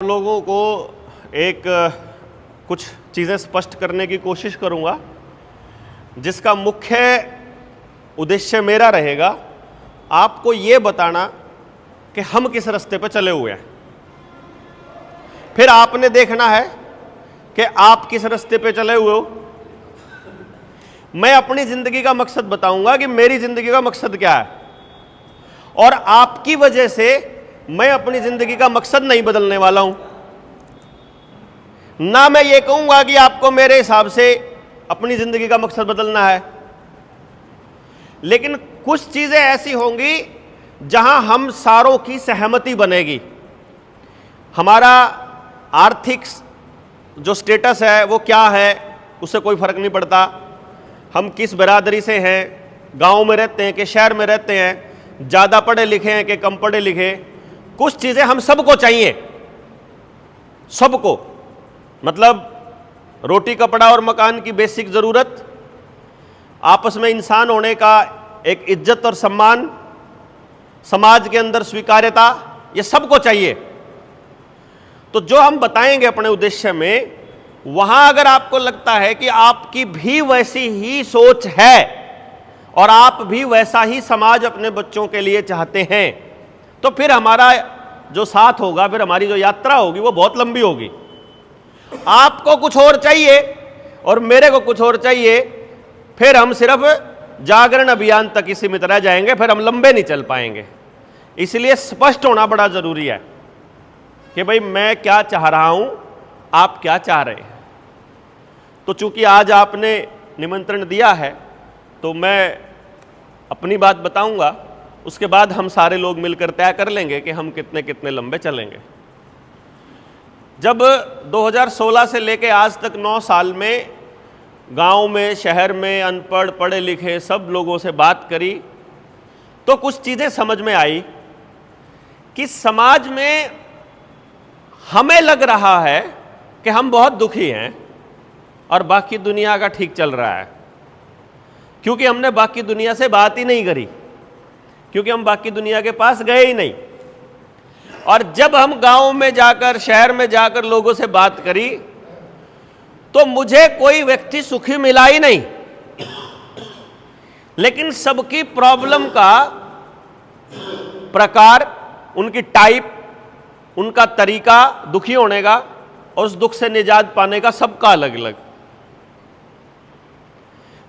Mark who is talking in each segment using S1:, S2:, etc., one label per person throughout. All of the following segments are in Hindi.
S1: लोगों को एक कुछ चीज़ें स्पष्ट करने की कोशिश करूंगा, जिसका मुख्य उद्देश्य मेरा रहेगा आपको ये बताना कि हम किस रास्ते पर चले हुए हैं। फिर आपने देखना है कि आप किस रास्ते पे चले हुए हो। मैं अपनी ज़िंदगी का मकसद बताऊंगा कि मेरी ज़िंदगी का मकसद क्या है, और आपकी वजह से मैं अपनी ज़िंदगी का मकसद नहीं बदलने वाला हूं। ना मैं ये कहूंगा कि आपको मेरे हिसाब से अपनी ज़िंदगी का मकसद बदलना है, लेकिन कुछ चीज़ें ऐसी होंगी जहां हम सारों की सहमति बनेगी। हमारा आर्थिक जो स्टेटस है वो क्या है उससे कोई फ़र्क नहीं पड़ता। हम किस बिरादरी से हैं, गांव में रहते हैं कि शहर में रहते हैं, ज़्यादा पढ़े लिखे हैं कि कम पढ़े लिखे, कुछ चीज़ें हम सबको चाहिए। सबको मतलब रोटी कपड़ा और मकान की बेसिक ज़रूरत, आपस में इंसान होने का एक इज्जत और सम्मान, समाज के अंदर स्वीकार्यता, ये सबको चाहिए। तो जो हम बताएंगे अपने उद्देश्य में, वहां अगर आपको लगता है कि आपकी भी वैसी ही सोच है और आप भी वैसा ही समाज अपने बच्चों के लिए चाहते हैं, तो फिर हमारा जो साथ होगा, फिर हमारी जो यात्रा होगी वो बहुत लंबी होगी। आपको कुछ और चाहिए और मेरे को कुछ और चाहिए, फिर हम सिर्फ जागरण अभियान तक ही सीमित रह जाएंगे, फिर हम लंबे नहीं चल पाएंगे। इसलिए स्पष्ट होना बड़ा ज़रूरी है कि भाई मैं क्या चाह रहा हूं, आप क्या चाह रहे हैं। तो चूंकि आज आपने निमंत्रण दिया है तो मैं अपनी बात बताऊंगा, उसके बाद हम सारे लोग मिलकर तय कर लेंगे कि हम कितने कितने लंबे चलेंगे। जब 2016 से लेकर आज तक 9 साल में गांव में, शहर में, अनपढ़ पढ़े लिखे सब लोगों से बात करी, तो कुछ चीज़ें समझ में आई कि समाज में हमें लग रहा है कि हम बहुत दुखी हैं और बाकी दुनिया का ठीक चल रहा है, क्योंकि हमने बाकी दुनिया से बात ही नहीं करी, क्योंकि हम बाकी दुनिया के पास गए ही नहीं। और जब हम गांव में जाकर, शहर में जाकर लोगों से बात करी, तो मुझे कोई व्यक्ति सुखी मिला ही नहीं, लेकिन सबकी प्रॉब्लम का प्रकार, उनकी टाइप, उनका तरीका दुखी होने का और उस दुख से निजात पाने का सबका अलग अलग।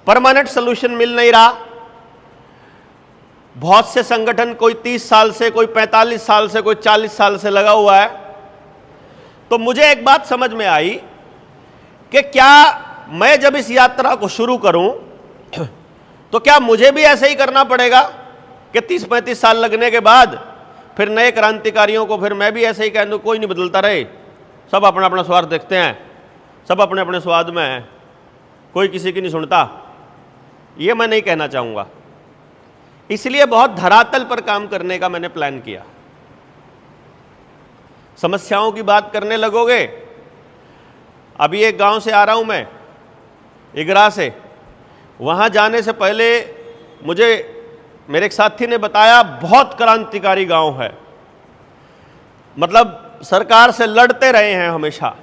S1: परमानेंट सॉल्यूशन मिल नहीं रहा। बहुत से संगठन, कोई 30 साल से, कोई 45 साल से, कोई 40 साल से लगा हुआ है। तो मुझे एक बात समझ में आई कि क्या मैं जब इस यात्रा को शुरू करूं तो क्या मुझे भी ऐसे ही करना पड़ेगा कि 30-35 साल लगने के बाद फिर नए क्रांतिकारियों को फिर मैं भी ऐसे ही कह दूं कोई नहीं बदलता रहे, सब अपना अपना स्वार्थ देखते हैं, सब अपने अपने स्वाद में हैं, कोई किसी की नहीं सुनता। ये मैं नहीं कहना चाहूँगा। इसलिए बहुत धरातल पर काम करने का मैंने प्लान किया। समस्याओं की बात करने लगोगे, अभी एक गांव से आ रहा हूं मैं, इगरा से। वहां जाने से पहले मुझे मेरे एक साथी ने बताया बहुत क्रांतिकारी गांव है, मतलब सरकार से लड़ते रहे हैं, हमेशा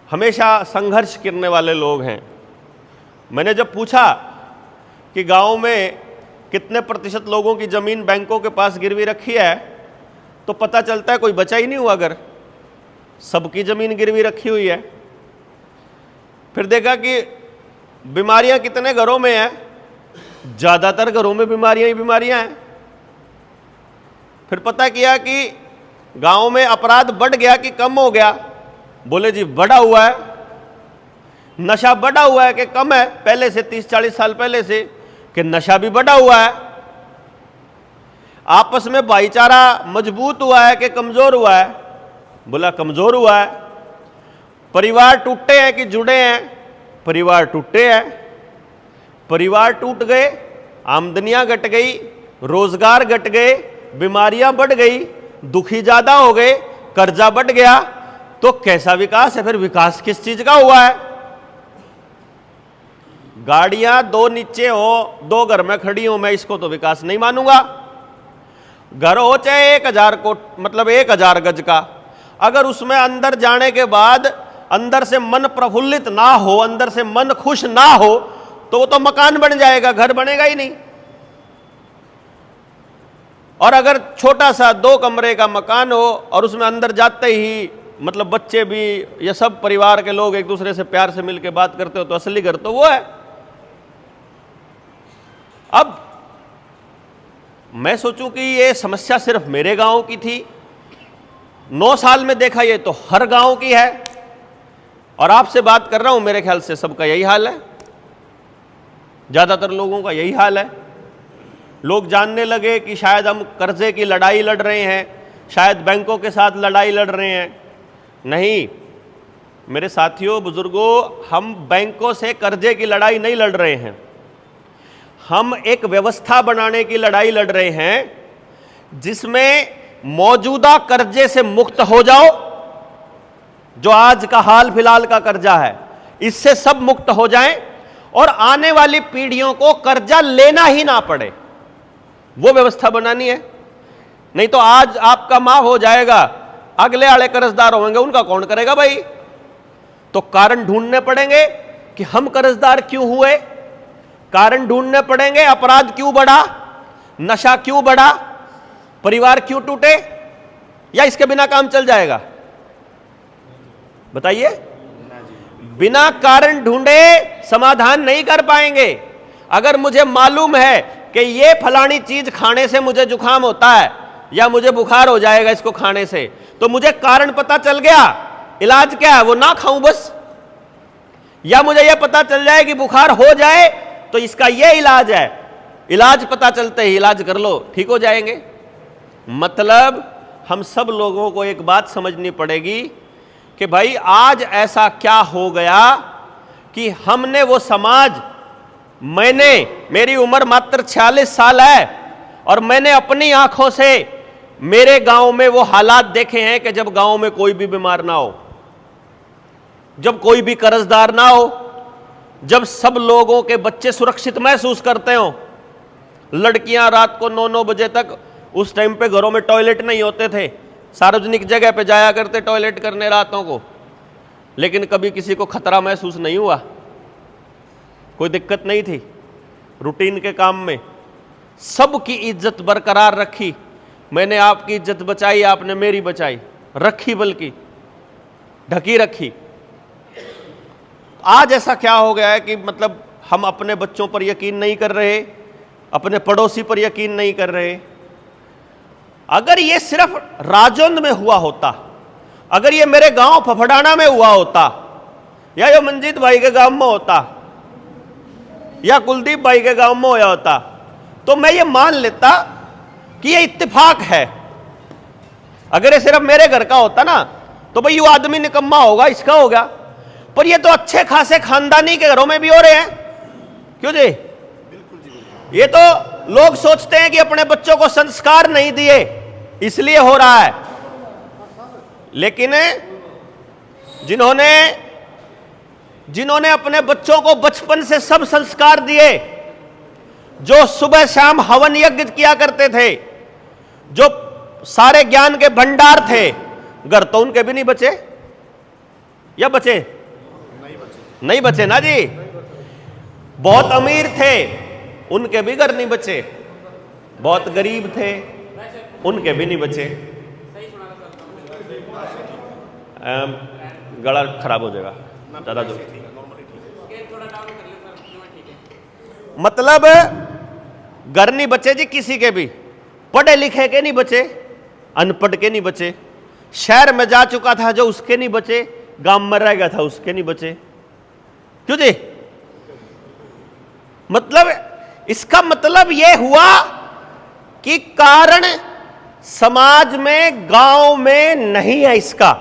S1: हमेशा संघर्ष करने वाले लोग हैं। मैंने जब पूछा कि गांव में कितने प्रतिशत लोगों की ज़मीन बैंकों के पास गिरवी रखी है, तो पता चलता है कोई बचा ही नहीं हुआ घर, सबकी ज़मीन गिरवी रखी हुई है। फिर देखा कि बीमारियां कितने घरों में हैं, ज़्यादातर घरों में बीमारियां ही बीमारियां हैं। फिर पता किया कि गांव में अपराध बढ़ गया कि कम हो गया। बोले जी बढ़ा हुआ है। नशा बढ़ा हुआ है कि कम है पहले से, 30-40 साल पहले से, कि नशा भी बढ़ा हुआ है। आपस में भाईचारा मजबूत हुआ है कि कमजोर हुआ है? बोला कमजोर हुआ है। परिवार टूटे हैं कि जुड़े हैं? परिवार टूटे हैं। परिवार टूट गए, आमदनियां घट गई, रोजगार घट गए, बीमारियां बढ़ गई, दुखी ज्यादा हो गए, कर्जा बढ़ गया, तो कैसा विकास है? फिर विकास किस चीज का हुआ है? गाड़ियां 2 नीचे हो, 2 घर में खड़ी हो, मैं इसको तो विकास नहीं मानूंगा। घर हो चाहे 1000 को मतलब 1000 गज का, अगर उसमें अंदर जाने के बाद अंदर से मन प्रफुल्लित ना हो, अंदर से मन खुश ना हो, तो वो तो मकान बन जाएगा, घर बनेगा ही नहीं। और अगर छोटा सा 2 कमरे का मकान हो और उसमें अंदर जाते ही मतलब बच्चे भी या सब परिवार के लोग एक दूसरे से प्यार से मिलकर बात करते हो, तो असली घर तो वो है। अब मैं सोचूं कि ये समस्या सिर्फ मेरे गांव की थी, 9 साल में देखा ये तो हर गांव की है, और आपसे बात कर रहा हूं, मेरे ख्याल से सबका यही हाल है, ज्यादातर लोगों का यही हाल है। लोग जानने लगे कि शायद हम कर्जे की लड़ाई लड़ रहे हैं, शायद बैंकों के साथ लड़ाई लड़ रहे हैं। नहीं मेरे साथियों, बुजुर्गों, हम बैंकों से कर्जे की लड़ाई नहीं लड़ रहे हैं, हम एक व्यवस्था बनाने की लड़ाई लड़ रहे हैं जिसमें मौजूदा कर्जे से मुक्त हो जाओ। जो आज का हाल फिलहाल का कर्जा है, इससे सब मुक्त हो जाएं और आने वाली पीढ़ियों को कर्जा लेना ही ना पड़े, वो व्यवस्था बनानी है। नहीं तो आज आपका माफ हो जाएगा, अगले वाले कर्जदार होंगे, उनका कौन करेगा भाई? तो कारण ढूंढने पड़ेंगे कि हम कर्जदार क्यों हुए, कारण ढूंढने पड़ेंगे, अपराध क्यों बढ़ा, नशा क्यों बढ़ा, परिवार क्यों टूटे, या इसके बिना काम चल जाएगा? बताइए। बिना कारण ढूंढे समाधान नहीं कर पाएंगे। अगर मुझे मालूम है कि ये फलानी चीज खाने से मुझे जुकाम होता है या मुझे बुखार हो जाएगा इसको खाने से, तो मुझे कारण पता चल गया, इलाज क्या है वो ना खाऊं बस। या मुझे यह पता चल जाए कि बुखार हो जाए तो इसका यह इलाज है, इलाज पता चलते ही इलाज कर लो, ठीक हो जाएंगे। मतलब हम सब लोगों को एक बात समझनी पड़ेगी कि भाई आज ऐसा क्या हो गया कि हमने वो समाज, मेरी उम्र मात्र 46 साल है और मैंने अपनी आंखों से मेरे गांव में वो हालात देखे हैं कि जब गांव में कोई भी बीमार ना हो, जब कोई भी कर्जदार ना हो, जब सब लोगों के बच्चे सुरक्षित महसूस करते हो। लड़कियां रात को 9-9 बजे तक, उस टाइम पे घरों में टॉयलेट नहीं होते थे, सार्वजनिक जगह पे जाया करते टॉयलेट करने रातों को, लेकिन कभी किसी को खतरा महसूस नहीं हुआ, कोई दिक्कत नहीं थी। रूटीन के काम में सबकी इज्जत बरकरार रखी। मैंने आपकी इज्जत बचाई, आपने मेरी बचाई, रखी, बल्कि ढकी रखी। आज ऐसा क्या हो गया है कि मतलब हम अपने बच्चों पर यकीन नहीं कर रहे, अपने पड़ोसी पर यकीन नहीं कर रहे। अगर ये सिर्फ राजौंद में हुआ होता, अगर ये मेरे गांव फफड़ाना में हुआ होता, या ये मंजीत भाई के गांव में होता, या कुलदीप भाई के गांव में होया होता, तो मैं ये मान लेता कि ये इत्तेफाक है। अगर ये सिर्फ मेरे घर का होता ना, तो भाई ये आदमी निकम्मा होगा, इसका होगा। पर ये तो अच्छे खासे खानदानी के घरों में भी हो रहे हैं, क्यों जी? ये तो लोग सोचते हैं कि अपने बच्चों को संस्कार नहीं दिए इसलिए हो रहा है, लेकिन जिन्होंने अपने बच्चों को बचपन से सब संस्कार दिए, जो सुबह शाम हवन यज्ञ किया करते थे, जो सारे ज्ञान के भंडार थे, घर तो उनके भी नहीं बचे, या बचे? नहीं बचे ना जी। बहुत अमीर थे, उनके भी घर नहीं बचे, बहुत गरीब थे, उनके भी नहीं बचे। गला खराब हो जाएगा ज्यादा दूर। मतलब घर नहीं बचे जी किसी के भी, पढ़े लिखे के नहीं बचे, अनपढ़ के नहीं बचे, शहर में जा चुका था जो उसके नहीं बचे, गांव में रह गया था उसके नहीं बचे। क्यों जी? मतलब इसका मतलब यह हुआ कि कारण समाज में, गांव में नहीं है इसका।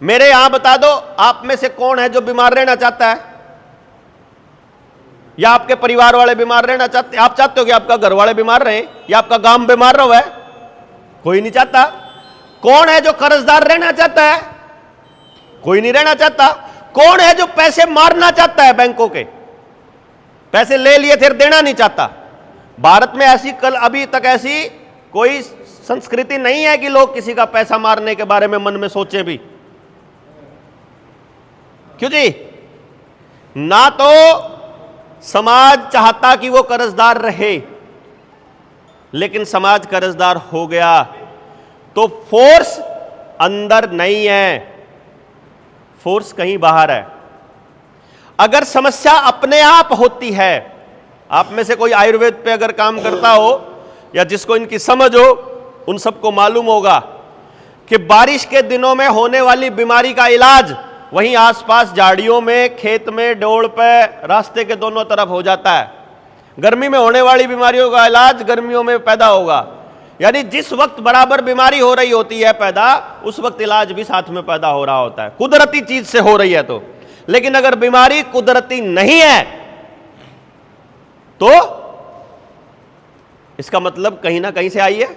S1: मेरे यहां बता दो, आप में से कौन है जो बीमार रहना चाहता है, या आपके परिवार वाले बीमार रहना चाहते? आप चाहते हो कि आपका घर वाले बीमार रहे या आपका गांव बीमार रहे? कोई नहीं चाहता। कौन है जो कर्जदार रहना चाहता है? कोई नहीं रहना चाहता। कौन है जो पैसे मारना चाहता है? बैंकों के पैसे ले लिए फिर देना नहीं चाहता। भारत में ऐसी अभी तक ऐसी कोई संस्कृति नहीं है कि लोग किसी का पैसा मारने के बारे में मन में सोचे भी। क्यों जी? ना तो समाज चाहता कि वो कर्जदार रहे, लेकिन समाज कर्जदार हो गया तो फोर्स अंदर नहीं है, फोर्स कहीं बाहर है। अगर समस्या अपने आप होती है, आप में से कोई आयुर्वेद पे अगर काम करता हो या जिसको इनकी समझ हो, उन सबको मालूम होगा कि बारिश के दिनों में होने वाली बीमारी का इलाज वहीं आसपास झाड़ियों में, खेत में, डोड़ पे, रास्ते के दोनों तरफ हो जाता है। गर्मी में होने वाली बीमारियों का इलाज गर्मियों में पैदा होगा, यानी जिस वक्त बराबर बीमारी हो रही होती है पैदा, उस वक्त इलाज भी साथ में पैदा हो रहा होता है, कुदरती चीज से हो रही है तो। लेकिन अगर बीमारी कुदरती नहीं है तो इसका मतलब कहीं ना कहीं से आई है,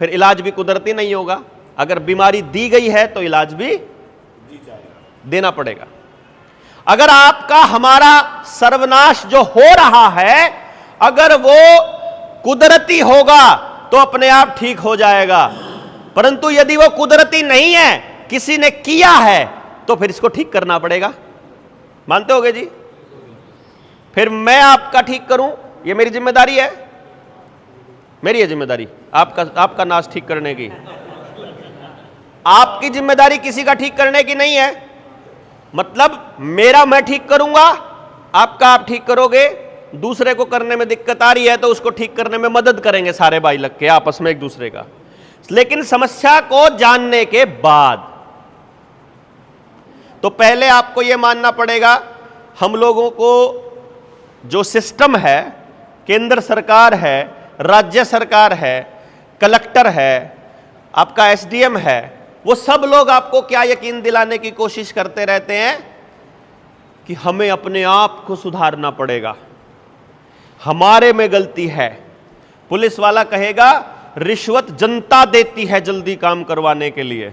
S1: फिर इलाज भी कुदरती नहीं होगा। अगर बीमारी दी गई है तो इलाज भी देना पड़ेगा। अगर आपका हमारा सर्वनाश जो हो रहा है अगर वो कुदरती होगा तो अपने आप ठीक हो जाएगा, परंतु यदि वो कुदरती नहीं है, किसी ने किया है, तो फिर इसको ठीक करना पड़ेगा। मानते होगे जी? फिर मैं आपका ठीक करूं, ये मेरी जिम्मेदारी है, मेरी है जिम्मेदारी आपका नाश ठीक करने की। आपकी जिम्मेदारी किसी का ठीक करने की नहीं है। मतलब मेरा मैं ठीक करूंगा, आपका आप ठीक करोगे, दूसरे को करने में दिक्कत आ रही है तो उसको ठीक करने में मदद करेंगे सारे भाई लग के आपस में एक दूसरे का। लेकिन समस्या को जानने के बाद तो पहले आपको यह मानना पड़ेगा हम लोगों को जो सिस्टम है, केंद्र सरकार है, राज्य सरकार है, कलेक्टर है, आपका एसडीएम है, वो सब लोग आपको क्या यकीन दिलाने की कोशिश करते रहते हैं कि हमें अपने आप को सुधारना पड़ेगा, हमारे में गलती है। पुलिस वाला कहेगा रिश्वत जनता देती है जल्दी काम करवाने के लिए।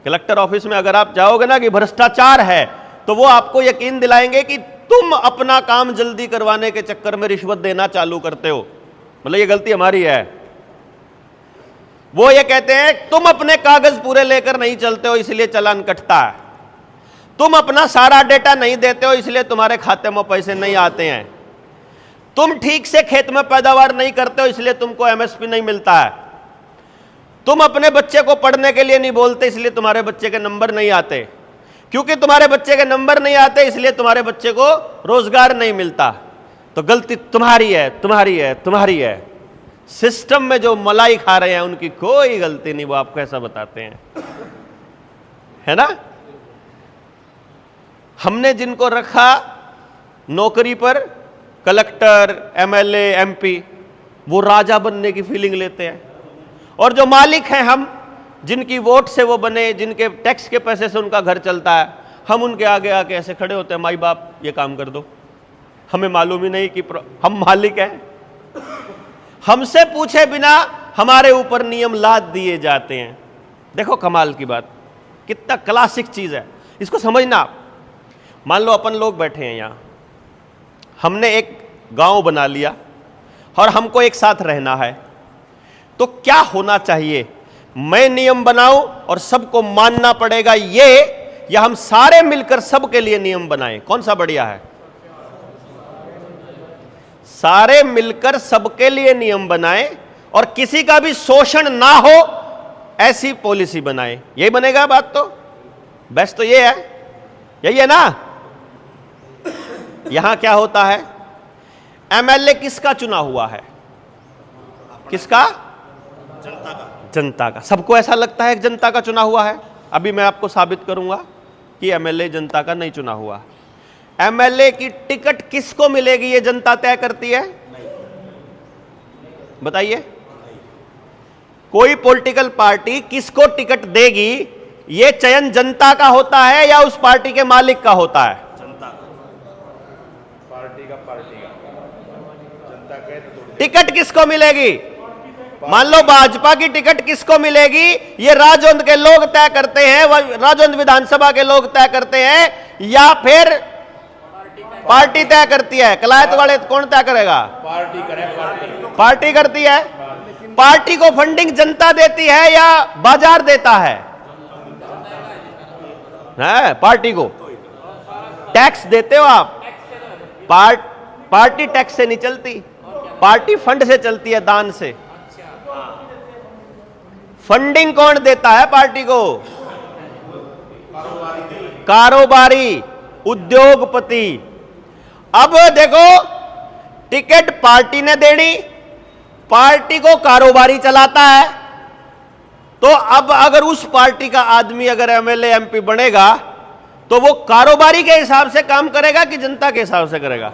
S1: कलेक्टर ऑफिस में अगर आप जाओगे ना कि भ्रष्टाचार है, तो वो आपको यकीन दिलाएंगे कि तुम अपना काम जल्दी करवाने के चक्कर में रिश्वत देना चालू करते हो, मतलब ये गलती हमारी है। वो ये कहते हैं तुम अपने कागज पूरे लेकर नहीं चलते हो इसलिए चालान कटता है, तुम अपना सारा डेटा नहीं देते हो इसलिए तुम्हारे खाते में पैसे नहीं आते हैं, तुम ठीक से खेत में पैदावार नहीं करते हो इसलिए तुमको एमएसपी नहीं मिलता है, तुम अपने बच्चे को पढ़ने के लिए नहीं बोलते इसलिए तुम्हारे बच्चे के नंबर नहीं आते, क्योंकि तुम्हारे बच्चे के नंबर नहीं आते इसलिए तुम्हारे बच्चे को रोजगार नहीं मिलता। तो गलती तुम्हारी है, तुम्हारी है, तुम्हारी है। सिस्टम में जो मलाई खा रहे हैं उनकी कोई गलती नहीं, वो आपको ऐसा बताते हैं, है ना। हमने जिनको रखा नौकरी पर, कलेक्टर, एमएलए, एमपी, वो राजा बनने की फीलिंग लेते हैं, और जो मालिक हैं हम, जिनकी वोट से वो बने, जिनके टैक्स के पैसे से उनका घर चलता है, हम उनके आगे आके ऐसे खड़े होते हैं, माई बाप ये काम कर दो, हमें मालूम ही नहीं कि हम मालिक हैं। हमसे पूछे बिना हमारे ऊपर नियम लाद दिए जाते हैं। देखो कमाल की बात, कितना क्लासिक चीज है, इसको समझना आप। मान लो अपन लोग बैठे हैं यहाँ, हमने एक गांव बना लिया और हमको एक साथ रहना है, तो क्या होना चाहिए? मैं नियम बनाऊं और सबको मानना पड़ेगा ये, या हम सारे मिलकर सबके लिए नियम बनाएं? कौन सा बढ़िया है? सारे मिलकर सबके लिए नियम बनाएं और किसी का भी शोषण ना हो ऐसी पॉलिसी बनाएं, यही बनेगा बात। तो बेस्ट तो ये है, यही है ना। यहां क्या होता है, एमएलए किसका चुना हुआ है? किसका? जनता का। जनता का। सबको ऐसा लगता है कि जनता का चुना हुआ है। अभी मैं आपको साबित करूंगा कि एमएलए जनता का नहीं चुना हुआ। एमएलए की टिकट किसको मिलेगी ये जनता तय करती है? बताइए, कोई पॉलिटिकल पार्टी किसको टिकट देगी ये चयन जनता का होता है या उस पार्टी के मालिक का होता है? जनता का। पार्टी का जनता का। टिकट किसको मिलेगी? मान लो भाजपा की टिकट किसको मिलेगी ये राजौंद के लोग तय करते हैं, राजौंद विधानसभा के लोग तय करते हैं, या फिर पार्टी तय करती है? कलायत वाले कौन तय करेगा? पार्टी करे, पार्टी करती है। पार्टी को फंडिंग जनता देती है या बाजार देता है? पार्टी को टैक्स देते हो आप। पार्टी टैक्स से नहीं चलती, पार्टी फंड से चलती है, दान से। फंडिंग कौन देता है पार्टी को? कारोबारी, उद्योगपति। अब देखो, टिकट पार्टी ने देनी, पार्टी को कारोबारी चलाता है। तो अब अगर उस पार्टी का आदमी अगर एमएलए एमपी बनेगा तो वो कारोबारी के हिसाब से काम करेगा कि जनता के हिसाब से करेगा?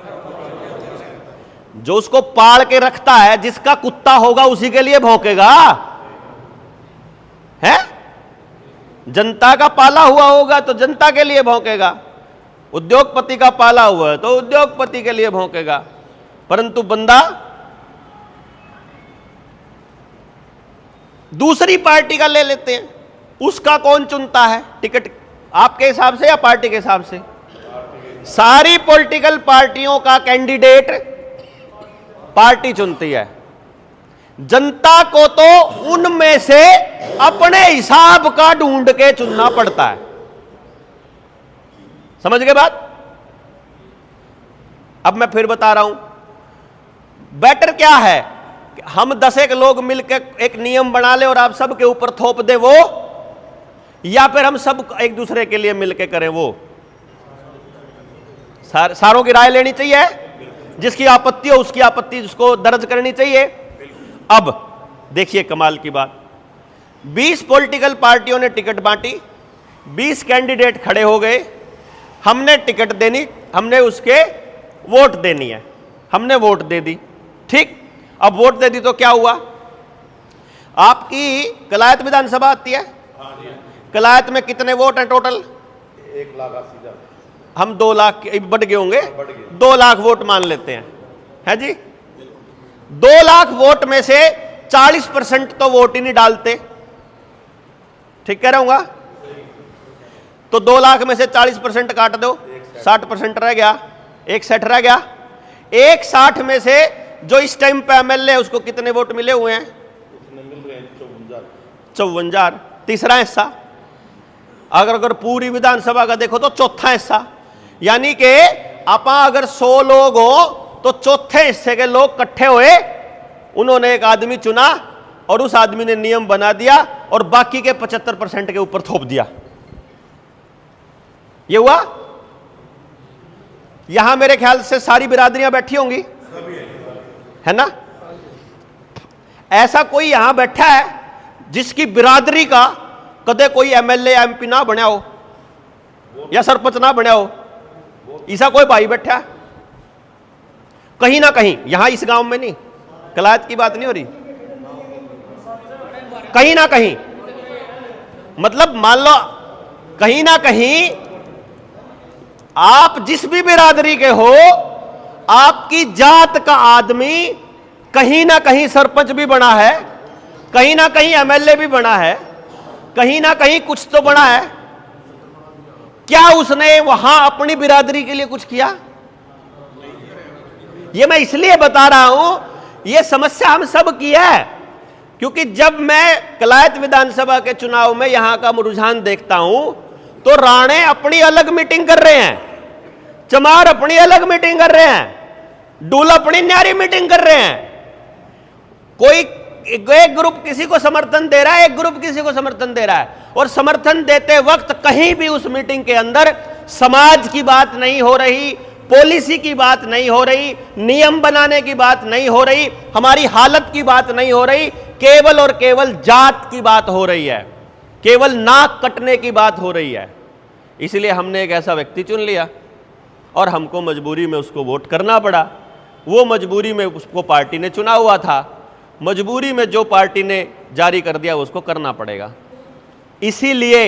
S1: जो उसको पाल के रखता है, जिसका कुत्ता होगा उसी के लिए भौंकेगा, है? जनता का पाला हुआ होगा तो जनता के लिए भौंकेगा, उद्योगपति का पाला हुआ है तो उद्योगपति के लिए भौंकेगा। परंतु बंदा दूसरी पार्टी का ले लेते हैं, उसका कौन चुनता है टिकट? आपके हिसाब से या पार्टी के हिसाब से? सारी पॉलिटिकल पार्टियों का कैंडिडेट पार्टी चुनती है। जनता को तो उनमें से अपने हिसाब का ढूंढ के चुनना पड़ता है। समझ गए बात? अब मैं फिर बता रहा हूं, बेटर क्या है कि हम 10 लोग मिलकर एक नियम बना ले और आप सबके ऊपर थोप दे वो, या फिर हम सब एक दूसरे के लिए मिलकर करें वो? सारों की राय लेनी चाहिए, जिसकी आपत्ति हो उसकी आपत्ति उसको दर्ज करनी चाहिए। अब देखिए कमाल की बात, 20 पॉलिटिकल पार्टियों ने टिकट बांटी, 20 कैंडिडेट खड़े हो गए, हमने टिकट देनी, हमने उसके वोट देनी है, हमने वोट दे दी। ठीक, अब वोट दे दी तो क्या हुआ? आपकी कलायत विधानसभा आती है, कलायत में कितने वोट हैं टोटल?
S2: 1,80,000।
S1: हम 2 लाख बढ़ गए होंगे, 2 लाख वोट मान लेते हैं, है जी। 2 लाख वोट में से 40% तो वोट ही नहीं डालते, ठीक कह रहा हूंगा? तो 2 लाख में से 40% काट दो, 60% रह गया, 61 रह गया। 61 में से जो इस टाइम पे एमएलए है उसको कितने वोट मिले हुए हैं?
S2: मिल रहे हैं
S1: 54,000। तीसरा हिस्सा अगर पूरी विधानसभा का देखो तो चौथा हिस्सा, यानी कि आपा अगर 100 लोग हो तो चौथे हिस्से के लोग इकट्ठे हुए, उन्होंने एक आदमी चुना और उस आदमी ने नियम बना दिया और बाकी के 75% के ऊपर थोप दिया। ये हुआ। यहां मेरे ख्याल से सारी बिरादरियां बैठी होंगी, है ना? ऐसा कोई यहां बैठा है जिसकी बिरादरी का कदे कोई एमएलए एमपी ना बना हो या सरपंच ना बना हो? ऐसा कोई भाई बैठा है कहीं ना कहीं, यहां इस गांव में नहीं, कलायत की बात नहीं हो रही, कहीं ना कहीं, मतलब मान लो कहीं ना कहीं आप जिस भी बिरादरी के हो, आपकी जात का आदमी कहीं ना कहीं सरपंच भी बना है, कहीं ना कहीं एमएलए भी बना है, कहीं ना कहीं कुछ तो बना है। क्या उसने वहां अपनी बिरादरी के लिए कुछ किया? यह मैं इसलिए बता रहा हूं, यह समस्या हम सब की है, क्योंकि जब मैं कलायत विधानसभा के चुनाव में यहां का रुझान देखता हूं तो राणे अपनी अलग मीटिंग कर रहे हैं, चमार अपनी अलग मीटिंग कर रहे हैं, डूल अपनी न्यारी मीटिंग कर रहे हैं। कोई एक ग्रुप किसी को समर्थन दे रहा है, एक ग्रुप किसी को समर्थन दे रहा है, और समर्थन देते वक्त कहीं भी उस मीटिंग के अंदर समाज की बात नहीं हो रही, पॉलिसी की बात नहीं हो रही, नियम बनाने की बात नहीं हो रही, हमारी हालत की बात नहीं हो रही, केवल और केवल जात की बात हो रही है, केवल नाक कटने की बात हो रही है। इसलिए हमने एक ऐसा व्यक्ति चुन लिया और हमको मजबूरी में उसको वोट करना पड़ा। वो मजबूरी में उसको पार्टी ने चुना हुआ था, मजबूरी में जो पार्टी ने जारी कर दिया उसको करना पड़ेगा। इसीलिए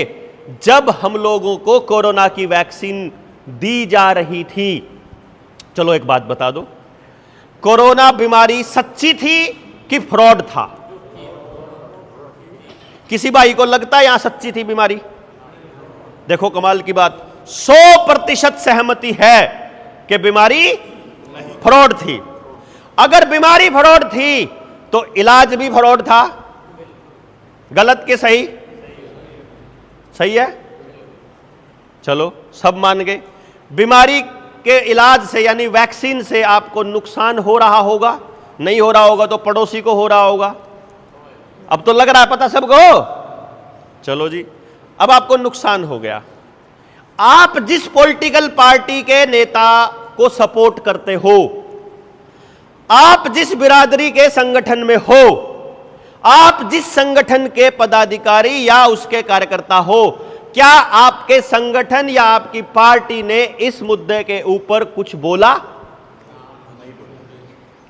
S1: जब हम लोगों को कोरोना की वैक्सीन दी जा रही थी, चलो एक बात बता दो, कोरोना बीमारी सच्ची थी कि फ्रॉड था? किसी भाई को लगता है यहां सच्ची थी बीमारी? देखो कमाल की बात, 100% सहमति है कि बीमारी फ्रॉड थी। अगर बीमारी फ्रॉड थी तो इलाज भी फ्रॉड था। गलत के सही? सही है। चलो सब मान गए। बीमारी के इलाज से यानी वैक्सीन से आपको नुकसान हो रहा होगा, नहीं हो रहा होगा तो पड़ोसी को हो रहा होगा। अब तो लग रहा है पता सबको। चलो जी, अब आपको नुकसान हो गया। आप जिस पॉलिटिकल पार्टी के नेता को सपोर्ट करते हो, आप जिस बिरादरी के संगठन में हो, आप जिस संगठन के पदाधिकारी या उसके कार्यकर्ता हो, क्या आपके संगठन या आपकी पार्टी ने इस मुद्दे के ऊपर कुछ बोला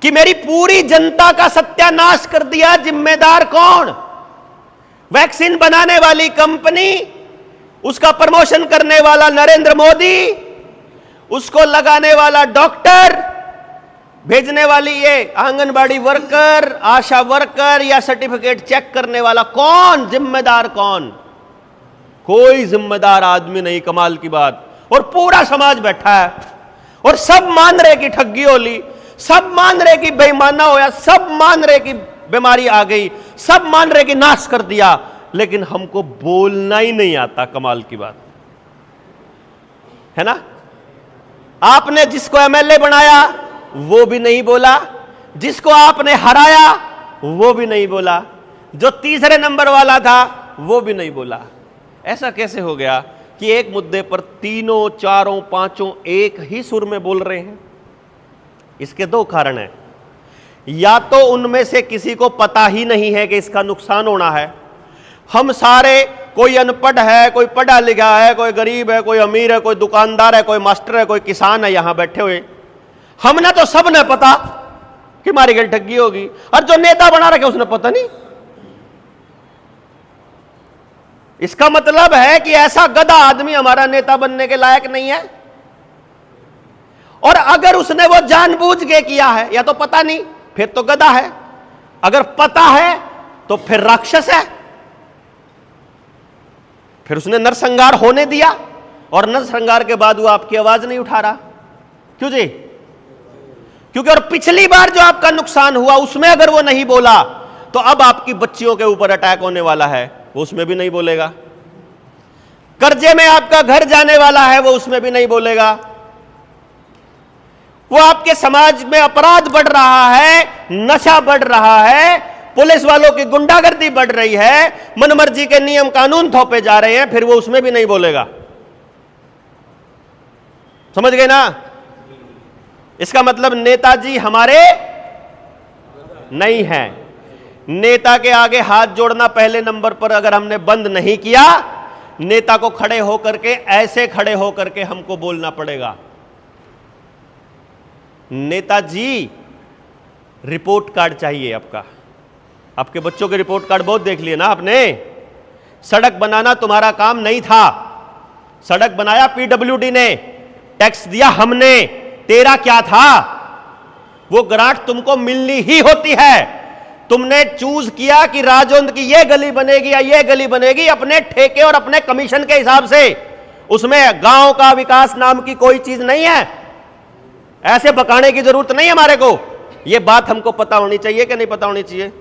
S1: कि मेरी पूरी जनता का सत्यानाश कर दिया? जिम्मेदार कौन? वैक्सीन बनाने वाली कंपनी, उसका प्रमोशन करने वाला नरेंद्र मोदी, उसको लगाने वाला डॉक्टर, भेजने वाली ये आंगनबाड़ी वर्कर, आशा वर्कर या सर्टिफिकेट चेक करने वाला कौन? जिम्मेदार कौन? कोई जिम्मेदार आदमी नहीं। कमाल की बात। और पूरा समाज बैठा है और सब मान रहे कि ठगी हो ली, सब मान रहे कि बेईमाना होया, सब मान रहे कि बीमारी आ गई, सब मान रहे कि नाश कर दिया, लेकिन हमको बोलना ही नहीं आता। कमाल की बात है ना। आपने जिसको एमएलए बनाया वो भी नहीं बोला, जिसको आपने हराया वो भी नहीं बोला, जो तीसरे नंबर वाला था वो भी नहीं बोला। ऐसा कैसे हो गया कि एक मुद्दे पर तीनों, चारों, पांचों एक ही सुर में बोल रहे हैं? इसके दो कारण हैं। या तो उनमें से किसी को पता ही नहीं है कि इसका नुकसान होना है। हम सारे, कोई अनपढ़ है, कोई पढ़ा लिखा है, कोई गरीब है, कोई अमीर है, कोई दुकानदार है, कोई मास्टर है, कोई किसान है, यहां बैठे हुए हमने तो सब ने पता कि हमारी गल ठगी होगी, और जो नेता बना रखे उसने पता नहीं। इसका मतलब है कि ऐसा गधा आदमी हमारा नेता बनने के लायक नहीं है। और अगर उसने वो जानबूझ के किया है या तो पता नहीं, फिर तो गधा है। अगर पता है तो फिर राक्षस है। फिर उसने नरसंहार होने दिया और नरसंहार के बाद वो आपकी आवाज नहीं उठा रहा। क्यों जी? क्योंकि और पिछली बार जो आपका नुकसान हुआ उसमें अगर वो नहीं बोला तो अब आपकी बच्चियों के ऊपर अटैक होने वाला है, वो उसमें भी नहीं बोलेगा। कर्जे में आपका घर जाने वाला है, वो उसमें भी नहीं बोलेगा। वो आपके समाज में अपराध बढ़ रहा है, नशा बढ़ रहा है, पुलिस वालों की गुंडागर्दी बढ़ रही है, मनमर्जी के नियम कानून थोपे जा रहे हैं, फिर वो उसमें भी नहीं बोलेगा। समझ गए ना? इसका मतलब नेताजी हमारे नहीं है। नेता के आगे हाथ जोड़ना पहले नंबर पर अगर हमने बंद नहीं किया, नेता को खड़े होकर के, ऐसे खड़े होकर के हमको बोलना पड़ेगा, नेताजी रिपोर्ट कार्ड चाहिए आपका। आपके बच्चों के रिपोर्ट कार्ड बहुत देख लिए ना आपने। सड़क बनाना तुम्हारा काम नहीं था, सड़क बनाया पीडब्ल्यूडी ने, टैक्स दिया हमने, तेरा क्या था? वो ग्रांट तुमको मिलनी ही होती है। तुमने चूज किया कि राजौंद की ये गली बनेगी या ये गली बनेगी अपने ठेके और अपने कमीशन के हिसाब से। उसमें गांव का विकास नाम की कोई चीज नहीं है। ऐसे बकाने की जरूरत नहीं है हमारे को। ये बात हमको पता होनी चाहिए कि नहीं पता होनी चाहिए?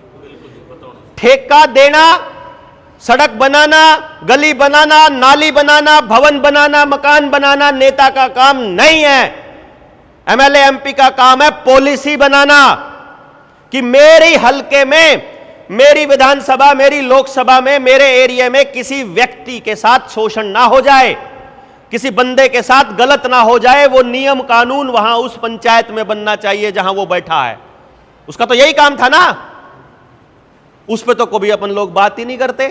S1: ठेका देना, सड़क बनाना, गली बनाना, नाली बनाना, भवन बनाना, मकान बनाना नेता का काम नहीं है। एमएलए एमपी का काम है पॉलिसी बनाना कि मेरी हलके में, मेरी विधानसभा, मेरी लोकसभा में, मेरे एरिया में किसी व्यक्ति के साथ शोषण ना हो जाए, किसी बंदे के साथ गलत ना हो जाए। वो नियम कानून वहां उस पंचायत में बनना चाहिए जहां वो बैठा है। उसका तो यही काम था ना। उस पर तो कभी अपन लोग बात ही नहीं करते।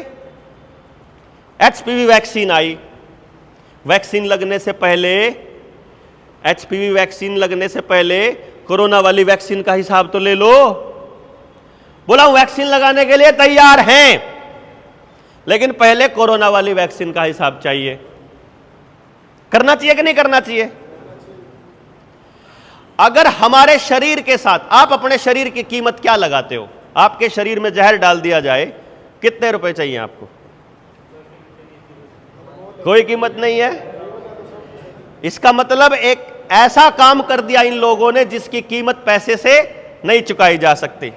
S1: एचपीवी वैक्सीन आई, वैक्सीन लगने से पहले, एचपीवी वैक्सीन लगने से पहले कोरोना वाली वैक्सीन का हिसाब तो ले लो। बोला वैक्सीन लगाने के लिए तैयार हैं, लेकिन पहले कोरोना वाली वैक्सीन का हिसाब चाहिए। करना चाहिए कि नहीं करना चाहिए? अगर हमारे शरीर के साथ, आप अपने शरीर की कीमत क्या लगाते हो? आपके शरीर में जहर डाल दिया जाए, कितने रुपए चाहिए आपको? कोई कीमत नहीं है। इसका मतलब एक ऐसा काम कर दिया इन लोगों ने जिसकी कीमत पैसे से नहीं चुकाई जा सकती।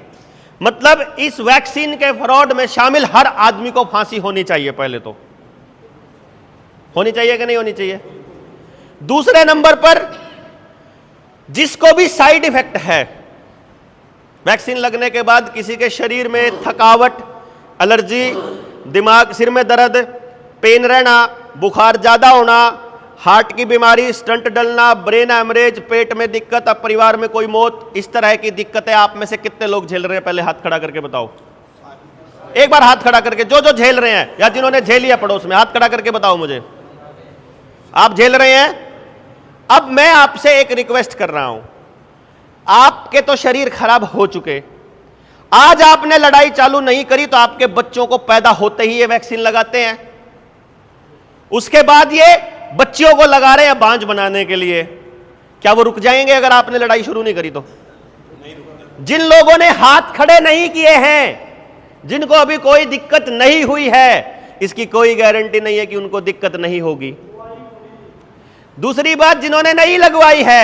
S1: मतलब इस वैक्सीन के फ्रॉड में शामिल हर आदमी को फांसी होनी चाहिए। पहले तो होनी चाहिए कि नहीं होनी चाहिए? दूसरे नंबर पर जिसको भी साइड इफेक्ट है वैक्सीन लगने के बाद, किसी के शरीर में थकावट, एलर्जी, दिमाग, सिर में दर्द, पेन रहना, बुखार ज्यादा होना, हार्ट की बीमारी, स्टंट डलना, ब्रेन हैमरेज, पेट में दिक्कत, अब परिवार में कोई मौत, इस तरह की दिक्कतें आप में से कितने लोग झेल रहे हैं? पहले हाथ खड़ा करके बताओ, एक बार हाथ खड़ा करके, जो जो झेल रहे हैं या जिन्होंने झेली है पड़ोस में, हाथ खड़ा करके बताओ मुझे। आप झेल रहे हैं? अब मैं आपसे एक रिक्वेस्ट कर रहा हूं, आपके तो शरीर खराब हो चुके, आज आपने लड़ाई चालू नहीं करी तो आपके बच्चों को पैदा होते ही ये वैक्सीन लगाते हैं, उसके बाद ये बच्चियों को लगा रहे हैं बांझ बनाने के लिए। क्या वो रुक जाएंगे अगर आपने लड़ाई शुरू नहीं करी तो? जिन लोगों ने हाथ खड़े नहीं किए हैं, जिनको अभी कोई दिक्कत नहीं हुई है, इसकी कोई गारंटी नहीं है कि उनको दिक्कत नहीं होगी। दूसरी बात, जिन्होंने नहीं लगवाई है,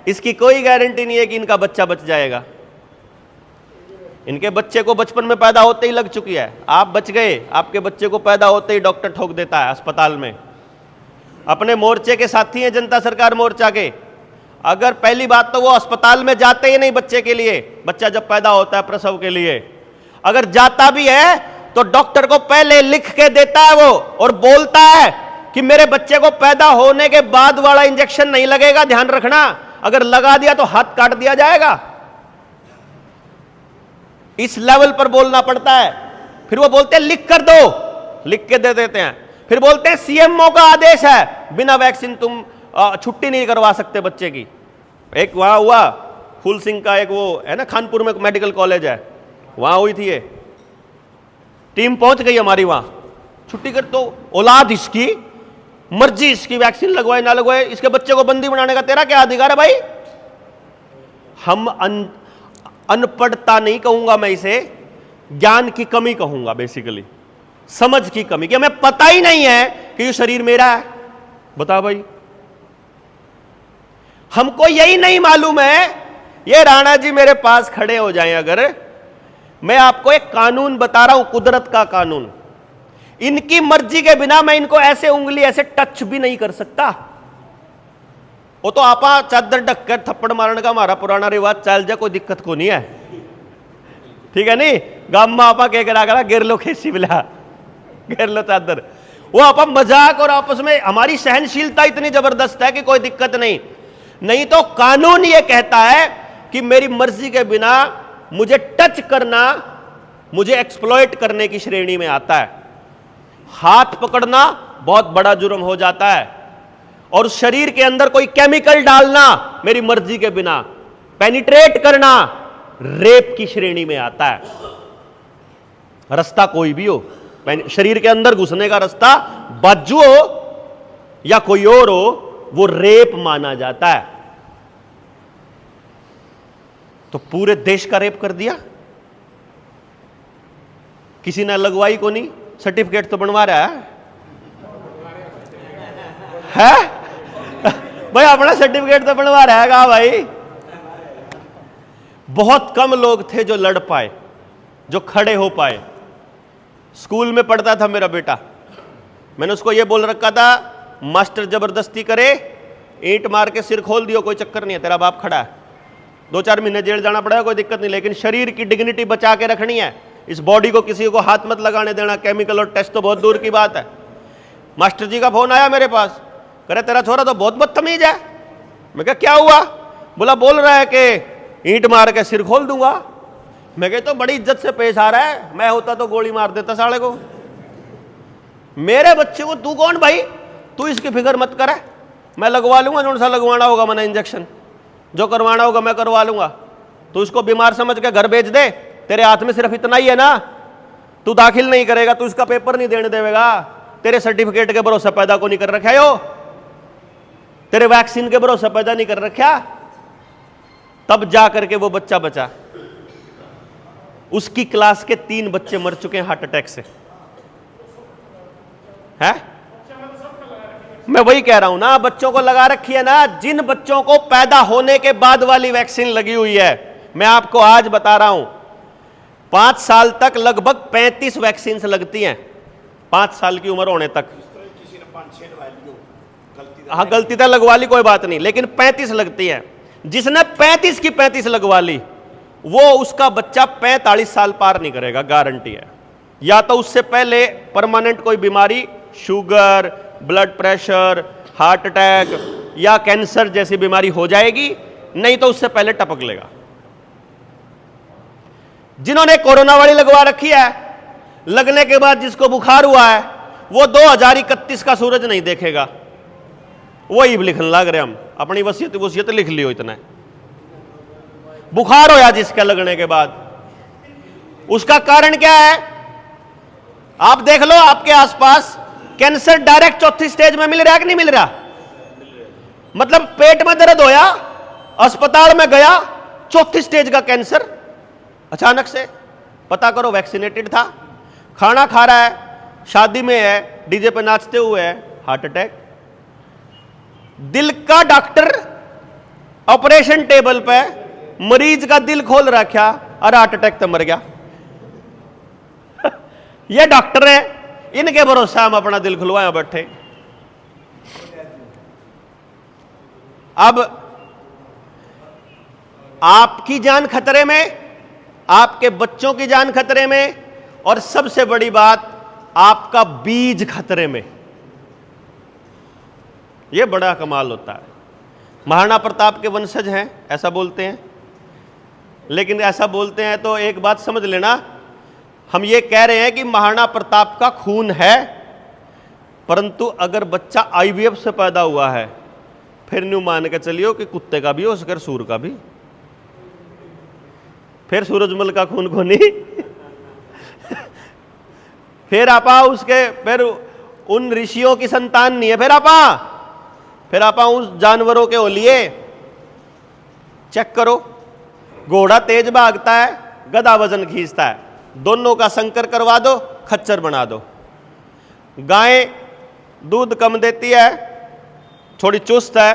S1: इसकी कोई गारंटी नहीं है कि इनका बच्चा बच जाएगा। इनके बच्चे को बचपन में पैदा होते ही लग चुकी है, आप बच गए, आपके बच्चे को पैदा होते ही डॉक्टर ठोक देता है अस्पताल में। अपने मोर्चे के साथी हैं जनता सरकार मोर्चा के, अगर पहली बात तो वो अस्पताल में जाते ही नहीं बच्चे के लिए, बच्चा जब पैदा होता है प्रसव के लिए, अगर जाता भी है तो डॉक्टर को पहले लिख के देता है वो, और बोलता है कि मेरे बच्चे को पैदा होने के बाद वाला इंजेक्शन नहीं लगेगा, ध्यान रखना, अगर लगा दिया तो हाथ काट दिया जाएगा। इस लेवल पर बोलना पड़ता है। फिर वो बोलते हैं लिख कर दो, लिख के दे देते हैं। फिर बोलते हैं सीएमओ का आदेश है, बिना वैक्सीन तुम छुट्टी नहीं करवा सकते बच्चे की। एक वहां हुआ फूल सिंह का, एक वो है ना खानपुर में मेडिकल कॉलेज है, वहां हुई थी ये, टीम पहुंच गई हमारी वहां, छुट्टी कर तो औलाद इसकी मर्जी, इसकी वैक्सीन लगवाए ना लगवाए, इसके बच्चे को बंदी बनाने का तेरा क्या अधिकार है भाई? हम अनपढ़ता नहीं कहूंगा मैं इसे, ज्ञान की कमी कहूंगा, बेसिकली समझ की कमी, कि हमें पता ही नहीं है कि ये शरीर मेरा है। बता भाई, हमको यही नहीं मालूम है। ये राणा जी मेरे पास खड़े हो जाएं, अगर मैं आपको एक कानून बता रहा हूं, कुदरत का कानून, इनकी मर्जी के बिना मैं इनको ऐसे उंगली ऐसे टच भी नहीं कर सकता। वो तो आपा चादर ढक कर थप्पड़ मारने का हमारा पुराना रिवाज चल जाए, कोई दिक्कत को नहीं है, ठीक है नहीं? गांव में आपा कह करा गिर लो खेसी बिला, गिर लो चादर, वो आपा मजाक, और आपस में हमारी सहनशीलता इतनी जबरदस्त है कि कोई दिक्कत नहीं। नहीं तो कानून ये कहता है कि मेरी मर्जी के बिना मुझे टच करना मुझे एक्सप्लॉइट करने की श्रेणी में आता है। हाथ पकड़ना बहुत बड़ा जुर्म हो जाता है, और शरीर के अंदर कोई केमिकल डालना मेरी मर्जी के बिना, पेनिट्रेट करना रेप की श्रेणी में आता है। रास्ता कोई भी हो, शरीर के अंदर घुसने का रास्ता बाजू हो या कोई और हो, वो रेप माना जाता है। तो पूरे देश का रेप कर दिया, किसी ने लगवाई को नहीं, सर्टिफिकेट तो बनवा रहा है भाई, अपना सर्टिफिकेट तो बनवा रहा है कहा भाई। बहुत कम लोग थे जो लड़ पाए, जो खड़े हो पाए। स्कूल में पढ़ता था मेरा बेटा, मैंने उसको यह बोल रखा था, मास्टर जबरदस्ती करे ईंट मार के सिर खोल दियो, कोई चक्कर नहीं है, तेरा बाप खड़ा है, 2-4 महीने जेल जाना पड़ेगा, कोई दिक्कत नहीं, लेकिन शरीर की डिग्निटी बचा के रखनी है। इस बॉडी को किसी को हाथ मत लगाने देना, केमिकल और टेस्ट तो बहुत दूर की बात है। मास्टर जी का फोन आया मेरे पास, करे तेरा छोरा तो बहुत बदतमीज है। मैं कहा क्या हुआ? बोला बोल रहा है कि ईंट मार के सिर खोल दूंगा। मैं कहा तो बड़ी इज्जत से पेश आ रहा है, मैं होता तो गोली मार देता साले को। मेरे बच्चे को तू कौन भाई, तू इसकी फिक्र मत कर, मैं लगवा लूंगा, जो सा लगवाना होगा मैंने इंजेक्शन, जो करवाना होगा मैं करवा लूंगा। तू इसको बीमार समझ के घर भेज दे, तेरे हाथ में सिर्फ इतना ही है ना, तू दाखिल नहीं करेगा, तू इसका पेपर नहीं देने देगा, तेरे सर्टिफिकेट के भरोसे पैदा को नहीं कर रखा यो, तेरे वैक्सीन के भरोसे पैदा नहीं कर रखा, तब जा करके वो बच्चा बचा। उसकी क्लास के 3 बच्चे मर चुके हैं हार्ट अटैक से, है? मैं वही कह रहा हूं ना, बच्चों को लगा रखी है ना। जिन बच्चों को पैदा होने के बाद वाली वैक्सीन लगी हुई है, मैं आपको आज बता रहा हूं, 5 साल तक लगभग 35 वैक्सीन लगती हैं, 5 साल की उम्र होने तक।
S2: किसी ने 5-6 लगवा ली हो, गलती
S1: हाँ गलती तो लगवा ली कोई बात नहीं, लेकिन 35 लगती है। जिसने 35 की 35 लगवा ली वो उसका बच्चा 45 साल पार नहीं करेगा, गारंटी है। या तो उससे पहले परमानेंट कोई बीमारी, sugar, blood pressure, heart attack या कैंसर जैसी बीमारी हो जाएगी, नहीं तो उससे पहले टपक लेगा। जिन्होंने कोरोना वाली लगवा रखी है, लगने के बाद जिसको बुखार हुआ है वो 2031 का सूरज नहीं देखेगा। वही लिखने लग रहे हम, अपनी वसीयत लिख लियो। इतना बुखार होया जिसका लगने के बाद, उसका कारण क्या है? आप देख लो आपके आसपास, कैंसर डायरेक्ट चौथी स्टेज में मिल रहा है कि नहीं मिल रहा? मतलब पेट में दर्द होया, अस्पताल में गया, चौथी स्टेज का कैंसर अचानक से। पता करो वैक्सीनेटेड था, खाना खा रहा है, शादी में है, डीजे पे नाचते हुए है, हार्ट अटैक। दिल का डॉक्टर ऑपरेशन टेबल पे मरीज का दिल खोल रखा और हार्ट अटैक तो मर गया। ये डॉक्टर है, इनके भरोसा हम अपना दिल खुलवाए बैठे। अब आपकी जान खतरे में, आपके बच्चों की जान खतरे में, और सबसे बड़ी बात आपका बीज खतरे में। यह बड़ा कमाल होता है। महाराणा प्रताप के वंशज हैं ऐसा बोलते हैं, लेकिन ऐसा बोलते हैं तो एक बात समझ लेना, हम ये कह रहे हैं कि महाराणा प्रताप का खून है, परंतु अगर बच्चा आईवीएफ से पैदा हुआ है फिर न्यू मान के चलियो कि कुत्ते का भी हो सके, सूर का भी। फिर सूरजमल का खून को नहीं। फिर आपा उसके, फिर उन ऋषियों की संतान नहीं है, फिर आपा उस जानवरों के ओलिए। चेक करो, घोड़ा तेज भागता है, गधा वजन खींचता है, दोनों का संकर करवा दो, खच्चर बना दो। गाय दूध कम देती है, थोड़ी चुस्त है,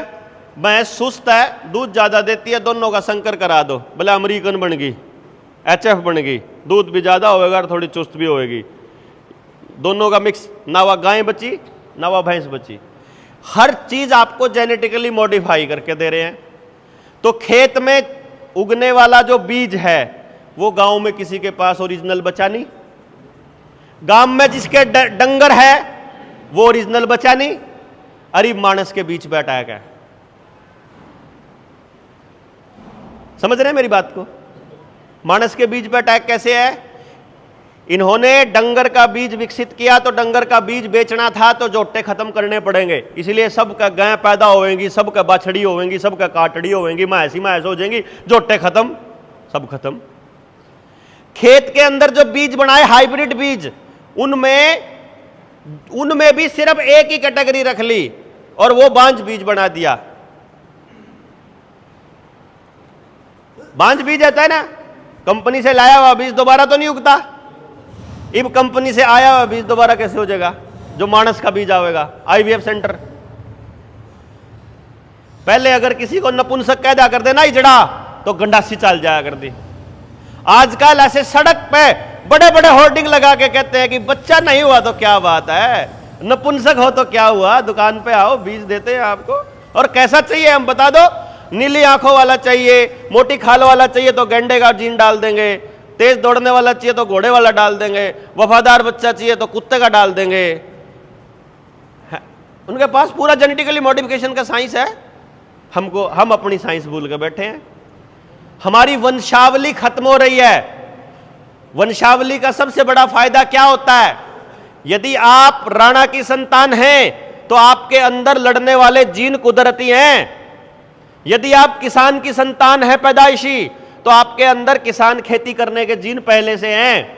S1: भैंस सुस्त है, दूध ज्यादा देती है, दोनों का संकर करा दो, भले अमेरिकन बन गई, एचएफ बन गई, दूध भी ज्यादा होएगा और थोड़ी चुस्त भी होएगी। दोनों का मिक्स, ना वह गाय बची ना वह भैंस बची। हर चीज आपको जेनेटिकली मॉडिफाई करके दे रहे हैं। तो खेत में उगने वाला जो बीज है वो गांव में किसी के पास ओरिजिनल बचा नहीं, गांव में जिसके डंगर है वो ओरिजिनल बचा नहीं, अरीब मानस के बीच बैठा है क्या? समझ रहे हैं मेरी बात को? मानस के बीज पे अटैक कैसे है? इन्होंने डंगर का बीज विकसित किया, तो डंगर का बीज बेचना था तो जोटे खत्म करने पड़ेंगे, इसलिए सबका गाय पैदा होएंगी, सबका बाछड़ी होएंगी, सबका काटड़ी होएंगी, मैसी मैस हो जाएंगी, जोटे खत्म, सब खत्म। खेत के अंदर जो बीज बनाए हाइब्रिड बीज, उनमें भी सिर्फ एक ही कैटेगरी रख ली और वो बांझ बीज बना दिया। बांझ बीज आता है ना, कंपनी से लाया हुआ बीज दोबारा तो नहीं उगता। इब कंपनी से आया हुआ बीज दोबारा कैसे हो जाएगा? जो मानस का बीज आएगा आईवीएफ सेंटर। पहले अगर किसी को नपुंसक कह दिया कर देना इजड़ा, तो गंडासी चाल जाया कर दी। आजकल ऐसे सड़क पे बड़े बड़े होर्डिंग लगा के कहते हैं कि बच्चा नहीं हुआ तो क्या बात है, नपुंसक हो तो क्या हुआ, दुकान पे आओ बीज देते हैं आपको। और कैसा चाहिए हम बता दो, नीली आंखों वाला चाहिए, मोटी खाल वाला चाहिए तो गेंडे का जीन डाल देंगे, तेज दौड़ने वाला चाहिए तो घोड़े वाला डाल देंगे, वफादार बच्चा चाहिए तो कुत्ते का डाल देंगे। उनके पास पूरा जेनेटिकली मॉडिफिकेशन का साइंस है। हम अपनी साइंस भूल के बैठे हैं। हमारी वंशावली खत्म हो रही है। वंशावली का सबसे बड़ा फायदा क्या होता है? यदि आप राणा की संतान हैं तो आपके अंदर लड़ने वाले जीन कुदरती हैं। यदि आप किसान की संतान है पैदाइशी, तो आपके अंदर किसान खेती करने के जीन पहले से हैं।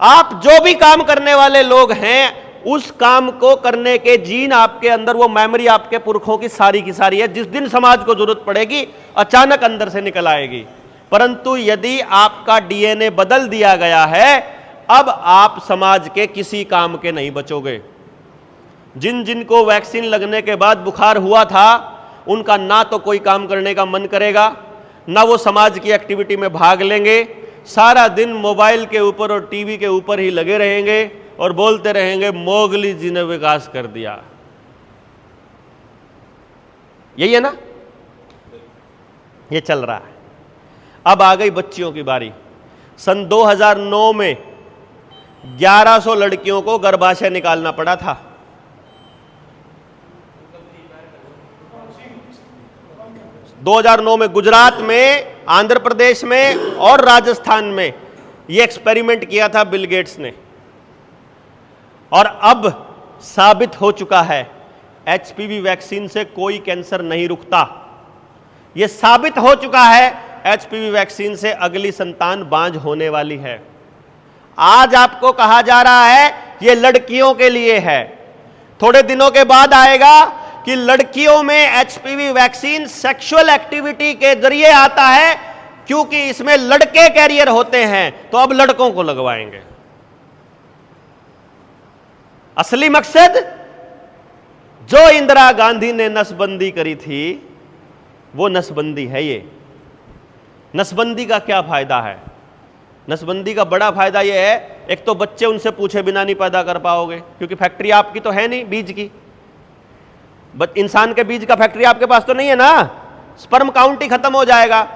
S1: आप जो भी काम करने वाले लोग हैं, उस काम को करने के जीन आपके अंदर, वो मेमोरी आपके पुरखों की सारी है। जिस दिन समाज को जरूरत पड़ेगी अचानक अंदर से निकल आएगी। परंतु यदि आपका डीएनए बदल दिया गया है, अब आप समाज के किसी काम के नहीं बचोगे। जिन को वैक्सीन लगने के बाद बुखार हुआ था, उनका ना तो कोई काम करने का मन करेगा, ना वो समाज की एक्टिविटी में भाग लेंगे, सारा दिन मोबाइल के ऊपर और टीवी के ऊपर ही लगे रहेंगे और बोलते रहेंगे मोगली जी ने विकास कर दिया। यही है ना, ये चल रहा है। अब आ गई बच्चियों की बारी। सन 2009 में 1100 लड़कियों को गर्भाशय निकालना पड़ा था। – 2009 में गुजरात में, आंध्र प्रदेश में और राजस्थान में यह एक्सपेरिमेंट किया था बिल गेट्स ने। और अब साबित हो चुका है एचपीवी वैक्सीन से कोई कैंसर नहीं रुकता। यह साबित हो चुका है एचपीवी वैक्सीन से अगली संतान बांझ होने वाली है। आज आपको कहा जा रहा है यह लड़कियों के लिए है, थोड़े दिनों के बाद आएगा कि लड़कियों में एचपीवी वैक्सीन सेक्सुअल एक्टिविटी के जरिए आता है, क्योंकि इसमें लड़के कैरियर होते हैं, तो अब लड़कों को लगवाएंगे। असली मकसद जो इंदिरा गांधी ने नसबंदी करी थी वो नसबंदी है। ये नसबंदी का क्या फायदा है? नसबंदी का बड़ा फायदा यह है, एक तो बच्चे उनसे पूछे बिना नहीं पैदा कर पाओगे, क्योंकि फैक्ट्री आपकी तो है नहीं बीज की। इंसान के बीज का फैक्ट्री आपके पास तो नहीं है ना, स्पर्म काउंट ही खत्म हो जाएगा।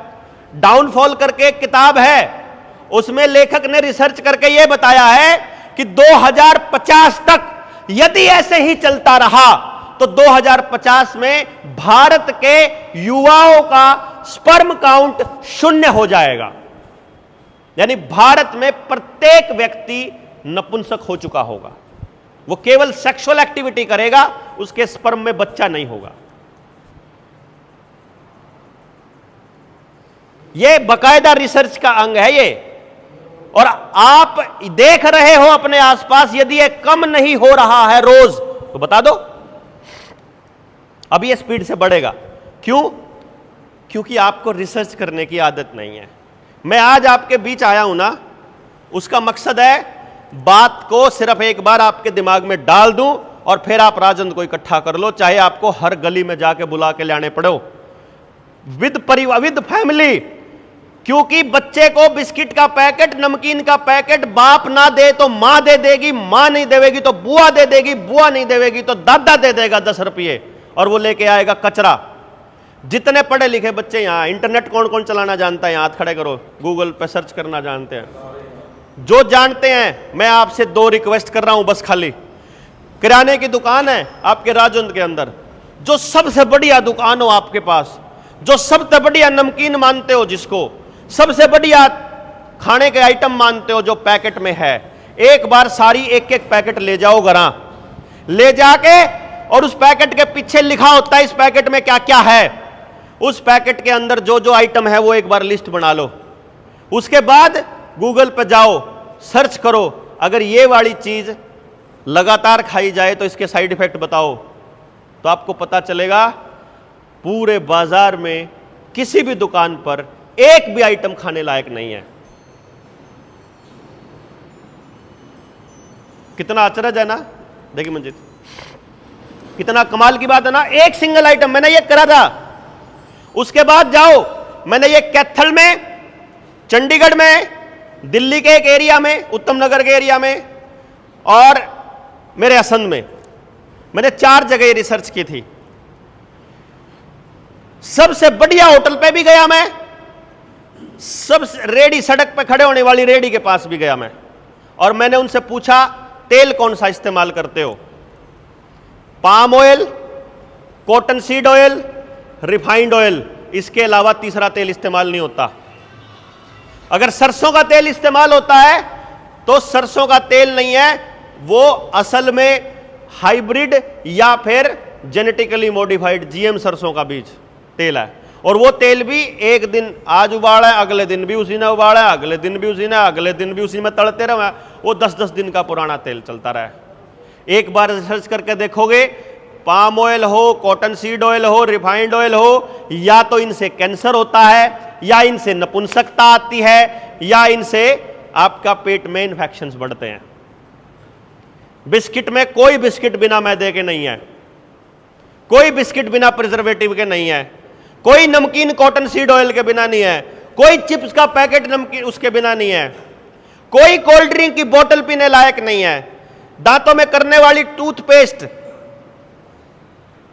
S1: डाउनफॉल करके एक किताब है, उसमें लेखक ने रिसर्च करके यह बताया है कि 2050 तक यदि ऐसे ही चलता रहा तो 2050 में भारत के युवाओं का स्पर्म काउंट 0 हो जाएगा। यानी भारत में प्रत्येक व्यक्ति नपुंसक हो चुका होगा। वो केवल सेक्सुअल एक्टिविटी करेगा, उसके स्पर्म में बच्चा नहीं होगा। यह बकायदा रिसर्च का अंग है ये। और आप देख रहे हो अपने आसपास, यदि ये कम नहीं हो रहा है रोज तो बता दो, अब ये स्पीड से बढ़ेगा। क्यों? क्योंकि आपको रिसर्च करने की आदत नहीं है। मैं आज आपके बीच आया हूं ना, उसका मकसद है बात को सिर्फ एक बार आपके दिमाग में डाल दूं और फिर आप राजन को इकट्ठा कर लो, चाहे आपको हर गली में जाके बुला के लाने पड़ो, विद परिवार, विद फैमिली। क्योंकि बच्चे को बिस्किट का पैकेट, नमकीन का पैकेट बाप ना दे तो मां दे देगी, मां नहीं देगी तो बुआ दे देगी, बुआ नहीं देगी तो दादा दे देगा 10 रुपये, और वो लेके आएगा कचरा। जितने पढ़े लिखे बच्चे यहां, इंटरनेट कौन कौन चलाना जानता है? हाथ खड़े करो। गूगल पे सर्च करना जानते हैं? जो जानते हैं, मैं आपसे 2 रिक्वेस्ट कर रहा हूं बस। खाली किराने की दुकान है आपके राजौंद के अंदर, जो सबसे बढ़िया दुकान हो आपके पास, जो सबसे बढ़िया नमकीन मानते हो, जिसको सबसे बढ़िया खाने के आइटम मानते हो जो पैकेट में है, एक बार सारी एक एक पैकेट ले जाओ घरा, ले जाके, और उस पैकेट के पीछे लिखा होता है इस पैकेट में क्या क्या है। उस पैकेट के अंदर जो जो आइटम है वो एक बार लिस्ट बना लो। उसके बाद गूगल पे जाओ, सर्च करो, अगर ये वाली चीज लगातार खाई जाए तो इसके साइड इफेक्ट बताओ, तो आपको पता चलेगा पूरे बाजार में किसी भी दुकान पर एक भी आइटम खाने लायक नहीं है। कितना अचरज है ना? देखिए मंजित, कितना कमाल की बात है ना। एक सिंगल आइटम मैंने ये करा था। उसके बाद जाओ, मैंने ये कैथल में, चंडीगढ़ में, दिल्ली के एक एरिया में, उत्तम नगर के एरिया में, और मेरे असंध में, मैंने 4 जगह रिसर्च की थी। सबसे बढ़िया होटल पे भी गया मैं, सबसे रेडी, सड़क पे खड़े होने वाली रेडी के पास भी गया मैं, और मैंने उनसे पूछा तेल कौन सा इस्तेमाल करते हो? Palm oil, cotton seed oil, refined oil, इसके अलावा तीसरा तेल इस्तेमाल नहीं होता। अगर सरसों का तेल इस्तेमाल होता है तो सरसों का तेल नहीं है, वो असल में हाइब्रिड या फिर जेनेटिकली मॉडिफाइड जीएम सरसों का बीज तेल है। और वो तेल भी एक दिन आज उबाला है, अगले दिन भी उसी ने उबाला है, अगले दिन भी उसी ने, अगले दिन भी उसी में तड़ते रहे, वो 10-10 दिन का पुराना तेल चलता रहा है। एक बार रिसर्च करके देखोगे, पाम ऑयल हो, कॉटन सीड ऑयल हो, रिफाइंड ऑयल हो, या तो इनसे कैंसर होता है, या इनसे नपुंसकता आती है, या इनसे आपका पेट में इन्फेक्शंस बढ़ते हैं। बिस्किट में कोई बिस्किट बिना मैदे के नहीं है, कोई बिस्किट बिना प्रिजर्वेटिव के नहीं है, कोई नमकीन कॉटन सीड ऑयल के बिना नहीं है, कोई चिप्स का पैकेट नमकीन उसके बिना नहीं है, कोई कोल्ड ड्रिंक की बोतल पीने लायक नहीं है। दांतों में करने वाली टूथपेस्ट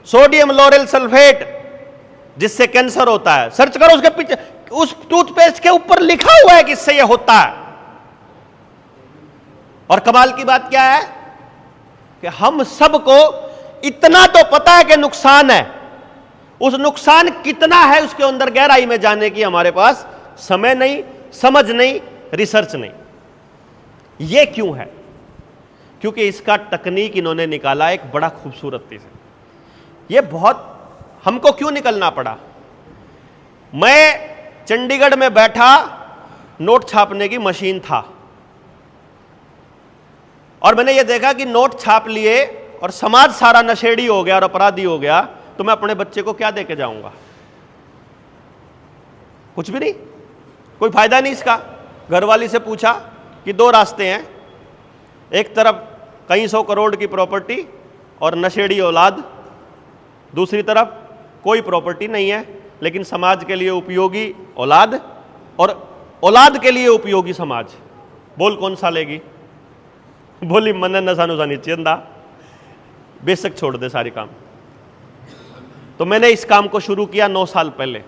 S1: सोडियम लोरेल सल्फेट जिससे कैंसर होता है, सर्च करो उसके पीछे, उस टूथपेस्ट के ऊपर लिखा हुआ है कि इससे यह होता है। और कमाल की बात क्या है कि हम सबको इतना तो पता है कि नुकसान है, उस नुकसान कितना है उसके अंदर गहराई में जाने की हमारे पास समय नहीं, समझ नहीं, रिसर्च नहीं। यह क्यों है? क्योंकि इसका तकनीक इन्होंने निकाला एक बड़ा खूबसूरती से। यह बहुत हमको क्यों निकलना पड़ा? मैं चंडीगढ़ में बैठा, नोट छापने की मशीन था और मैंने यह देखा कि नोट छाप लिए और समाज सारा नशेड़ी हो गया और अपराधी हो गया, तो मैं अपने बच्चे को क्या देके जाऊंगा? कुछ भी नहीं, कोई फायदा नहीं इसका। घरवाली से पूछा कि दो रास्ते हैं, एक तरफ कई सौ करोड़ की प्रॉपर्टी और नशेड़ी औलाद, दूसरी तरफ कोई प्रॉपर्टी नहीं है लेकिन समाज के लिए उपयोगी औलाद और औलाद के लिए उपयोगी समाज। बोल कौन सा लेगी? बोली मन नशा नुशा नहीं चंदा, बेशक छोड़ दे सारी काम। तो मैंने इस काम को शुरू किया 9 साल पहले।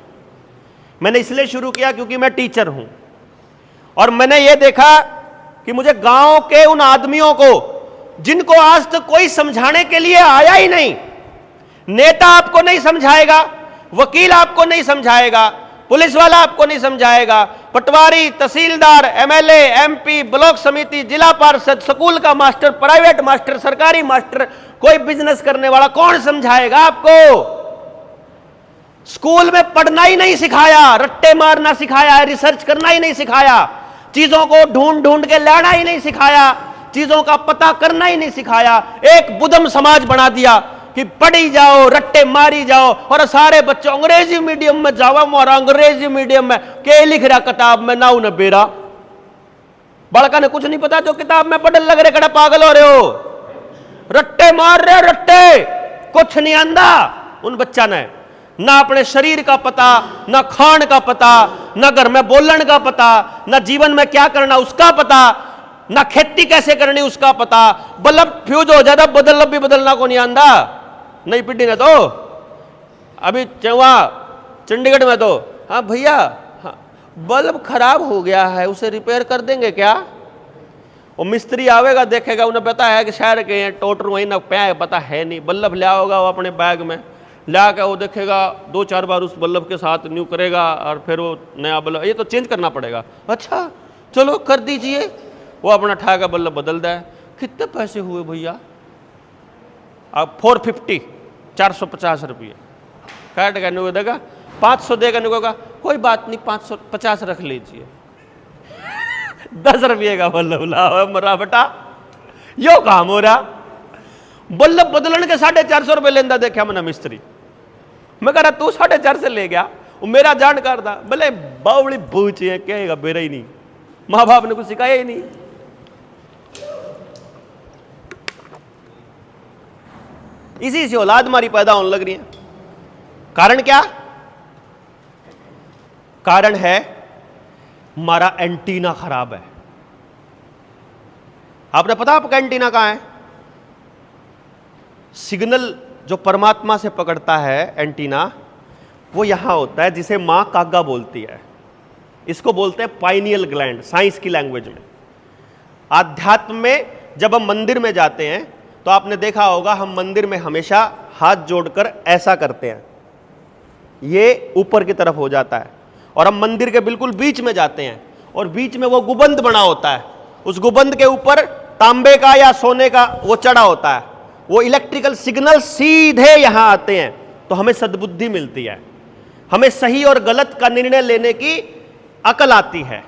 S1: मैंने इसलिए शुरू किया क्योंकि मैं टीचर हूं और मैंने यह देखा कि मुझे गांव के उन आदमियों को जिनको आज तक कोई समझाने के लिए आया ही नहीं, नेता आपको नहीं समझाएगा, वकील आपको नहीं समझाएगा, पुलिस वाला आपको नहीं समझाएगा, पटवारी, तहसीलदार, एमएलए, एमपी, ब्लॉक समिति, जिला पार्षद, स्कूल का मास्टर, प्राइवेट मास्टर, सरकारी मास्टर, कोई बिजनेस करने वाला, कौन समझाएगा आपको? स्कूल में पढ़ना ही नहीं सिखाया, रट्टे मारना सिखाया, रिसर्च करना ही नहीं सिखाया, चीजों को ढूंढ ढूंढ के लाना ही नहीं सिखाया, चीजों का पता करना ही नहीं सिखाया। एक बुद्धम समाज बना दिया कि पढ़ी जाओ, रट्टे मारी जाओ और सारे बच्चे अंग्रेजी मीडियम में जावा, मोरा अंग्रेजी मीडियम में के लिख रहा किताब में ना उन्हें बेरा। बड़का ने कुछ नहीं पता जो किताब में पढ़ने लग रहे, कड़ा पागल हो रहे हो, रट्टे मार रहे, रट्टे, कुछ नहीं आंदा उन बच्चा ने, ना अपने शरीर का पता, ना खान का पता, ना घर में बोलन का पता, ना जीवन में क्या करना उसका पता, ना खेती कैसे करनी उसका पता। बल्ब फ्यूज हो जाता, बदलब भी बदलना को नहीं आंदा नई पीढ़ी ने। तो अभी वहां चंडीगढ़ में तो हाँ भैया, हाँ, बल्ब खराब हो गया है, उसे रिपेयर कर देंगे क्या? वो मिस्त्री आवेगा, देखेगा, उन्हें पता है कि शहर के हैं टोटर वहीं ना पे पता है नहीं, बल्ब ले आओगा वो अपने बैग में ला के, वो देखेगा 2-4 बार उस बल्ब के साथ न्यू करेगा और फिर वो नया बल्ब, ये तो चेंज करना पड़ेगा। अच्छा चलो कर दीजिए, वो अपना ठा का बल्ब बदल दे। कितने पैसे हुए भैया? अब 450, 450 रुपये काट का नुको देगा, 500 देगा नुको का, कोई बात नहीं 550 रख लीजिए। 10 रुपये का बल्ब लाओ मरा बेटा, यो काम हो रहा। बल्ब बदलन के 450 रुपये लेंदा देखा मैंने मिस्त्री। मैं कह रहा तू 450 से ले गया, वो मेरा जानकार था, भले बावड़ी बूच है, कहेगा बेरा ही नहीं, माँ बाप ने कुछ सिखाया ही नहीं। इसी से औलाद हमारी पैदा होने लग रही है। कारण क्या? कारण है हमारा एंटीना खराब है। आपने पता आपका एंटीना कहां है? सिग्नल जो परमात्मा से पकड़ता है एंटीना, वो यहां होता है, जिसे मां कागा बोलती है। इसको बोलते हैं पाइनियल ग्लैंड साइंस की लैंग्वेज में। आध्यात्म में जब हम मंदिर में जाते हैं तो आपने देखा होगा, हम मंदिर में हमेशा हाथ जोड़कर ऐसा करते हैं, ये ऊपर की तरफ हो जाता है, और हम मंदिर के बिल्कुल बीच में जाते हैं और बीच में वो गुबंद बना होता है, उस गुबंद के ऊपर तांबे का या सोने का वो चढ़ा होता है, वो इलेक्ट्रिकल सिग्नल सीधे यहां आते हैं, तो हमें सद्बुद्धि मिलती है, हमें सही और गलत का निर्णय लेने की अकल आती है।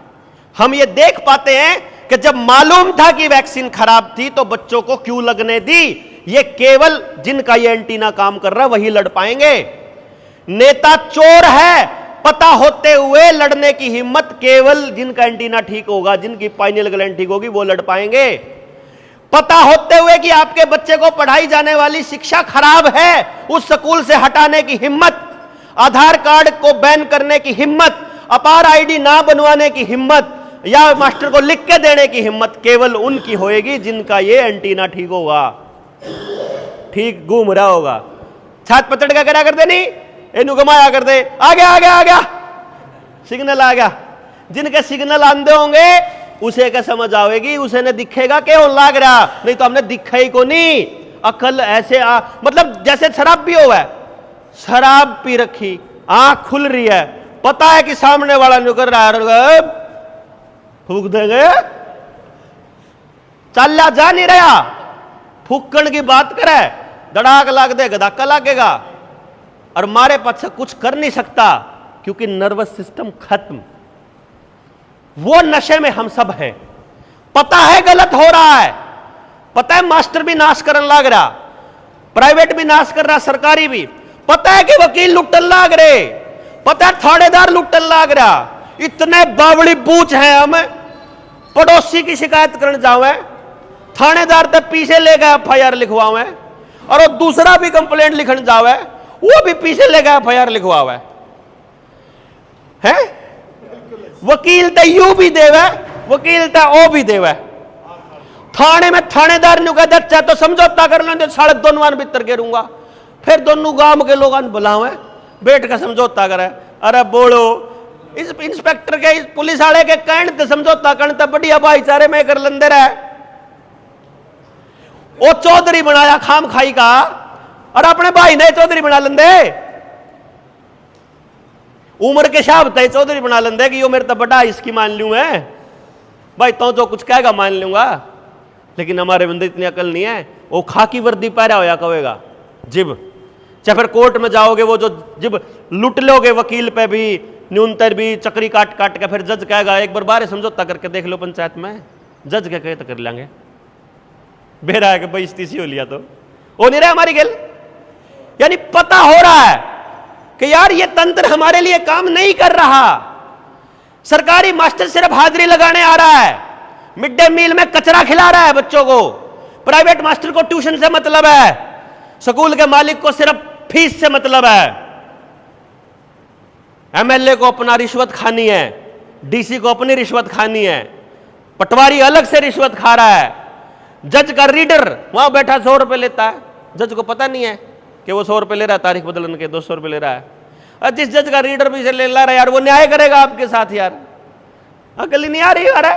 S1: हम ये देख पाते हैं कि जब मालूम था कि वैक्सीन खराब थी तो बच्चों को क्यों लगने दी। ये केवल जिनका ये एंटीना काम कर रहा है वही लड़ पाएंगे। नेता चोर है पता होते हुए लड़ने की हिम्मत केवल जिनका एंटीना ठीक होगा, जिनकी पाइनियल ग्लैंड ठीक होगी, वो लड़ पाएंगे। पता होते हुए कि आपके बच्चे को पढ़ाई जाने वाली शिक्षा खराब है, उस स्कूल से हटाने की हिम्मत, आधार कार्ड को बैन करने की हिम्मत, अपार आईडी ना बनवाने की हिम्मत या मास्टर को लिख के देने की हिम्मत केवल उनकी होएगी जिनका ये एंटीना ठीक होगा, ठीक घूम रहा होगा। छात पचड़ का करा कर दे, नहीं इनू घुमाया कर दे, आ गया आ गया आ गया, सिग्नल आ गया। जिनके सिग्नल आंदे होंगे उसे क्या समझ आवेगी, उसे ने दिखेगा क्यों लाग रहा, नहीं तो हमने दिखा ही को नहीं। अकल ऐसे मतलब जैसे शराब भी हुआ है, शराब पी रखी, आंख खुल रही है, पता है कि सामने वाला निकल रहा है, फूक देंगे, चल जा नहीं रहा, फूकण की बात करे, धड़ाक लाग देगा, धक्का लागेगा और मारे पक्ष कुछ कर नहीं सकता क्योंकि नर्वस सिस्टम खत्म। वो नशे में हम सब हैं। पता है गलत हो रहा है, पता है मास्टर भी नाश करने लाग रहा, प्राइवेट भी नाश कर रहा, सरकारी भी, पता है कि वकील लुटन लाग रहे, पता है थानेदार लुटन लाग रहा। इतने बावड़ी बूझ हैं हम, पड़ोसी की शिकायत करने जावे, थानेदार तक पीछे ले गए FIR लिखवावे, और वो दूसरा भी कंप्लेंट लिखने जावे, वो भी पीछे ले गए FIR लिखवावे है। वकील तो यू भी देवे, वकील तो ओ भी देवे। थाने में थानेदार ने कहता चाहे तो समझौता कर लेंगे, 2.5 मान भीतर गिरूंगा, फिर दोनों गांव के लोग बुलावे, बैठ का समझौता करे। अरे बोलो, इस इंस्पेक्टर के, इस पुलिस वाले के कहने से समझौता करने बढ़िया भाईचारे में कर लेंदे रहे। वो चौधरी बनाया खाम खाई का, और अपने भाई ने चौधरी बना लेंदे, उम्र के हिसाब से चौधरी बना लेंदे कि यो मेरे तो बड़ा इसकी मान लूं मैं, भाई तो जो कुछ कहेगा मान लूंगा। लेकिन हमारे बंदे इतनी अकल नहीं है, वो खाकी वर्दी पहरा होया कहेगा जिब, चाहे फिर कोर्ट में जाओगे वो जो जिब लुट लोगे वकील पे भी, न्यूनतर भी चक्री काट काट के, फिर जज कहेगा एक बार बारे समझौता करके देख लो पंचायत में, जज क्या कहे तो कर लेंगे, बेरा है कि बेइज्जती सी हो लिया तो वो नहीं रहा हमारी खेल। यानी पता हो रहा है कि यार ये तंत्र हमारे लिए काम नहीं कर रहा। सरकारी मास्टर सिर्फ हाजिरी लगाने आ रहा है, मिड डे मील में कचरा खिला रहा है बच्चों को, प्राइवेट मास्टर को ट्यूशन से मतलब है, स्कूल के मालिक को सिर्फ फीस से मतलब है, MLA को अपना रिश्वत खानी है, DC को अपनी रिश्वत खानी है, पटवारी अलग से रिश्वत खा रहा है, जज का रीडर वहां बैठा 100 रुपए लेता है, जज को पता नहीं है कि वो 100 रुपए ले रहा है, तारीख बदलने के 200 रुपए ले रहा है। और जिस जज का रीडर भी से ले रहा है यार, वो न्याय करेगा आपके साथ यार, अकल ही नहीं आ रही यार।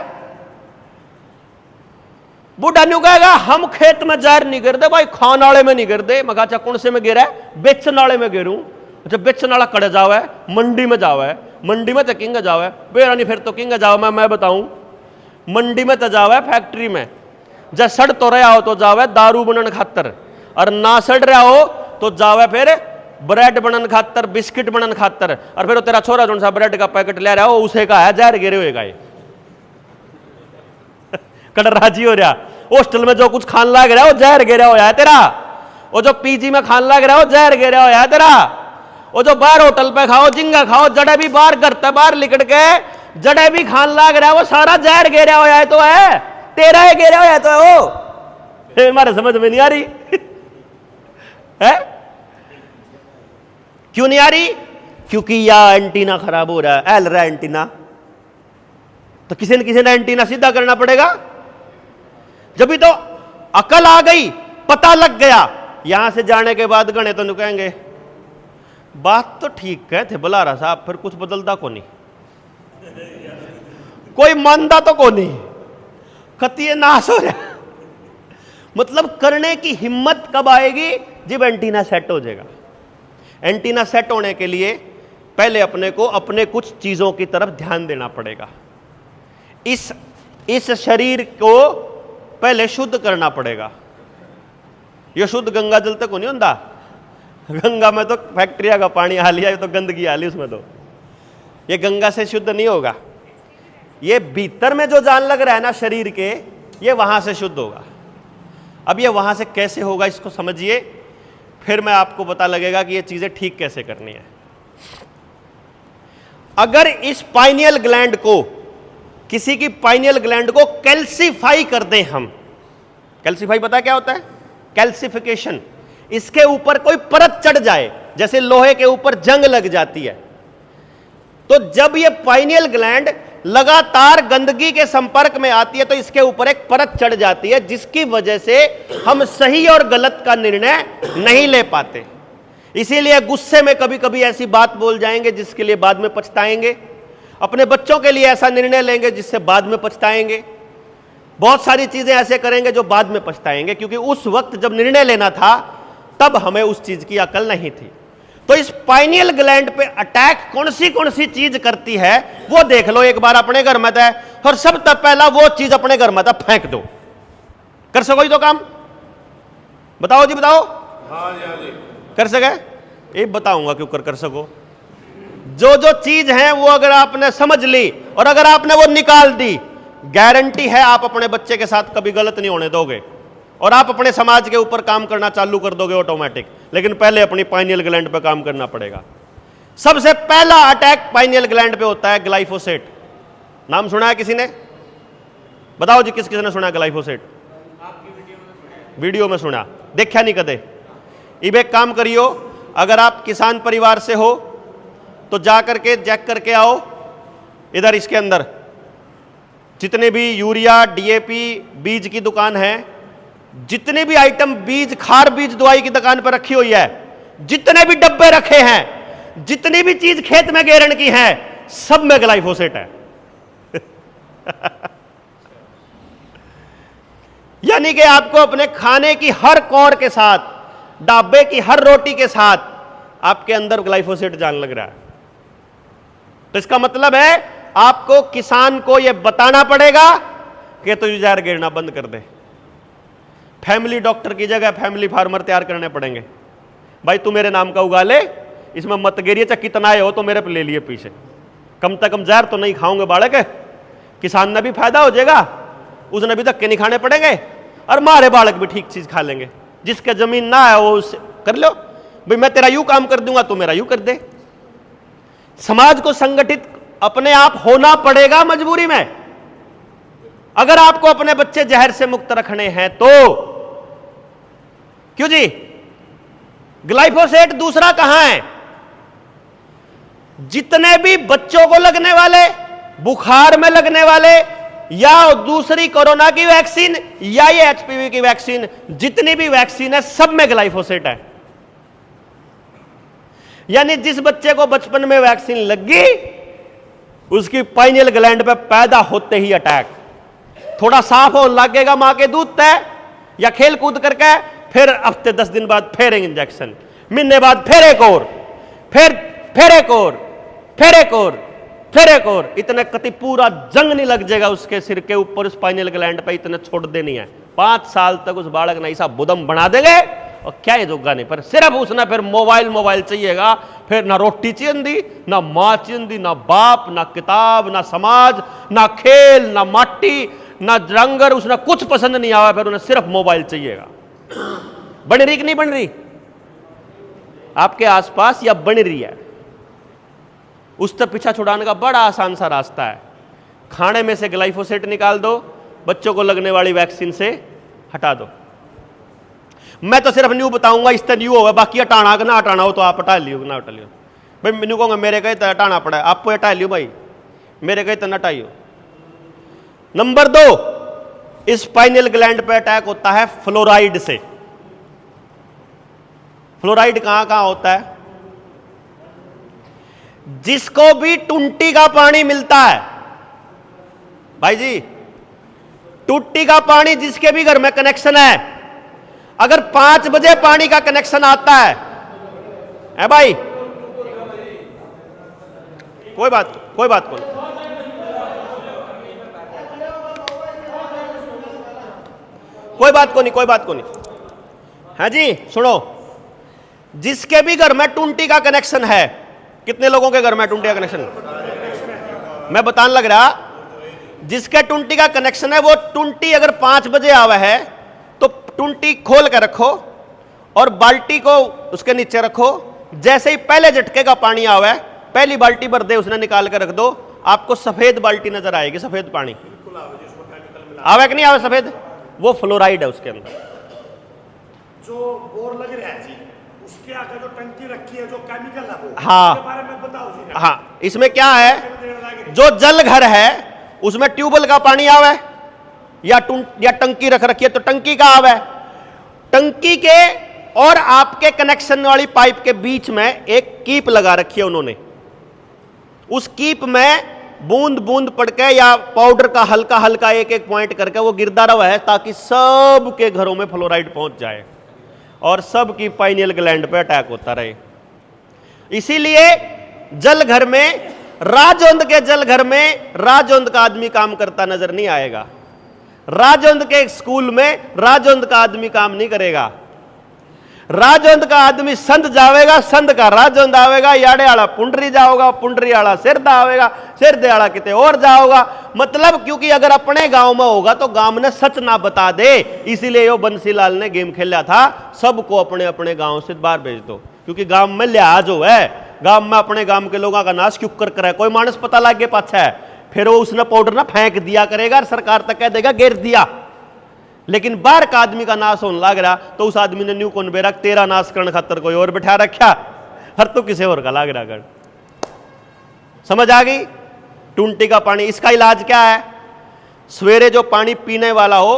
S1: बूढ़ा न्यू कहेगा हम खेत में जार नहीं गिरते भाई, खान वाले में नहीं गिरते, मगा चा कौन से में गिरा है, बेचन वाले में गिरूं। अच्छा बेचन वाला कड़े जावे, मंडी में जावे, मंडी में तो किंग जावे, बेरा नहीं फिर तो किंग जावे। मैं बताऊं, मंडी में तो जावे फैक्ट्री में, जब सड़ तो रहा हो तो जावे दारू बनन खातर, और ना सड़ रहा हो तो जावे फिर ब्रेड बनन खातर, बिस्किट बनन खातर। और फिर तेरा छोरा जो सा ब्रेड का पैकेट ले रहा हो उसे का है जहर गिरे हुए का कड़र राजी हो रहा, हॉस्टल में जो कुछ खान लग रहा है वो जहर गिरा हो है तेरा, वो जो PG में खान लग रहा है वो जहर गिरा हो है तेरा, वो जो बाहर होटल पे खाओ जिंगा खाओ, जड़े भी बाहर करता बाहर लिकड़ के जड़े भी खान लग रहा है वो सारा जहर गिरा हो है, तो है तेरा है गिरा हो है, तो है वो। हमारे समझ में नहीं आ रही है, क्यों नहीं आ रही? क्योंकि या एंटीना खराब हो रहा है, एल रहा एंटीना, तो किसी न किसी ने एंटीना सीधा करना पड़ेगा। जब भी तो अकल आ गई, पता लग गया, यहां से जाने के बाद गणे तो कहेंगे बात तो ठीक कहते बुलारा साहब, फिर कुछ बदलता को नहीं, कोई मानता तो को नहीं, खतिये नाश हो रहा। मतलब करने की हिम्मत कब आएगी? जब एंटीना सेट हो जाएगा। एंटीना सेट होने के लिए पहले अपने को अपने कुछ चीजों की तरफ ध्यान देना पड़ेगा। इस शरीर को पहले शुद्ध करना पड़ेगा। यह शुद्ध गंगा जल तक नहीं होता, गंगा में तो फैक्ट्रिया का पानी आ लिया, तो गंदगी आ ली उसमें, तो ये गंगा से शुद्ध नहीं होगा। ये भीतर में जो जान लग रहा है ना शरीर के, ये वहां से शुद्ध होगा। अब ये वहां से कैसे होगा इसको समझिए, फिर मैं आपको पता लगेगा कि ये चीजें ठीक कैसे करनी है। अगर इस पाइनियल ग्लैंड को, किसी की पाइनियल ग्लैंड को कैल्सीफाई कर दें हम, कैल्सीफाई पता क्या होता है? कैल्सिफिकेशन, इसके ऊपर कोई परत चढ़ जाए, जैसे लोहे के ऊपर जंग लग जाती है, तो जब ये पाइनियल ग्लैंड लगातार गंदगी के संपर्क में आती है तो इसके ऊपर एक परत चढ़ जाती है, जिसकी वजह से हम सही और गलत का निर्णय नहीं ले पाते। इसीलिए गुस्से में कभी कभी ऐसी बात बोल जाएंगे जिसके लिए बाद में पछताएंगे, अपने बच्चों के लिए ऐसा निर्णय लेंगे जिससे बाद में पछताएंगे, बहुत सारी चीजें ऐसे करेंगे जो बाद में पछताएंगे, क्योंकि उस वक्त जब निर्णय लेना था तब हमें उस चीज की अकल नहीं थी। तो इस पाइनियल ग्लैंड पे अटैक कौन सी चीज करती है वो देख लो एक बार अपने घर में था, और सब तब पहला वो चीज अपने घर में था फेंक दो। कर सको तो काम बताओ जी, बताओ।
S2: हाँ जी, हाँ जी।
S1: कर सके? ये बताऊंगा क्यों कर सको। जो जो चीज है वो अगर आपने समझ ली और अगर आपने वो निकाल दी, गारंटी है आप अपने बच्चे के साथ कभी गलत नहीं होने दोगे और आप अपने समाज के ऊपर काम करना चालू कर दोगे ऑटोमेटिक। लेकिन पहले अपनी पाइनियल ग्लैंड पे काम करना पड़ेगा। सबसे पहला अटैक पाइनियल ग्लैंड पे होता है ग्लाइफोसेट। नाम सुना है किसी ने? बताओ जी, किस किसी ने सुना है ग्लाइफोसेट? वीडियो में सुना, देखा नहीं कदे। इब एक काम करियो, अगर आप किसान परिवार से हो तो जा करके चेक करके आओ इधर इसके अंदर जितने भी यूरिया डीएपी बीज की दुकान है, जितने भी आइटम बीज खार बीज दवाई की दुकान पर रखी हुई है, जितने भी डब्बे रखे हैं, जितनी भी चीज खेत में गेरन की है, सब में ग्लाइफोसेट है। यानी कि आपको अपने खाने की हर कौर के साथ, ढाबे की हर रोटी के साथ आपके अंदर ग्लाइफोसेट जान लग रहा है। तो इसका मतलब है आपको किसान को यह बताना पड़ेगा कि तो जहर गिरना बंद कर दे। फैमिली डॉक्टर की जगह फैमिली फार्मर तैयार करने पड़ेंगे। भाई तू मेरे नाम का उगा ले, इसमें मत गिरिए, चाहे कितना हो तो मेरे पे ले लिए पीछे, कम से कम जहर तो नहीं खाऊंगे बालक। किसान ने भी फायदा हो जाएगा, उसने भी धक्के नहीं खाने पड़ेंगे और मारे बालक भी ठीक चीज खा लेंगे। जिसका जमीन ना है वो उससे कर लो, भाई मैं तेरा यूं काम कर दूंगा तो मेरा यूं कर दे। समाज को संगठित अपने आप होना पड़ेगा मजबूरी में। अगर आपको अपने बच्चे जहर से मुक्त रखने हैं तो क्यों जी? ग्लाइफोसेट दूसरा कहां है? जितने भी बच्चों को लगने वाले, बुखार में लगने वाले, या दूसरी कोरोना की वैक्सीन या ये एचपीवी की वैक्सीन, जितनी भी वैक्सीन है सब में ग्लाइफोसेट है। यानी जिस बच्चे को बचपन में वैक्सीन लगी उसकी पाइनियल ग्लैंड पे पैदा होते ही अटैक। थोड़ा साफ होने लगेगा मां के दूध तय या खेल कूद करके, फिर हफ्ते 10 दिन बाद फिर एक इंजेक्शन, महीने बाद फिर एक और, फिर एक और, फिर एक और, फिर एक और, इतने कति पूरा जंग नहीं लग जाएगा उसके सिर के ऊपर उस पाइनियल ग्लैंड पे। इतने छोड़ देनी है 5 साल तक उस बालक ने ऐसा बुदम बना देंगे और क्या ये जोगा नहीं, पर सिर्फ उसने फिर मोबाइल चाहिएगा। फिर ना रोटी चाहिए, ना मां चाहिए, ना बाप, ना किताब, ना समाज, ना खेल, ना माटी, ना रंगर, उसने कुछ पसंद नहीं आया, फिर उन्हें सिर्फ मोबाइल चाहिएगा। बन रही कि नहीं बन रही आपके आसपास, या बन रही है? उस तक पीछा छुड़ाने का बड़ा आसान सा रास्ता है। खाने में से ग्लाइफोसेट निकाल दो, बच्चों को लगने वाली वैक्सीन से हटा दो। मैं तो सिर्फ न्यू बताऊंगा, इस तरह न्यू होगा, बाकी हटाना ना हटाना हो तो आप हटा लियो ना हटा लियो। भाई मैंने कहूँगा मेरे कहीं तो हटाना पड़ा है, आपको हटा लियो भाई, मेरे कहीं तो न हटाइयो। नंबर 2, इस पाइनियल ग्लैंड पे अटैक होता है फ्लोराइड से। फ्लोराइड कहां कहां होता है? जिसको भी टुंटी का पानी मिलता है, भाई जी टुट्टी का पानी जिसके भी घर में कनेक्शन है, अगर 5 बजे पानी का कनेक्शन आता है भाई, कोई बात कोई बात को नहीं है जी। सुनो, जिसके भी घर में टुंटी का कनेक्शन है, कितने लोगों के घर में टुंटी का कनेक्शन? मैं बताने लग रहा, जिसके टुंटी का कनेक्शन है वो टुंटी अगर 5 बजे आवा है तो टुंटी खोल कर रखो और बाल्टी को उसके नीचे रखो। जैसे ही पहले झटके का पानी आवा है, पहली बाल्टी भर दे, उसने निकाल कर रख दो, आपको सफेद बाल्टी नजर आएगी, सफेद पानी आवे कि नहीं आवे सफेद, वो फ्लोराइड है उसके अंदर।
S2: जो बोर लग रहा है जी, उस इसके आगे जो टंकी रखी है जो केमिकल है वो,
S1: हाँ।
S2: इसके बारे में बताओ जी।
S1: हाँ, इसमें क्या है, जो जल घर है उसमें ट्यूबवेल का पानी आवे या टंकी रख रखी है तो टंकी का आवे। टंकी के और आपके कनेक्शन वाली पाइप के बीच में एक कीप लगा रखी है उन्होंने। उस कीप में बूंद बूंद पड़ के या पाउडर का हल्का हल्का एक एक पॉइंट करके वो गिरता रहा है ताकि सबके घरों में फ्लोराइड पहुंच जाए और सबकी पाइनियल ग्लैंड पे अटैक होता रहे। इसीलिए जल घर में, राजौंद के जल घर में राजौंद का आदमी काम करता नजर नहीं आएगा। राजौंद के स्कूल में राजौंद का आदमी काम नहीं करेगा। राजौंद का आदमी संध जावेगा, संध का राजौंद आवेगा, याड़े आला पुंडरी जाओगा, पुंडरी आला सिरदा आवेगा, सिरदे आला किते और जाओगा। मतलब क्योंकि अगर अपने गांव में होगा तो गांव ने सच ना बता दे, इसीलिए यो बंसीलाल ने गेम खेला था, सबको अपने अपने गांव से बाहर भेज दो, क्योंकि गांव में लिहाज हो है। गांव में अपने गांव के लोगों का नाश क्यों कर करे, कोई मानस पता लग गया पाछा है, फिर वो उसने पाउडर ना फेंक दिया करेगा और सरकार तक कह देगा गिर दिया। लेकिन बाहर का आदमी का नाश होने लग रहा तो उस आदमी ने न्यू कौन बेरक तेरा नाश करने खातर कोई और बिठा रखा, हर तो किसी और का लाग रहा कर। समझ आ गई? टूंटी का पानी, इसका इलाज क्या है? सवेरे जो पानी पीने वाला हो,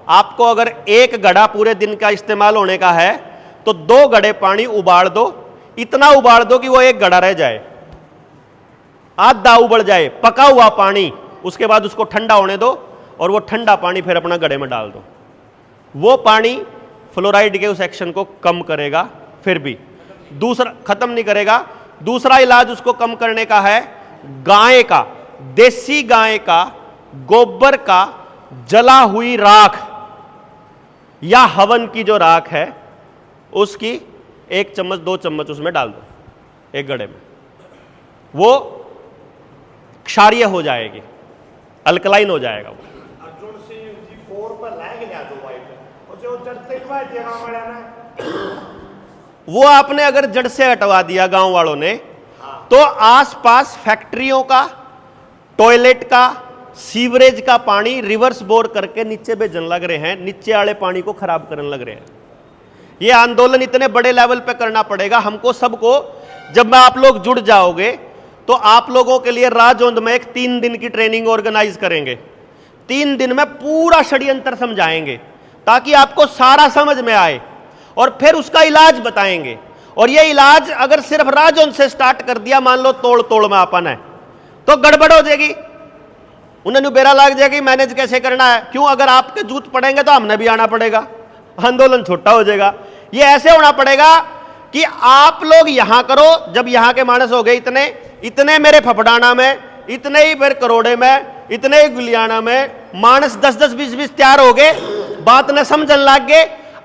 S1: आपको अगर एक घड़ा पूरे दिन का इस्तेमाल होने का है तो 2 घड़े पानी उबाल दो, इतना उबाल दो कि वो 1 घड़ा रह जाए, आधा उबल जाए, पका हुआ पानी। उसके बाद उसको ठंडा होने दो और वो ठंडा पानी फिर अपना घड़े में डाल दो। वो पानी फ्लोराइड के उस एक्शन को कम करेगा, फिर भी दूसरा खत्म नहीं करेगा। दूसरा इलाज उसको कम करने का है, गाय का, देसी गाय का गोबर का जला हुई राख या हवन की जो राख है उसकी 1 चम्मच 2 चम्मच उसमें डाल दो एक घड़े में, वो क्षारीय हो जाएगी, अल्कलाइन हो जाएगा वो।
S2: अर्जुन सिंह जी 4 पर लाग गया जो वाइट और जो चढ़ते ही वाइट देना वाला ना,
S1: वो आपने अगर जड़ से हटवा दिया गांव वालों ने, तो आसपास फैक्ट्रियों का, टॉयलेट का, सीवरेज का पानी रिवर्स बोर करके नीचे भेजने लग रहे हैं, नीचे वाले पानी को खराब करने लग रहे हैं। ये आंदोलन इतने बड़े लेवल पे करना पड़ेगा हमको सबको। जब आप लोग जुड़ जाओगे तो आप लोगों के लिए राजौंद में एक 3 दिन की ट्रेनिंग ऑर्गेनाइज करेंगे। 3 दिन में पूरा षड्यंत्र समझाएंगे ताकि आपको सारा समझ में आए और फिर उसका इलाज बताएंगे। और ये इलाज अगर सिर्फ राजौंद से स्टार्ट कर दिया, मान लो तोड़ तोड़ में अपन है, तो गड़बड़ हो जाएगी, उन्हें बेरा लग जाएगी, मैनेज कैसे करना है। क्यों? अगर आपके जूत पड़ेंगे तो हमने भी आना पड़ेगा, आंदोलन छोटा हो जाएगा। ये ऐसे होना पड़ेगा कि आप लोग यहां करो, जब यहां के मानस हो गए इतने मेरे फफड़ाना में, इतने ही फिर करोड़े में, इतने ही गुलियाना में मानस 10-10, 20-20 तैयार हो गए, बात न समझने लग गए।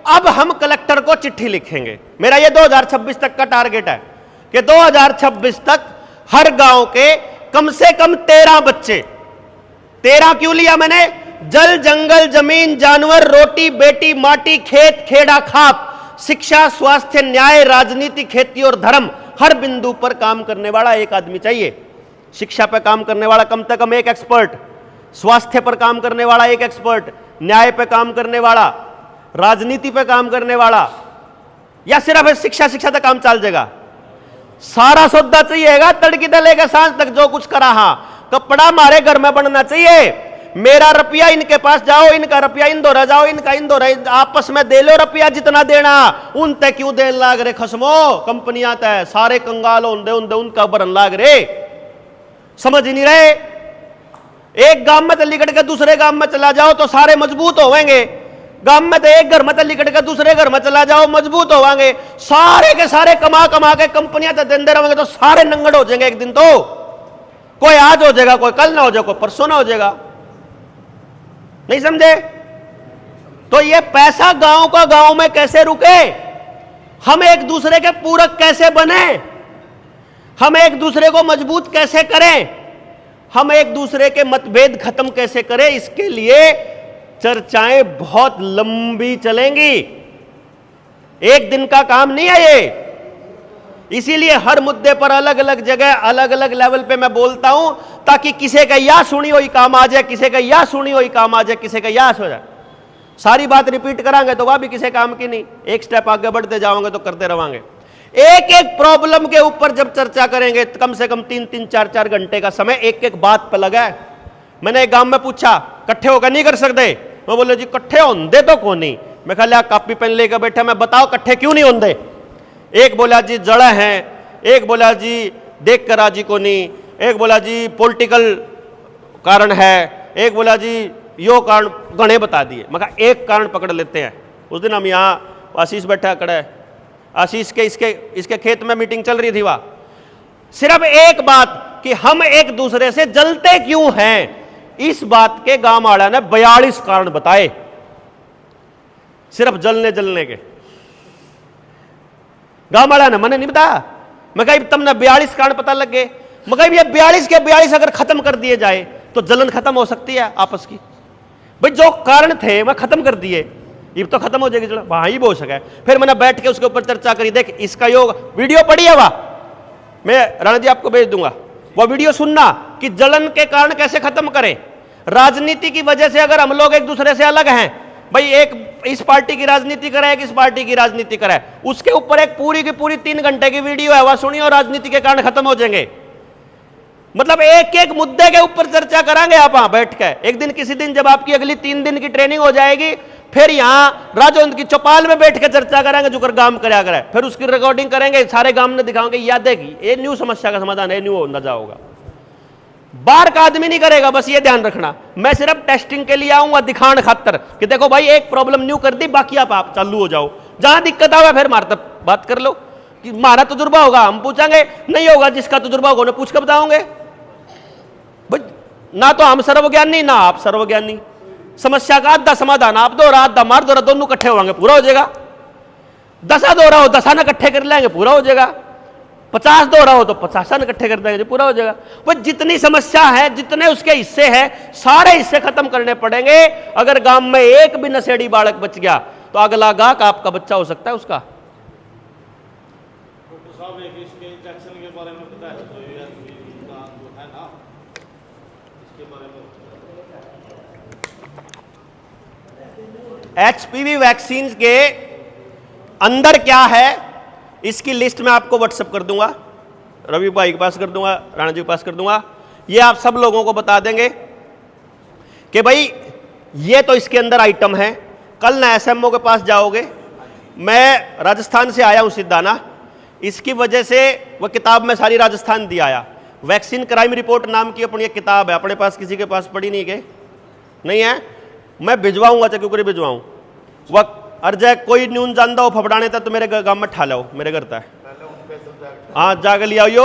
S1: अब हम कलेक्टर को चिट्ठी लिखेंगे। मेरा ये 2026 तक का टारगेट है कि 2026 तक हर गांव के कम से कम 13 बच्चे, 13 क्यों लिया मैंने? जल, जंगल, जमीन, जानवर, रोटी, बेटी, माटी, खेत, खेड़ा, खाप, शिक्षा, स्वास्थ्य, न्याय, राजनीति, खेती और धर्म, हर बिंदु पर काम करने वाला एक आदमी चाहिए। शिक्षा पर काम करने वाला कम से कम एक एक्सपर्ट, स्वास्थ्य पर काम करने वाला एक एक्सपर्ट, न्याय पर काम करने वाला, राजनीति पर काम करने वाला, या सिर्फ शिक्षा तक काम चल जाएगा? सारा सौदा चाहिएगा, तड़की दले के सांझ तक जो कुछ करा। हाँ, कपड़ा हमारे घर में बनना चाहिए। मेरा रुपया इनके पास जाओ, इनका रुपया इन दो जाओ, इनका इन दो, आपस में दे लो रुपया जितना देना। उन तय क्यों देन लाग रहे खसमो? कंपनियां तय सारे कंगाल होंदे उनका भरन लाग रहे, समझ ही नहीं रहे। एक गांव में लिकट के दूसरे गांव में चला जाओ तो सारे मजबूत होवेंगे। गांव में तो एक घर में लिकट के दूसरे घर में चला जाओ, मजबूत होवांगे। सारे के सारे कमा के कंपनियां तो देंदे रहेंगे तो सारे नंगड़ हो जाएंगे एक दिन। तो कोई आज हो जाएगा, कोई कल ना हो जाएगा, कोई परसों ना हो जाएगा। नहीं समझे? तो ये पैसा गांव का गांव में कैसे रुके? हम एक दूसरे के पूरक कैसे बने? हम एक दूसरे को मजबूत कैसे करें? हम एक दूसरे के मतभेद खत्म कैसे करें? इसके लिए चर्चाएं बहुत लंबी चलेंगी, एक दिन का काम नहीं है ये। इसीलिए हर मुद्दे पर अलग अलग जगह, अलग अलग लेवल पे मैं बोलता हूं, ताकि किसी का या सुनी हुई काम आ जाए, किसी का या सुनी हुई काम आ जाए, किसी का या हो जाए। सारी बात रिपीट करांगे तो वह भी किसी काम की नहीं। एक स्टेप आगे बढ़ते जाओगे तो करते रहेंगे। एक एक प्रॉब्लम के ऊपर जब चर्चा करेंगे कम से कम 3-3, 4-4 घंटे का समय एक एक बात पर लगा है। मैंने एक गांव में पूछा इकट्ठे होकर नहीं कर सकते, वो बोले जी इकट्ठे होंदे तो कौन नहीं। मैं कहा कॉपी पेन लेकर बैठा, मैं बताओ इकट्ठे क्यों नहीं होंदे। एक बोला जी जड़ है, एक बोला जी देख कर राजी को नहीं, एक बोला जी पॉलिटिकल कारण है, एक बोला जी यो कारण गणे बता दिए। मैं कहा एक कारण पकड़ लेते हैं। उस दिन हम यहाँ आशीष बैठा खड़ा है, आशीष के इसके खेत में मीटिंग चल रही थी, वहां सिर्फ एक बात कि हम एक दूसरे से जलते क्यों हैं, इस बात के गांव वाला ने 42 कारण बताए, सिर्फ जलने के। गांव वाला ने मैंने नहीं बताया। मैं कहा तुमने 42 कारण पता लग गए। मैं कहा ये 42 के 42 अगर खत्म कर दिए जाए तो जलन खत्म हो सकती है आपस की। भाई जो कारण थे वह खत्म कर दिए, ये तो खत्म हो जाएगी, वहां ही हो सके। फिर मैंने बैठ के उसके ऊपर चर्चा करी। देख इसका योग वीडियो पड़ी है, वह मैं राणा जी आपको भेज दूंगा, वह वीडियो सुनना कि जलन के कारण कैसे खत्म करें। राजनीति की वजह से अगर हम लोग एक दूसरे से अलग हैं, भाई एक इस पार्टी की राजनीति करे, एक इस पार्टी की राजनीति करे, उसके ऊपर एक पूरी की पूरी 3 घंटे की वीडियो है, वह सुनिए और राजनीति के कारण खत्म हो जाएंगे। मतलब एक एक मुद्दे के ऊपर चर्चा करेंगे आप वहां बैठ के। एक दिन किसी दिन जब आपकी अगली 3 दिन की ट्रेनिंग हो जाएगी, फिर यहां राजौंद की चौपाल में बैठ के चर्चा करेंगे जो कर गांव कराया करे, फिर उसकी रिकॉर्डिंग करेंगे, सारे गांव में दिखाओगे याद देखी ये न्यू समस्या का समाधान है, न्यू अंदाजा होगा। बाहर का आदमी नहीं करेगा, बस ये ध्यान रखना। मैं सिर्फ टेस्टिंग के लिए आऊंगा दिखाने खातर कि देखो भाई एक प्रॉब्लम न्यू कर दी, बाकी आप चालू हो जाओ। जहां दिक्कत आवे फिर मारता बात कर लो कि हमारा तजुर्बा होगा हम पूछेंगे, नहीं होगा जिसका तजुर्बा होगा उन्हें पूछ कर बताओगे। ना तो हम सर्वज्ञानी ना आप सर्वज्ञानी। समस्या का आधा समाधान आप दो, आधा मार दो, दोनों इकट्ठे होंगे पूरा हो जाएगा। 10 दो रहा हो 10 ना इकट्ठे कर लेंगे पूरा हो जाएगा। 50 दो रहा हो तो 50 इकट्ठे कर देंगे पूरा हो जाएगा। वो जितनी समस्या है, जितने उसके हिस्से हैं, सारे हिस्से खत्म करने पड़ेंगे। अगर गांव में एक भी नशेड़ी बालक बच गया तो अगला गाहक आपका बच्चा हो सकता है उसका।
S3: डॉक्टर साहब एक इसके इंजेक्शन के बारे में पता है तो ये जो है ना इसके बारे में
S1: एचपीवी वैक्सीन के अंदर क्या है इसकी लिस्ट मैं आपको व्हाट्सएप कर दूंगा, रवि भाई के पास कर दूंगा, राणा जी के पास कर दूंगा। ये आप सब लोगों को बता देंगे कि भाई ये तो इसके अंदर आइटम है। कल ना एसएमओ के पास जाओगे, मैं राजस्थान से आया हूं सिद्धाना, इसकी वजह से वह किताब में सारी राजस्थान दी आया। वैक्सीन क्राइम रिपोर्ट नाम की अपनी एक किताब है, अपने पास किसी के पास पड़ी नहीं के नहीं है, मैं भिजवाऊंगा चाहे क्यों भिजवाऊं। वह अर्जय कोई न्यून जानता हो फपड़ाने था तो मेरे गांव में ठा लो, मेरे घर था। हाँ जाकर लिया आइयो,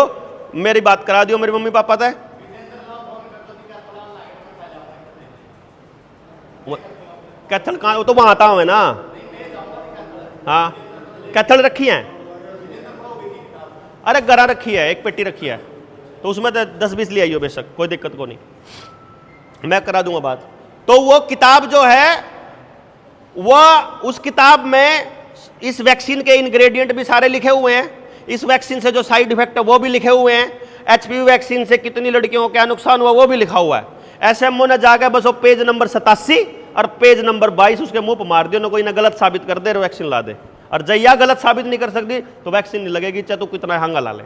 S1: मेरी बात करा दियो, मेरी मम्मी पापा था। कैथल कहाँ, वो तो वहां आता हूँ ना। हाँ कैथल रखी है, अरे गरा रखी है, एक पेटी रखी है, तो उसमें 10-20 ले आइयो बेशक, कोई दिक्कत को नहीं, मैं करा दूंगा बात। तो वो किताब जो है वह उस किताब में इस वैक्सीन के इंग्रेडिएंट भी सारे लिखे हुए हैं, इस वैक्सीन से जो साइड इफेक्ट है वो भी लिखे हुए हैं, एचपीवी वैक्सीन से कितनी लड़कियों को क्या नुकसान हुआ वो भी लिखा हुआ है। एसएमओ ने जाकर बस वो पेज नंबर 87 और पेज नंबर 22 उसके मुंह पर मार दियो ना, कोई ना गलत साबित कर दे वैक्सीन ला दे, और जैया गलत साबित नहीं कर सकती तो वैक्सीन नहीं लगेगी, चाहे तो कितना हंगा ला ले।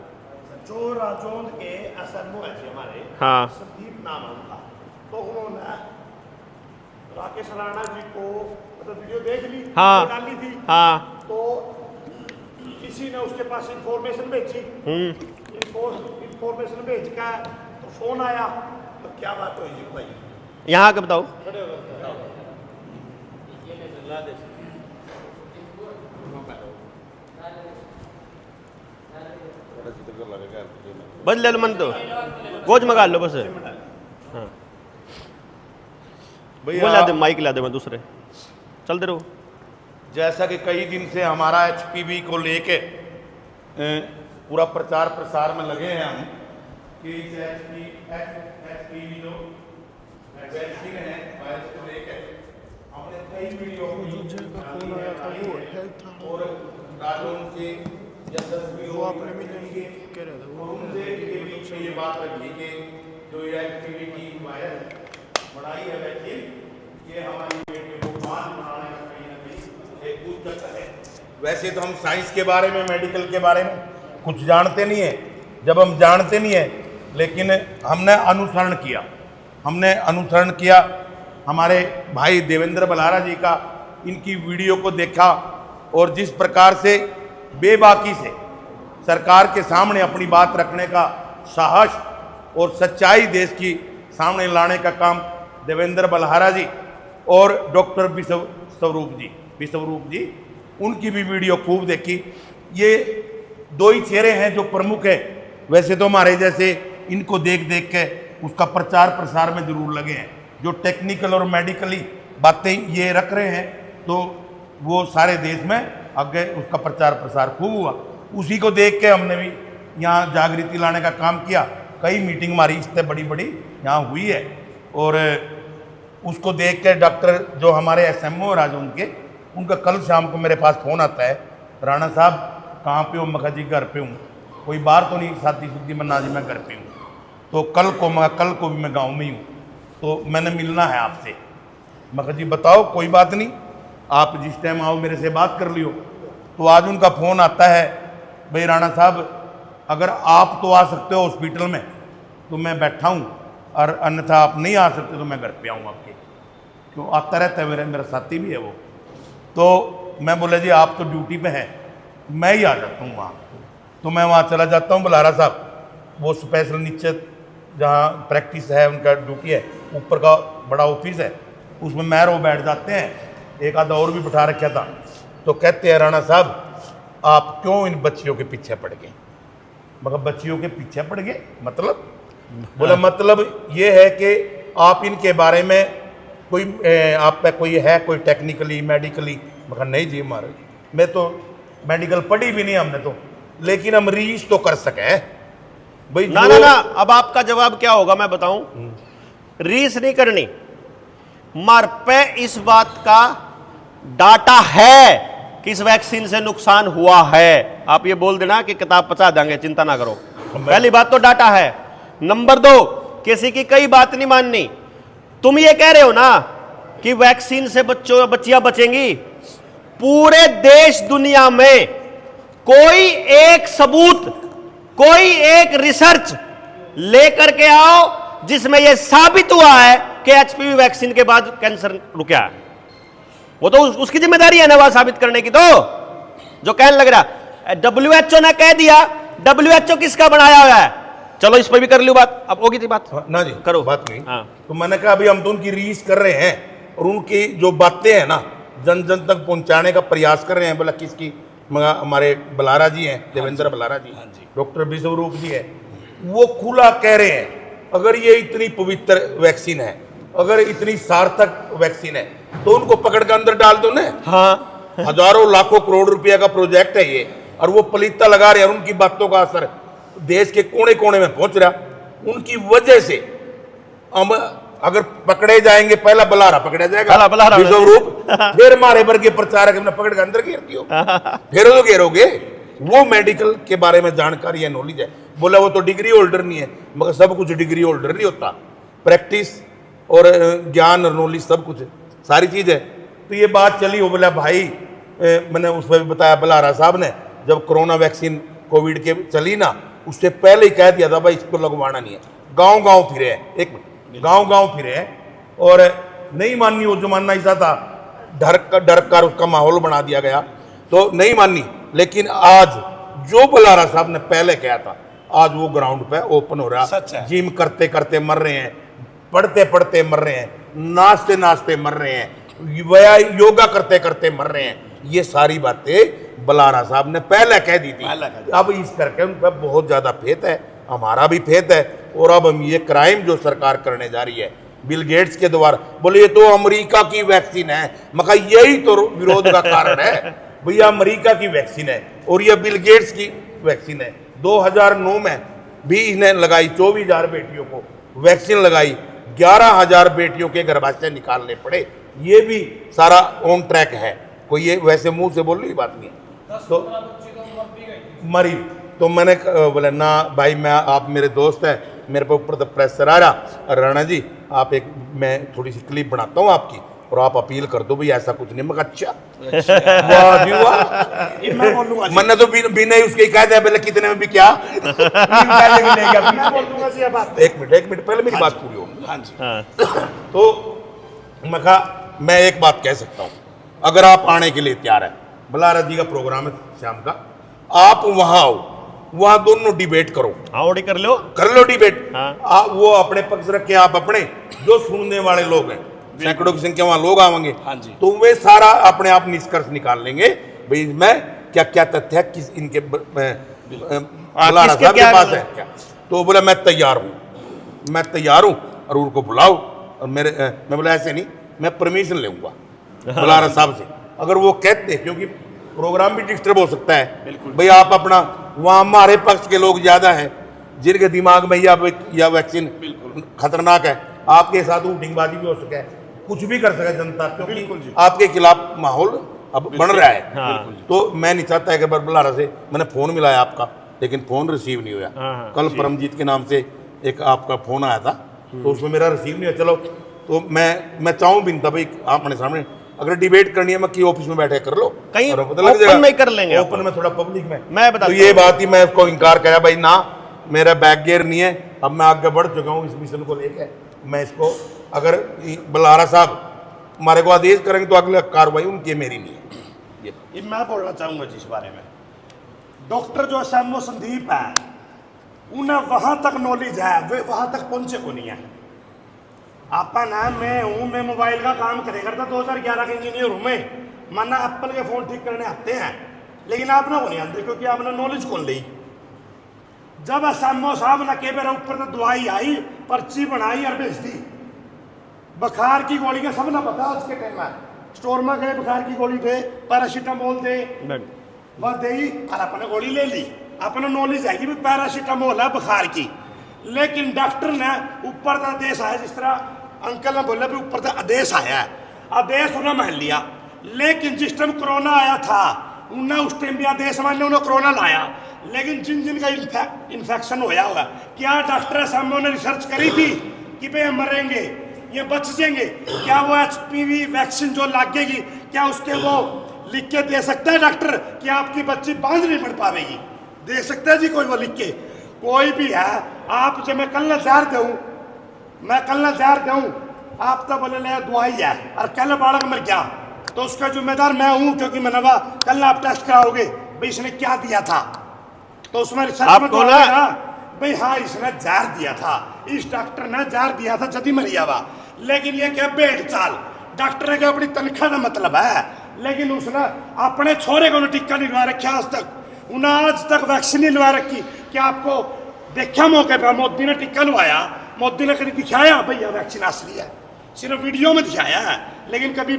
S2: जो राजौंद के एसएमओ है जी हमारे,
S1: हाँ
S2: संदीप नाम है उनका, तो उन्होंने राकेश राणा जी को मतलब वीडियो देख ली,
S1: हाँ
S2: डाली थी,
S1: हाँ,
S2: तो किसी ने उसके पास इंफॉर्मेशन भेजी, इंफॉर्मेशन भेज का तो फोन आया, तो क्या बात हुई जी भाई
S1: यहाँ के बताओ। बस ले लो मन तो गोज मंगा लो बस। हाँ वो ला दे, माइक ला दे, मैं दूसरे चलते रहो।
S4: जैसा कि कई दिन से हमारा एचपीवी को लेके पूरा प्रचार प्रसार में लगे हैं हम कि एचपीवी जो वैक्सीन है वायरस को लेके हमने कई वीडियो और राजौंद के यशस्वी हो आपने उनसे के बीच में ये बात रखी कि जो ये एचपीवी की वायरस बढ़ाई है वैक्सीन, ये हमारी बेटी को मान बनाने का कहीं ना कहीं एक उद्देश्य है। वैसे तो हम साइंस के बारे में, मेडिकल के बारे में कुछ जानते नहीं है। जब हम जानते नहीं है, लेकिन हमने अनुसरण किया हमारे भाई देवेंद्र बल्हारा जी का, इनकी वीडियो को देखा और जिस प्रकार से बेबाकी से सरकार के सामने अपनी बात रखने का साहस और सच्चाई देश की सामने लाने का काम देवेंद्र बल्हारा जी और डॉक्टर विश्वरूप जी, उनकी भी वीडियो खूब देखी। ये दो ही चेहरे हैं जो प्रमुख है। वैसे तो हमारे जैसे इनको देख देख के उसका प्रचार प्रसार में जरूर लगे हैं। जो टेक्निकल और मेडिकली बातें ये रख रहे हैं तो वो सारे देश में आगे उसका प्रचार प्रसार खूब हुआ। उसी को देख के हमने भी यहाँ जागृति लाने का काम किया। कई मीटिंग हमारी इससे बड़ी बड़ी यहाँ हुई है और उसको देख के डॉक्टर जो हमारे SMO राज उनका कल शाम को मेरे पास फ़ोन आता है, राणा साहब कहाँ पे हो? मैं जी घर पे हूँ, कोई बाहर तो नहीं शादी शुद्धि में? ना जी मैं घर पे हूँ। तो कल को भी मैं गाँव में ही हूँ, तो मैंने मिलना है आपसे। मैं जी बताओ, कोई बात नहीं, आप जिस टाइम आओ मेरे से बात कर लियो। तो आज उनका फ़ोन आता है, भाई राणा साहब अगर आप तो आ सकते हो हॉस्पिटल में तो मैं बैठा हूँ, और अन्यथा आप नहीं आ सकते तो मैं घर पे आऊँ आपके। क्यों आता रहता है, मेरा साथी भी है वो। तो मैं बोला जी आप तो ड्यूटी पे हैं, मैं ही आ जाता हूँ वहाँ। तो मैं वहाँ चला जाता हूँ। बल्हारा साहब वो स्पेशल नीचे जहाँ प्रैक्टिस है, उनका ड्यूटी है, ऊपर का बड़ा ऑफिस है, उसमें मैं वो बैठ जाते हैं। एक आधा और भी बिठा रखा था। तो कहते हैं राणा साहब आप क्यों इन बच्चियों के पीछे पड़ गए? मगर बच्चियों के पीछे पड़ गए मतलब? बोला मतलब ये है कि आप इनके बारे में कोई आप पे कोई है कोई टेक्निकली मेडिकली? मगर नहीं जी महाराज, मैं तो मेडिकल पढ़ी भी नहीं हमने तो, लेकिन हम रीच तो कर सके भाई।
S1: ना, अब आपका जवाब क्या होगा मैं बताऊं। रीस नहीं करनी, मर पे इस बात का डाटा है कि इस वैक्सीन से नुकसान हुआ है। आप ये बोल देना कि किताब पचा देंगे, चिंता ना करो। पहली बात तो डाटा है। नंबर 2, किसी की कई बात नहीं माननी। तुम ये कह रहे हो ना कि वैक्सीन से बच्चियां बचेंगी। पूरे देश दुनिया में कोई एक सबूत, कोई एक रिसर्च लेकर के आओ जिसमें यह साबित हुआ है कि HPV वैक्सीन के बाद कैंसर रुका है। वो तो उसकी जिम्मेदारी है ना वह साबित करने की। तो जो कहने लग रहा WHO ने कह दिया, WHO किसका बनाया हुआ है? चलो इस पर भी कर लो बात। अब होगी थी बात
S4: ना जी,
S1: करो
S4: बात नहीं।
S1: हाँ।
S4: तो मैंने कहा अभी हम तो उनकी रीस कर रहे हैं और उनकी जो बातें हैं ना जन जन तक पहुंचाने का प्रयास कर रहे हैं। बोला किसकी? हमारे बल्हारा जी हैं, देवेंद्र बल्हारा जी, डॉक्टर विश्वरूप जी है, वो खुला कह रहे हैं अगर ये इतनी पवित्र वैक्सीन है, अगर इतनी सार्थक वैक्सीन है तो उनको पकड़ कर अंदर डाल दो ना।
S1: हाँ।
S4: हजारों लाखों करोड़ रुपया का प्रोजेक्ट है ये, और वो पलीता लगा रहे हैं। उनकी बातों का असर देश के कोने कोने में पहुंच रहा। उनकी वजह से हम अगर पकड़े जाएंगे, पहला बल्हारा पकड़ा जाएगा, विश्वरूप, फिर हमारे वर्गीय प्रचारक हमने पकड़ के अंदर घेर दियो, फिर तो घेरोगे। वो मेडिकल के बारे में जानकारी है, नॉलेज है। बोला वो तो डिग्री होल्डर नहीं है, मगर सब कुछ डिग्री होल्डर नहीं होता। प्रैक्टिस और ज्ञान और नॉलेज सब कुछ सारी चीज है। तो ये बात चली हो। बोला भाई मैंने उस पर भी बताया, बल्हारा साहब ने जब कोरोना वैक्सीन कोविड के चली ना, उससे पहले ही कह दिया था भाई इसको लगवाना नहीं है। गांव गांव फिरे हैं, एक मिनट, गांव गांव फिरे हैं और नहीं माननी। वो जमाना ऐसा था, डर कर उसका माहौल बना दिया गया तो नहीं माननी। लेकिन आज जो बल्हारा साहब ने पहले कहा था, आज वो ग्राउंड पे ओपन हो रहा। जिम करते करते मर रहे हैं, पढ़ते पढ़ते मर रहे हैं, नाचते नाचते मर रहे हैं, योगा करते करते मर रहे हैं। ये सारी बातें बल्हारा साहब ने पहले कह दी थी। अब इस करके उन पर बहुत ज्यादा फेथ है, हमारा भी फेथ है। और अब हम ये क्राइम जो सरकार करने जा रही है बिल गेट्स के द्वारा, बोले ये तो अमेरिका की वैक्सीन है। मगर यही तो विरोध का कारण है भैया, अमेरिका की वैक्सीन है और ये बिल गेट्स की वैक्सीन है। 2009 में भी इन्हें लगाई, 24,000 बेटियों को वैक्सीन लगाई, 11,000 बेटियों के गर्भाशय निकालने पड़े। ये भी सारा ऑन ट्रैक है, कोई ये वैसे मुंह से बोल रही बात नहीं है। तो मरी तो मैंने बोला ना भाई, आप मेरे दोस्त हैं, मेरे पे ऊपर तो प्रेशर आ रहा। राणा जी आप एक, मैं थोड़ी सी क्लिप बनाता हूँ आपकी, और आप अपील कर दो भाई ऐसा कुछ नहीं। मैं कहा, अच्छा वाह जी वाह।
S2: ये मैं बोलूंगा जी,
S4: मैंने तो बिना ही उसके कह दिया पहले कितने में भी क्या पहले भी ले गया।
S2: मैं बोल दूंगा जी ये बात।
S4: एक मिनट पहले मेरी बात पूरी हो।
S2: हाँ जी,
S1: हाँ
S4: तो मैं कहा मैं एक बात कह सकता हूँ, अगर आप आने के लिए तैयार है, बलारा जी का प्रोग्राम है शाम का, आप वहां आओ, वहां दोनों डिबेट करो,
S1: ऑडी कर लो।
S4: कर लो डिबेट।
S1: हाँ।
S4: वो अपने पक्ष रखे, आप अपने, जो सुनने वाले लोग हैं सैकड़ों की संख्या वहां लोग आवेंगे,
S2: हाँ जी।
S4: तो वे सारा अपने आप निष्कर्ष निकाल लेंगे भाई मैं क्या क्या तथ्य है, किस इनके बलारा
S1: किसके
S4: साहब के
S1: क्या
S4: पास है क्या। तो बोला मैं तैयार हूं और उनको बुलाओ। और मैं बोला ऐसे नहीं, मैं परमिशन लूंगा बलारा साहब से, अगर वो कहते, क्योंकि प्रोग्राम भी डिस्टर्ब हो सकता है भाई, आप अपना वहाँ हमारे पक्ष के लोग ज्यादा हैं जिनके दिमाग में या वैक्सीन खतरनाक है, आपके साथ वोटिंगबाजी भी हो सके, कुछ भी कर सके जनता, क्योंकि आपके खिलाफ माहौल अब बन रहा है।
S1: हाँ।
S4: तो मैं नहीं चाहता है कि बलारा से मैंने फोन मिलाया आपका, लेकिन फोन रिसीव नहीं हुआ।
S1: हाँ,
S4: कल परमजीत के नाम से एक आपका फोन आया था, तो उसमें मेरा रिसीव नहीं हुआ। चलो तो मैं चाहूँ भी था भाई आपने सामने अगर डिबेट करनी है, मैं की ऑफिस में बैठे कर लो,
S1: कहीं
S4: और पता लग
S1: ओपन
S4: जाएगा।
S1: में ही कर लेंगे
S4: ओपन में, थोड़ा पब्लिक में
S1: मैं बताता
S4: तो ये
S1: हूँ।
S4: बात ही मैं उसको इनकार करा भाई ना, मेरा बैक गियर नहीं है, अब मैं आगे बढ़ चुका हूँ इस मिशन को लेकर। मैं इसको अगर बलारा साहब हमारे को आदेश करेंगे तो अगले कार्रवाई उनकी है, मेरी नहीं है।
S2: ये मैं बोलना चाहूंगा जी इस बारे में। डॉक्टर जो एसएमओ संदीप है, उन्हें वहां तक नॉलेज है, वे वहां तक पहुंचे को नहीं है। आपका नाम मैं मोबाइल का काम करे करता 2011 के इंजीनियर हूँ मैं, माना एप्पल के फोन ठीक करने आते हैं, लेकिन आपने को नहीं आते क्योंकि आपने नॉलेज कौन ली। जब एसएमओ साहब ने के मेरे ऊपर तो दवाई आई, पर्ची बनाई और भेज दी। बुखार की गोली का सब ना पता आज के टाइम में, स्टोर में गए बुखार की गोली दे, पैरासीटामोल दे, बस दे और अपने गोली ले ली। अपना नॉलेज है कि पैरासीटामोल है बुखार की, लेकिन डॉक्टर ने ऊपर का आदेश आया, जिस तरह अंकल ने बोला भी ऊपर का आदेश आया है, आदेश उन्हें मान लिया। लेकिन जिस टाइम कोरोना आया था उन्हें उस टाइम भी आदेश मान लिया, उन्हें कोरोना लाया, लेकिन जिन जिन का इन्फेक्शन होया होगा, क्या डॉक्टर सामने ने रिसर्च करी थी कि भाई मरेंगे ये बच जाएंगे, क्या वो HPV वैक्सीन जो लगेगी क्या उसके वो लिख के दे सकता है डॉक्टर कि आपकी बच्ची बांझ नहीं पड़ पाएगी? दे सकता है जी कोई वो लिख के? कोई भी है। आप जब मैं कल जार दूं आप तो बोले ले दवाई है और कल बालक मर गया तो उसका जिम्मेदार मैं हूं, क्योंकि मैंने कल आप टेस्ट कराओगे भाई इसने क्या दिया था, तो उसमें रिसर्च में भाई हाँ इसने जार दिया था, इस डॉक्टर ने जार दिया था जदी मरिया हुआ। लेकिन ये क्या भेड़ चाल, डॉक्टर ने क्या अपनी तनख्वाह का मतलब है, लेकिन उसने अपने छोरे को टीका नहीं लगा रखा आज तक, उन्हें आज तक वैक्सीन नहीं लगा रखी। क्या आपको देखा मौके पर मोदी ने टीका लवाया, मोदी ने कभी दिखाया भैया वैक्सीन असली है? सिर्फ वीडियो में दिखाया है, लेकिन कभी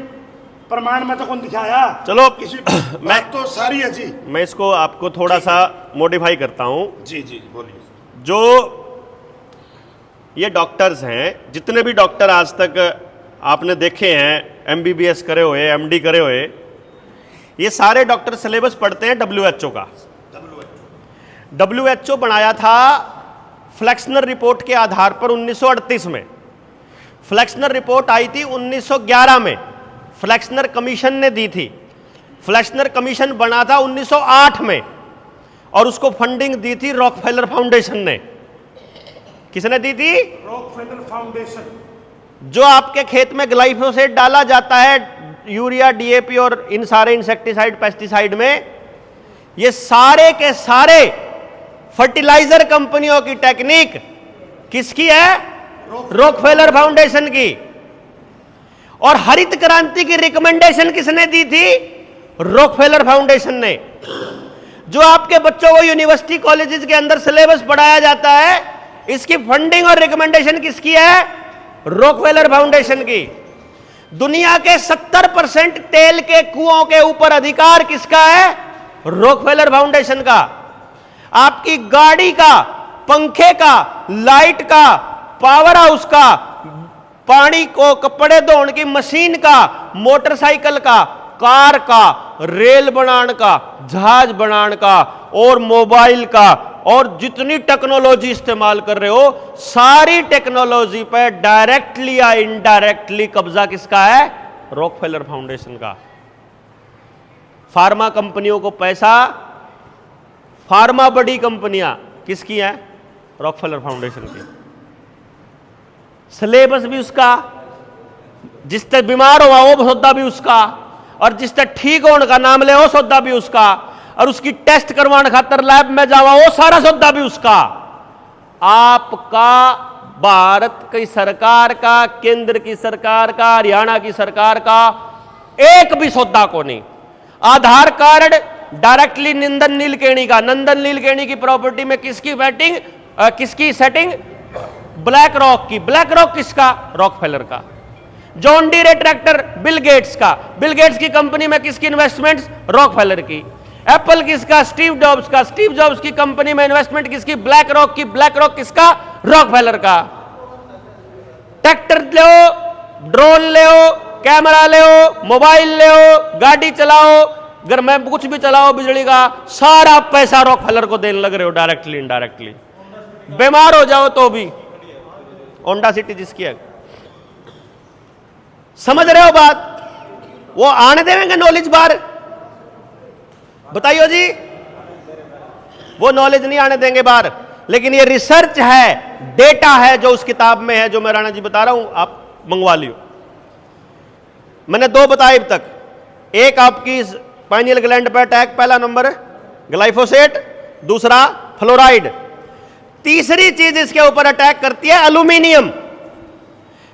S2: प्रमाण में तो कौन दिखाया?
S1: चलो
S2: किसी मैं तो सारी है जी।
S1: मैं इसको आपको थोड़ा सा मॉडिफाई करता हूँ।
S2: जी जी बोलिए।
S1: जो ये डॉक्टर्स हैं, जितने भी डॉक्टर आज तक आपने देखे हैं, MBBS करे हुए, MD करे हुए, ये सारे डॉक्टर सिलेबस पढ़ते हैं WHO का। WHO बनाया था फ्लेक्सनर रिपोर्ट के आधार पर 1938 में। फ्लेक्सनर रिपोर्ट आई थी 1911 में, फ्लेक्सनर कमीशन ने दी थी। फ्लेक्सनर कमीशन बना था 1908 में और उसको फंडिंग दी थी रॉकफेलर फाउंडेशन ने। किसने दी थी?
S2: Rockefeller foundation.
S1: जो आपके खेत में ग्लाइफोसेट डाला जाता है, यूरिया, DAP और इन सारे इंसेक्टिसाइड, पेस्टिसाइड में, ये सारे के सारे फर्टिलाइजर कंपनियों की टेक्निक किसकी है? रॉकफेलर फाउंडेशन की। और हरित क्रांति की रिकमेंडेशन किसने दी थी? रॉकफेलर फाउंडेशन ने। जो आपके बच्चों को यूनिवर्सिटी कॉलेजेस के अंदर सिलेबस पढ़ाया जाता है, इसकी फंडिंग और रिकमेंडेशन किसकी है? रॉकफेलर फाउंडेशन की। दुनिया के 70% तेल के कुओं के ऊपर अधिकार किसका है? रॉकफेलर फाउंडेशन का। आपकी गाड़ी का, पंखे का, लाइट का, पावर हाउस का, पानी को कपड़े धोने की मशीन का, मोटरसाइकिल का, कार का, रेल बनाने का, जहाज बनाने का और मोबाइल का, और जितनी टेक्नोलॉजी इस्तेमाल कर रहे हो, सारी टेक्नोलॉजी पर डायरेक्टली या इनडायरेक्टली कब्जा किसका है? रॉकफेलर फाउंडेशन का। फार्मा कंपनियों को पैसा, फार्मा बड़ी कंपनियां किसकी हैं? रॉकफेलर फाउंडेशन की। सिलेबस भी उसका, जिस तक बीमार हुआ वो सौदा भी उसका, और जिस तक ठीक होने का नाम ले वो सौदा भी उसका, और उसकी टेस्ट करवाने खातर लैब में जावा वो सारा सौदा भी उसका। आपका भारत की सरकार का, केंद्र की सरकार का, हरियाणा की सरकार का एक भी सौदा को नहीं। आधार कार्ड डायरेक्टली नंदन नीलकेणी का, नंदन नीलकेणी की प्रॉपर्टी में किसकी बैटिंग, किसकी सेटिंग? ब्लैक रॉक की। ब्लैक रॉक किसका? रॉकफेलर का। John Deere tractor Bill Gates का, बिल गेट्स की कंपनी में किसकी इन्वेस्टमेंट्स? रॉकफेलर की। एप्पल किसका? स्टीव जॉब्स का, स्टीव जॉब्स की कंपनी में इन्वेस्टमेंट किसकी? ब्लैक रॉक की। ब्लैक रॉक किसका? रॉकफेलर का। ट्रैक्टर ले, ड्रोन ले, कैमरा ले, मोबाइल ले, गाड़ी चलाओ, अगर मैं कुछ भी चलाओ बिजली का, सारा पैसा रॉकफेलर को देने लग रहे हो, डायरेक्टली इनडायरेक्टली। बीमार हो जाओ तो भी होंडा सिटी जिसकी है। समझ रहे हो बात? वो आने देंगे नॉलेज बाहर? बताइए जी, वो नॉलेज नहीं आने देंगे बाहर। लेकिन ये रिसर्च है, डेटा है जो उस किताब में है, जो मैं राणा जी बता रहा हूं, आप मंगवा लियो। मैंने दो बताए अब तक। एक आपकी पाइनियल ग्लैंड पर अटैक, पहला नंबर ग्लाइफोसेट, दूसरा फ्लोराइड। तीसरी चीज इसके ऊपर अटैक करती है एल्यूमिनियम।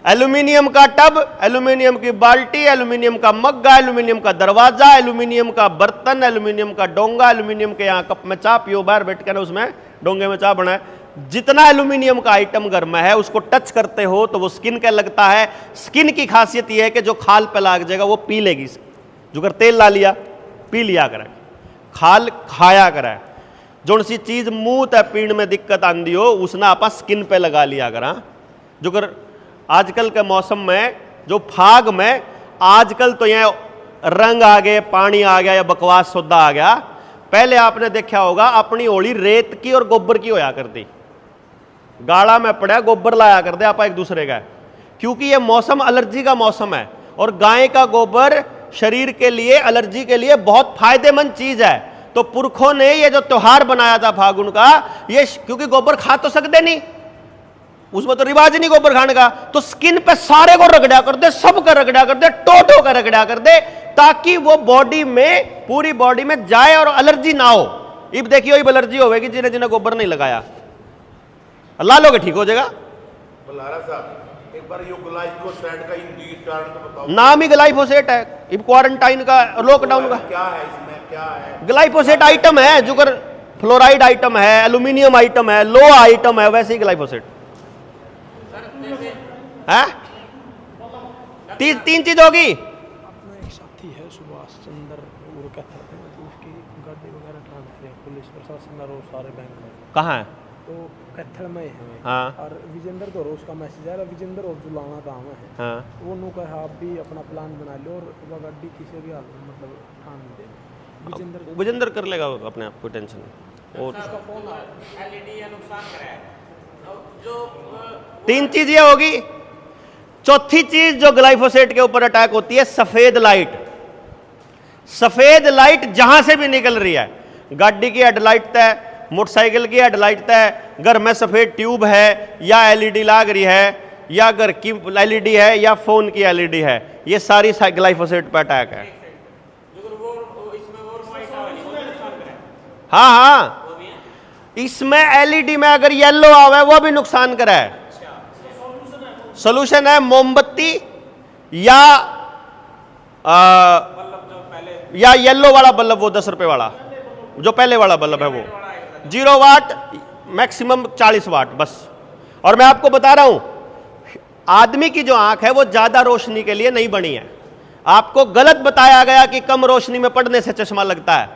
S1: एल्यूमिनियम का टब, एल्यूमिनियम की बाल्टी, एल्यूमिनियम का मग्गा, एल्यूमिनियम का दरवाजा, एल्यूमिनियम का बर्तन, एल्यूमिनियम का डोंगा, एल्यूमिनियम के यहां कप में चाय पियो, बाहर बैठ कर उसमें डोंगे में चाय बनाए। जितना एल्यूमिनियम का आइटम घर में है उसको टच करते हो तो वो स्किन का लगता है। स्किन की खासियत यह है कि जो खाल पे लाग जाएगा वो पी लेगी। जो अगर तेल ला लिया, पी लिया करे, खाल खाया करे। जो सी चीज मुंह तय पीण में दिक्कत आंदी हो उसने आपा स्किन पे लगा लिया करा। जो कर आजकल के मौसम में, जो फाग में, आजकल तो यह रंग आ गए, पानी आ गया या बकवास सौदा आ गया। पहले आपने देखा होगा अपनी होली रेत की और गोबर की होया करती। गाड़ा में पड़ा गोबर लाया करते आप एक दूसरे का, क्योंकि यह मौसम एलर्जी का मौसम है और गाय का गोबर शरीर के लिए, एलर्जी के लिए बहुत फायदेमंद चीज है। तो पुरखों ने ये जो त्योहार बनाया था फागुन का, ये क्योंकि गोबर खा तो सकते नहीं, उसमें तो रिवाज नहीं गोबर खाने का, तो स्किन पे सारे को रगड़ा कर दे, सब का रगड़ा कर दे, टोटो का रगड़ा कर दे, ताकि वो बॉडी में, पूरी बॉडी में जाए और एलर्जी ना हो। अब देखिए वही एलर्जी होगी जिन्हें जिन्हें गोबर नहीं लगाया, ला लोगे ठीक हो जाएगा।
S4: बलारा साहब एक बार यो ग्लाइफोसेट का हिंदी कारण तो बताओ।
S1: नाम ही ग्लाइफोसेट है। अब क्वारंटाइन का, लॉकडाउन का
S4: क्या है इसमें, क्या है?
S1: ग्लाइफोसेट आइटम है, जो कर फ्लोराइड आइटम है, एल्यूमिनियम आइटम है, लो आइटम है, वैसे ही ग्लाइफोसेट है। तीन चीज होगी।
S5: अपना एक साथी है सुभाष चंद्र, वो कहता है तो उसकी गाड़ी वगैरह ट्रांसफर है पुलिस प्रशासन और सारे बैंक में।
S1: कहाँ है?
S5: तो कैथल में है।
S1: हाँ।
S5: और विजेंद्र तो रोज का मैसेज आ रहा, विजेंद्र और जुलाना गाँव है।
S1: हाँ।
S5: वो नु कहा आप भी अपना प्लान बना लो और वो गाड़ी किसी भी हाल में मतलब ठान दे।
S1: विजेंद्र कर लेगा अपने आप, कोई टेंशन नहीं। और तीन चीज ये होगी। चौथी चीज जो ग्लाइफोसेट के ऊपर अटैक होती है, सफेद लाइट। सफेद लाइट जहां से भी निकल रही है, गाड़ी की हेडलाइट तय, मोटरसाइकिल की हेडलाइट तय, घर में सफेद ट्यूब है या एलईडी लाग रही है, या घर की एलईडी है या फोन की एलईडी है, ये सारी ग्लाइफोसेट पर अटैक है। हाँ हाँ, इसमें एलईडी में अगर येलो आवे वो भी नुकसान करे। सोल्यूशन है मोमबत्ती या येलो वाला बल्ब, वो 10 रुपए वाला जो पहले वाला बल्ब है, वो 0 वाट मैक्सिमम 40 वाट बस। और मैं आपको बता रहा हूं, आदमी की जो आंख है वो ज्यादा रोशनी के लिए नहीं बनी है। आपको गलत बताया गया कि कम रोशनी में पढ़ने से चश्मा लगता है।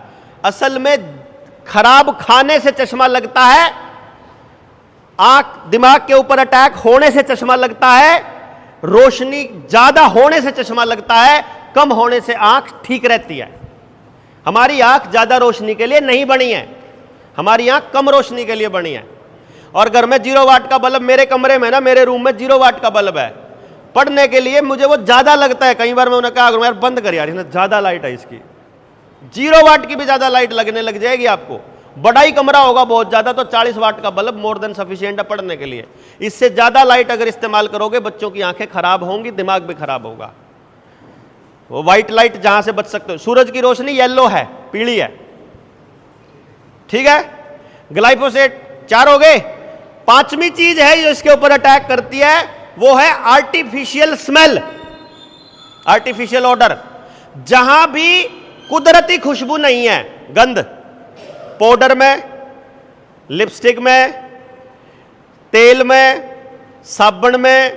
S1: असल में खराब खाने से चश्मा लगता है, आंख दिमाग के ऊपर अटैक होने से चश्मा लगता है, रोशनी ज्यादा होने से चश्मा लगता है, कम होने से आंख ठीक रहती है। हमारी आंख ज्यादा रोशनी के लिए नहीं बनी है, हमारी आंख कम रोशनी के लिए बनी है। और घर में 0 वाट का बल्ब, मेरे कमरे में ना, मेरे रूम में 0 वाट का बल्ब है, पढ़ने के लिए मुझे वो ज्यादा लगता है। कई बार मैं उन्हें कहा यार बंद कर यार, ज्यादा लाइट है इसकी, 0 वाट की भी ज्यादा लाइट लगने लग जाएगी आपको। बड़ा ही कमरा होगा बहुत ज्यादा तो 40 वाट का बल्ब मोर देन सफिशिएंट है पढ़ने के लिए। इससे ज्यादा लाइट अगर इस्तेमाल करोगे बच्चों की आंखें खराब होंगी, दिमाग भी खराब होगा। वो व्हाइट लाइट जहां से बच सकते हो, सूरज की रोशनी येलो है, पीली है, ठीक है। ग्लाइफोसेट 4 हो गए। 5वीं चीज है जो इसके ऊपर अटैक करती है वो है आर्टिफिशियल स्मेल, आर्टिफिशियल ऑडर। जहां भी कुदरती खुशबू नहीं है, गंध, पाउडर में, लिपस्टिक में, तेल में, साबुन में,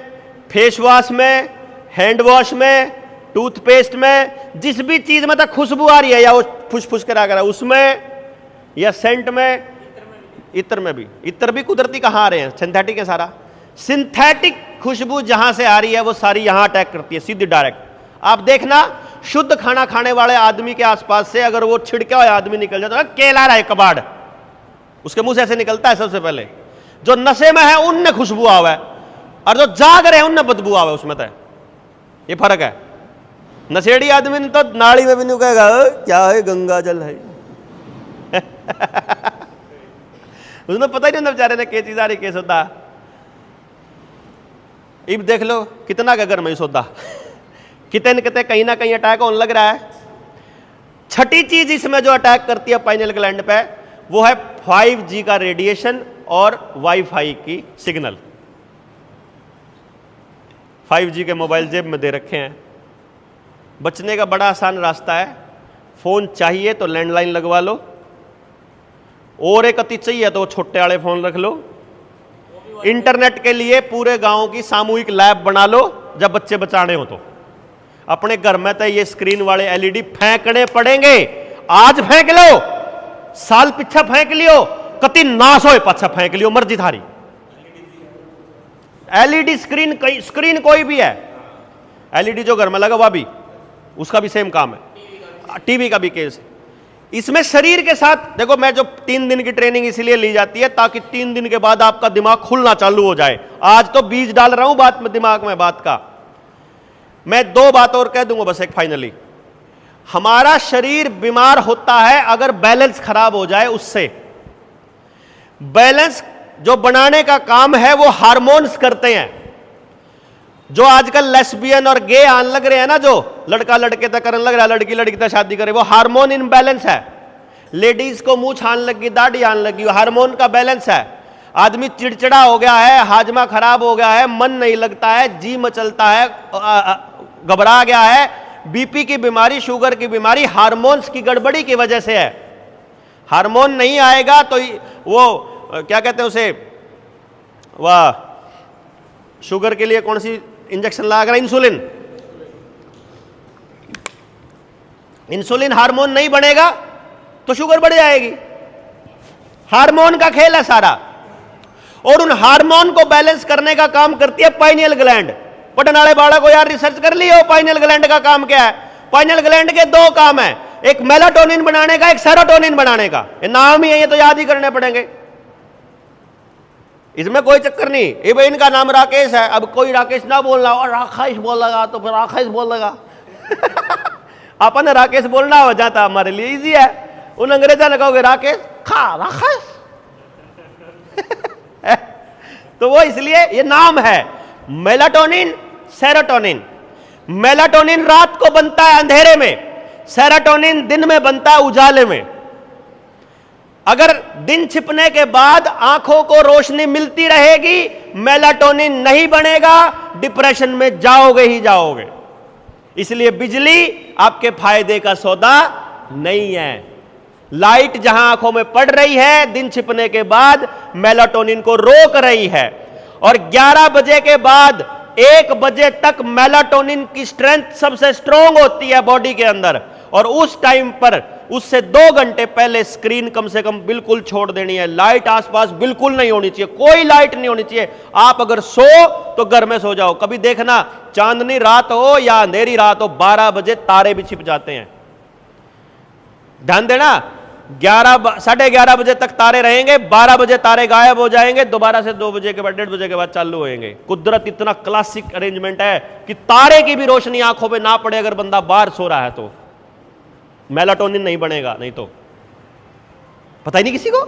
S1: फेस वॉश में, हैंड वॉश में, टूथपेस्ट में, जिस भी चीज में तक खुशबू आ रही है या वो फुस करा करा उसमें, या सेंट में, इत्र में भी। इत्र भी कुदरती कहाँ आ रहे हैं, सिंथेटिक है सारा। सिंथेटिक खुशबू जहां से आ रही है वो सारी यहां अटैक करती है सीधी डायरेक्ट। आप देखना शुद्ध खाना खाने वाले आदमी के आसपास से अगर वो छिड़का हुआ आदमी निकल जाता है, केला रहा है कबाड़, उसके मुंह से ऐसे निकलता है सबसे पहले। जो नशे में है उनने खुशबू आवा है और जो जाग रहे हैं उनने बदबू आवा है उसमें तय। ये फर्क है। नशेड़ी आदमी ने तो नाली में भी नहीं कहेगा क्या है, गंगा जल है उसने पता ही नहीं बेचारे ने क्या चीज आ रही, क्या सौदा। अब देख लो कितना का गर्म है सौदा, कितने न कितने कहीं ना कहीं अटैक होने लग रहा है। 6ठी चीज इसमें जो अटैक करती है पाइनियल ग्लैंड पे वो है 5G का रेडिएशन और वाईफाई की सिग्नल। 5G के मोबाइल जेब में दे रखे हैं। बचने का बड़ा आसान रास्ता है, फोन चाहिए तो लैंडलाइन लगवा लो, और एक अति चाहिए तो छोटे वाले फोन रख लो। इंटरनेट के लिए पूरे गांव की सामूहिक लैब बना लो जब बच्चे बचाने हो तो। अपने घर में तो ये स्क्रीन वाले LED फेंकने पड़ेंगे। आज फेंक लो, साल पीछा फेंक लियो, कति नाश हो पाछा फेंक लियो, मर्जी थारी। LED स्क्रीन कोई भी है, LED जो घर में लगा हुआ भी उसका भी सेम काम है, टीवी का भी केस। इसमें शरीर के साथ देखो, मैं जो 3 दिन की ट्रेनिंग इसलिए ली जाती है ताकि 3 दिन के बाद आपका दिमाग खुलना चालू हो जाए। आज तो बीज डाल रहा हूं बात में, दिमाग में बात का। मैं 2 बात और कह दूंगा बस, एक फाइनली। हमारा शरीर बीमार होता है अगर बैलेंस खराब हो जाए उससे। बैलेंस जो बनाने का काम है वो हार्मोन्स करते हैं। जो आजकल लेस्बियन और गे आने लग रहे हैं ना, जो लड़का लड़के तक करने लग रहा है, लड़की लड़की तक शादी करे, वो हार्मोन इनबैलेंस है। लेडीज को मुंह छान लगी, दाढ़ी आने लगी, हार्मोन का बैलेंस है। आदमी चिड़चिड़ा हो गया है, हाजमा खराब हो गया है, मन नहीं लगता है, जी मचलता है, घबरा गया है, बीपी की बीमारी, शुगर की बीमारी हार्मोन्स की गड़बड़ी की वजह से है। हार्मोन नहीं आएगा तो वो क्या कहते हैं उसे, वाह, शुगर के लिए कौन सी इंजेक्शन लगा कर, इंसुलिन। इंसुलिन हार्मोन नहीं बनेगा तो शुगर बढ़ जाएगी। हार्मोन का खेल है सारा, और उन हार्मोन को बैलेंस करने का काम करती है पाइनियल ग्लैंड। पढ़ने वाले बालक को यार रिसर्च कर लियो पाइनियल ग्लैंड का काम क्या है। पाइनियल ग्लैंड के 2 काम है, एक मेलाटोनिन बनाने का, एक सेरोटोनिन बनाने का। ये नाम ही है, ये तो याद ही करने पड़ेंगे, इसमें कोई चक्कर नहीं। ये भाई इनका नाम राकेश है, अब कोई राकेश ना बोलना और राकेश बोल लगा तो फिर राकेश बोल लगा अपन राकेश बोलना हो जाता, हमारे लिए इजी है। उन अंग्रेजा ने कहोगे राकेश खा राकेश तो वो इसलिए ये नाम है मेलाटोनिन, सेरोटोनिन। मेलाटोनिन रात को बनता है अंधेरे में, सेरोटोनिन दिन में बनता है उजाले में। अगर दिन छिपने के बाद आंखों को रोशनी मिलती रहेगी, मेलाटोनिन नहीं बनेगा, डिप्रेशन में जाओगे ही जाओगे। इसलिए बिजली आपके फायदे का सौदा नहीं है। लाइट जहां आंखों में पड़ रही है, दिन छिपने के बाद मेलाटोनिन को रोक रही है, और 11 बजे के बाद 1 बजे तक मेलाटोनिन की स्ट्रेंथ सबसे स्ट्रांग होती है बॉडी के अंदर। और उस टाइम पर उससे 2 घंटे पहले स्क्रीन कम से कम बिल्कुल छोड़ देनी है। लाइट आसपास बिल्कुल नहीं होनी चाहिए, कोई लाइट नहीं होनी चाहिए। आप अगर सो तो घर में सो जाओ। कभी देखना चांदनी रात हो या अंधेरी रात हो, 12 बजे तारे भी छिप जाते हैं। ध्यान देना, 11:30 बजे तक तारे रहेंगे, 12 बजे तारे गायब हो जाएंगे, दोबारा से 2 बजे के बाद 1:30 बजे के बाद चालू होंगे। कुदरत इतना क्लासिक अरेंजमेंट है कि तारे की भी रोशनी आंखों पे ना पड़े अगर बंदा बाहर सो रहा है तो। मेलाटोनिन नहीं बनेगा, नहीं तो पता ही नहीं किसी को।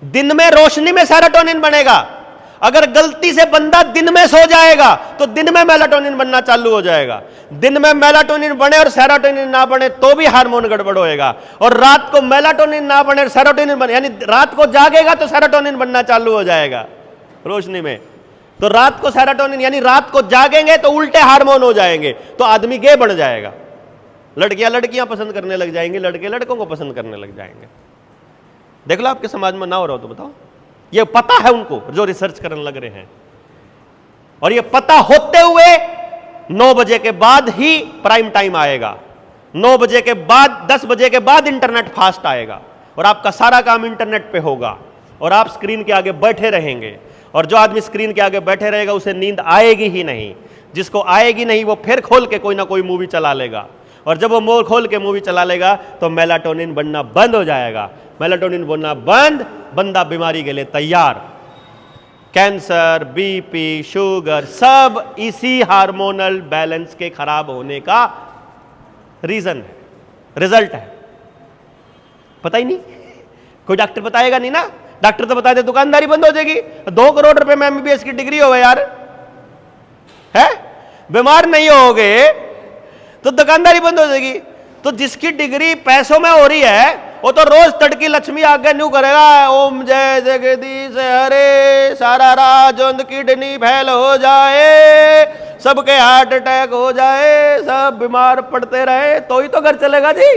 S1: दिन में रोशनी में सेरोटोनिन बनेगा। अगर गलती से बंदा दिन में सो जाएगा तो दिन में मेलाटोनिन बनना चालू हो जाएगा। दिन में मेलाटोनिन बने और सेरोटोनिन ना बने तो भी हार्मोन गड़बड़ होएगा। और रात को मेलाटोनिन ना बने और सेरोटोनिन बने, यानी रात को जागेगा तो सेरोटोनिन बनना चालू हो जाएगा रोशनी में। तो रात को सेरोटोनिन यानी रात को जागेंगे तो उल्टे हार्मोन हो जाएंगे, तो आदमी गे बन जाएगा। लड़कियां लड़कियां पसंद करने लग जाएंगे, लड़के लड़कों को पसंद करने लग जाएंगे। देख लो आपके समाज में ना हो रहा हो तो बताओ। ये पता है उनको जो रिसर्च करने लग रहे हैं। और ये पता होते हुए 9 बजे के बाद ही प्राइम टाइम आएगा, 9 बजे के बाद 10 बजे के बाद इंटरनेट फास्ट आएगा और आपका सारा काम इंटरनेट पे होगा और आप स्क्रीन के आगे बैठे रहेंगे। और जो आदमी स्क्रीन के आगे बैठे रहेगा उसे नींद आएगी ही नहीं। जिसको आएगी नहीं वो फिर खोल के कोई ना कोई मूवी चला लेगा, और जब वो मोर खोल के मूवी चला लेगा तो मेलाटोनिन बनना बंद हो जाएगा। मेलाटोनिन बनना बंद, बंदा बीमारी के लिए तैयार। कैंसर, बीपी, शुगर सब इसी हार्मोनल बैलेंस के खराब होने का रीजन है, रिजल्ट है। पता ही नहीं, कोई डॉक्टर बताएगा नहीं ना। डॉक्टर तो बता दे दुकानदारी बंद हो जाएगी। 2 करोड़ रुपए में एमबीबीएस की डिग्री हो गई यार, है बीमार नहीं होगे तो दुकानदारी बंद हो जाएगी। तो जिसकी डिग्री पैसों में हो रही है वो तो रोज तड़की लक्ष्मी आगे न्यू करेगा, ओम जय जगदीश हरे, सारा राजोंद किडनी फेल हो जाए, सबके हार्ट अटैक हो जाए, सब बीमार पड़ते रहे तो ही तो घर चलेगा जी।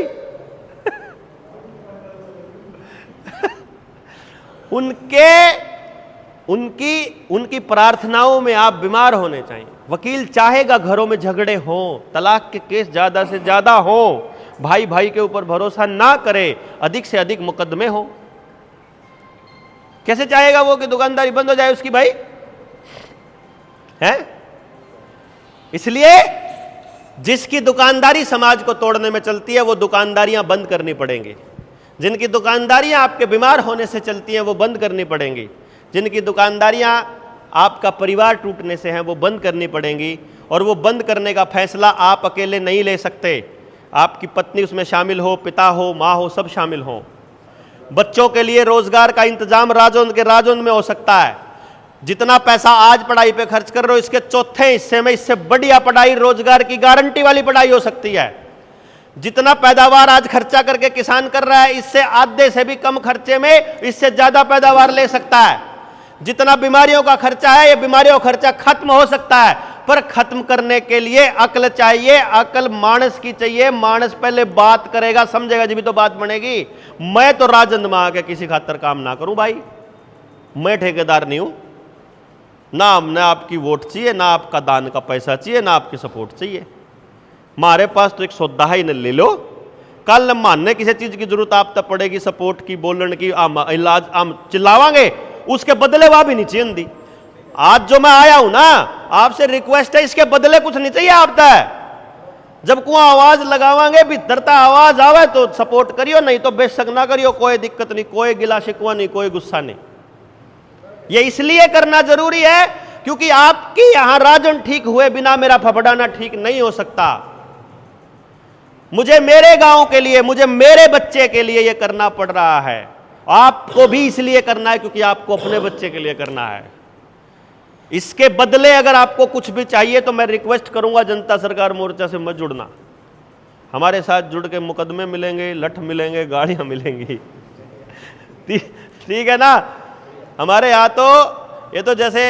S1: उनकी प्रार्थनाओं में आप बीमार होने चाहिए। वकील चाहेगा घरों में झगड़े हों, तलाक के केस ज्यादा से ज्यादा हों, भाई भाई के ऊपर भरोसा ना करे, अधिक से अधिक मुकदमे हो। कैसे चाहेगा वो कि दुकानदारी बंद हो जाए उसकी भाई, है? इसलिए जिसकी दुकानदारी समाज को तोड़ने में चलती है वो दुकानदारियां बंद करनी पड़ेंगी। जिनकी दुकानदारियां आपके बीमार होने से चलती हैं वो बंद करनी पड़ेंगी। जिनकी दुकानदारियां आपका परिवार टूटने से हैं वो बंद करनी पड़ेंगी। और वो बंद करने का फैसला आप अकेले नहीं ले सकते, आपकी पत्नी उसमें शामिल हो, पिता हो, माँ हो, सब शामिल हो। बच्चों के लिए रोजगार का इंतजाम राजौंद के राजौंद में हो सकता है। जितना पैसा आज पढ़ाई पे खर्च कर रहे हो इसके चौथे हिस्से में इससे बढ़िया पढ़ाई, रोजगार की गारंटी वाली पढ़ाई हो सकती है। जितना पैदावार आज खर्चा करके किसान कर रहा है इससे आधे से भी कम खर्चे में इससे ज्यादा पैदावार ले सकता है। जितना बीमारियों का खर्चा है ये बीमारियों का खर्चा खत्म हो सकता है, पर खत्म करने के लिए अक्ल चाहिए। अक्ल मानस की चाहिए। मानस पहले बात करेगा, समझेगा जब भी तो बात बनेगी। मैं तो राजंद में आके किसी खातर काम ना करूं भाई, मैं ठेकेदार नहीं हूं। ना हमने आपकी वोट चाहिए, ना आपका दान का पैसा चाहिए, ना आपकी सपोर्ट चाहिए। हमारे पास तो एक सौदा ही न ले लो। कल मानने किसी चीज की जरूरत आप तब पड़ेगी, सपोर्ट की, बोलने की, इलाज हम चिल्लावांगे, उसके बदले वह भी नहीं चाहिए दी। आज जो मैं आया हूं ना आपसे रिक्वेस्ट है, इसके बदले कुछ नहीं चाहिए आप तक। जब को आवाज लगावांगे भीतरता आवाज आवे तो सपोर्ट करियो, नहीं तो बेशक ना करियो, कोई दिक्कत नहीं, कोई गिला शिकवा नहीं, कोई गुस्सा नहीं। ये इसलिए करना जरूरी है क्योंकि आपकी यहां राजन ठीक हुए बिना मेरा फफड़ाना ठीक नहीं हो सकता। मुझे मेरे गांव के लिए, मुझे मेरे बच्चे के लिए यह करना पड़ रहा है। आपको भी इसलिए करना है क्योंकि आपको अपने बच्चे के लिए करना है। इसके बदले अगर आपको कुछ भी चाहिए तो मैं रिक्वेस्ट करूंगा जनता सरकार मोर्चा से मत जुड़ना। हमारे साथ जुड़ के मुकदमे मिलेंगे, लठ मिलेंगे, गाड़ियां मिलेंगी। ठीक है ना। हमारे यहाँ तो ये तो जैसे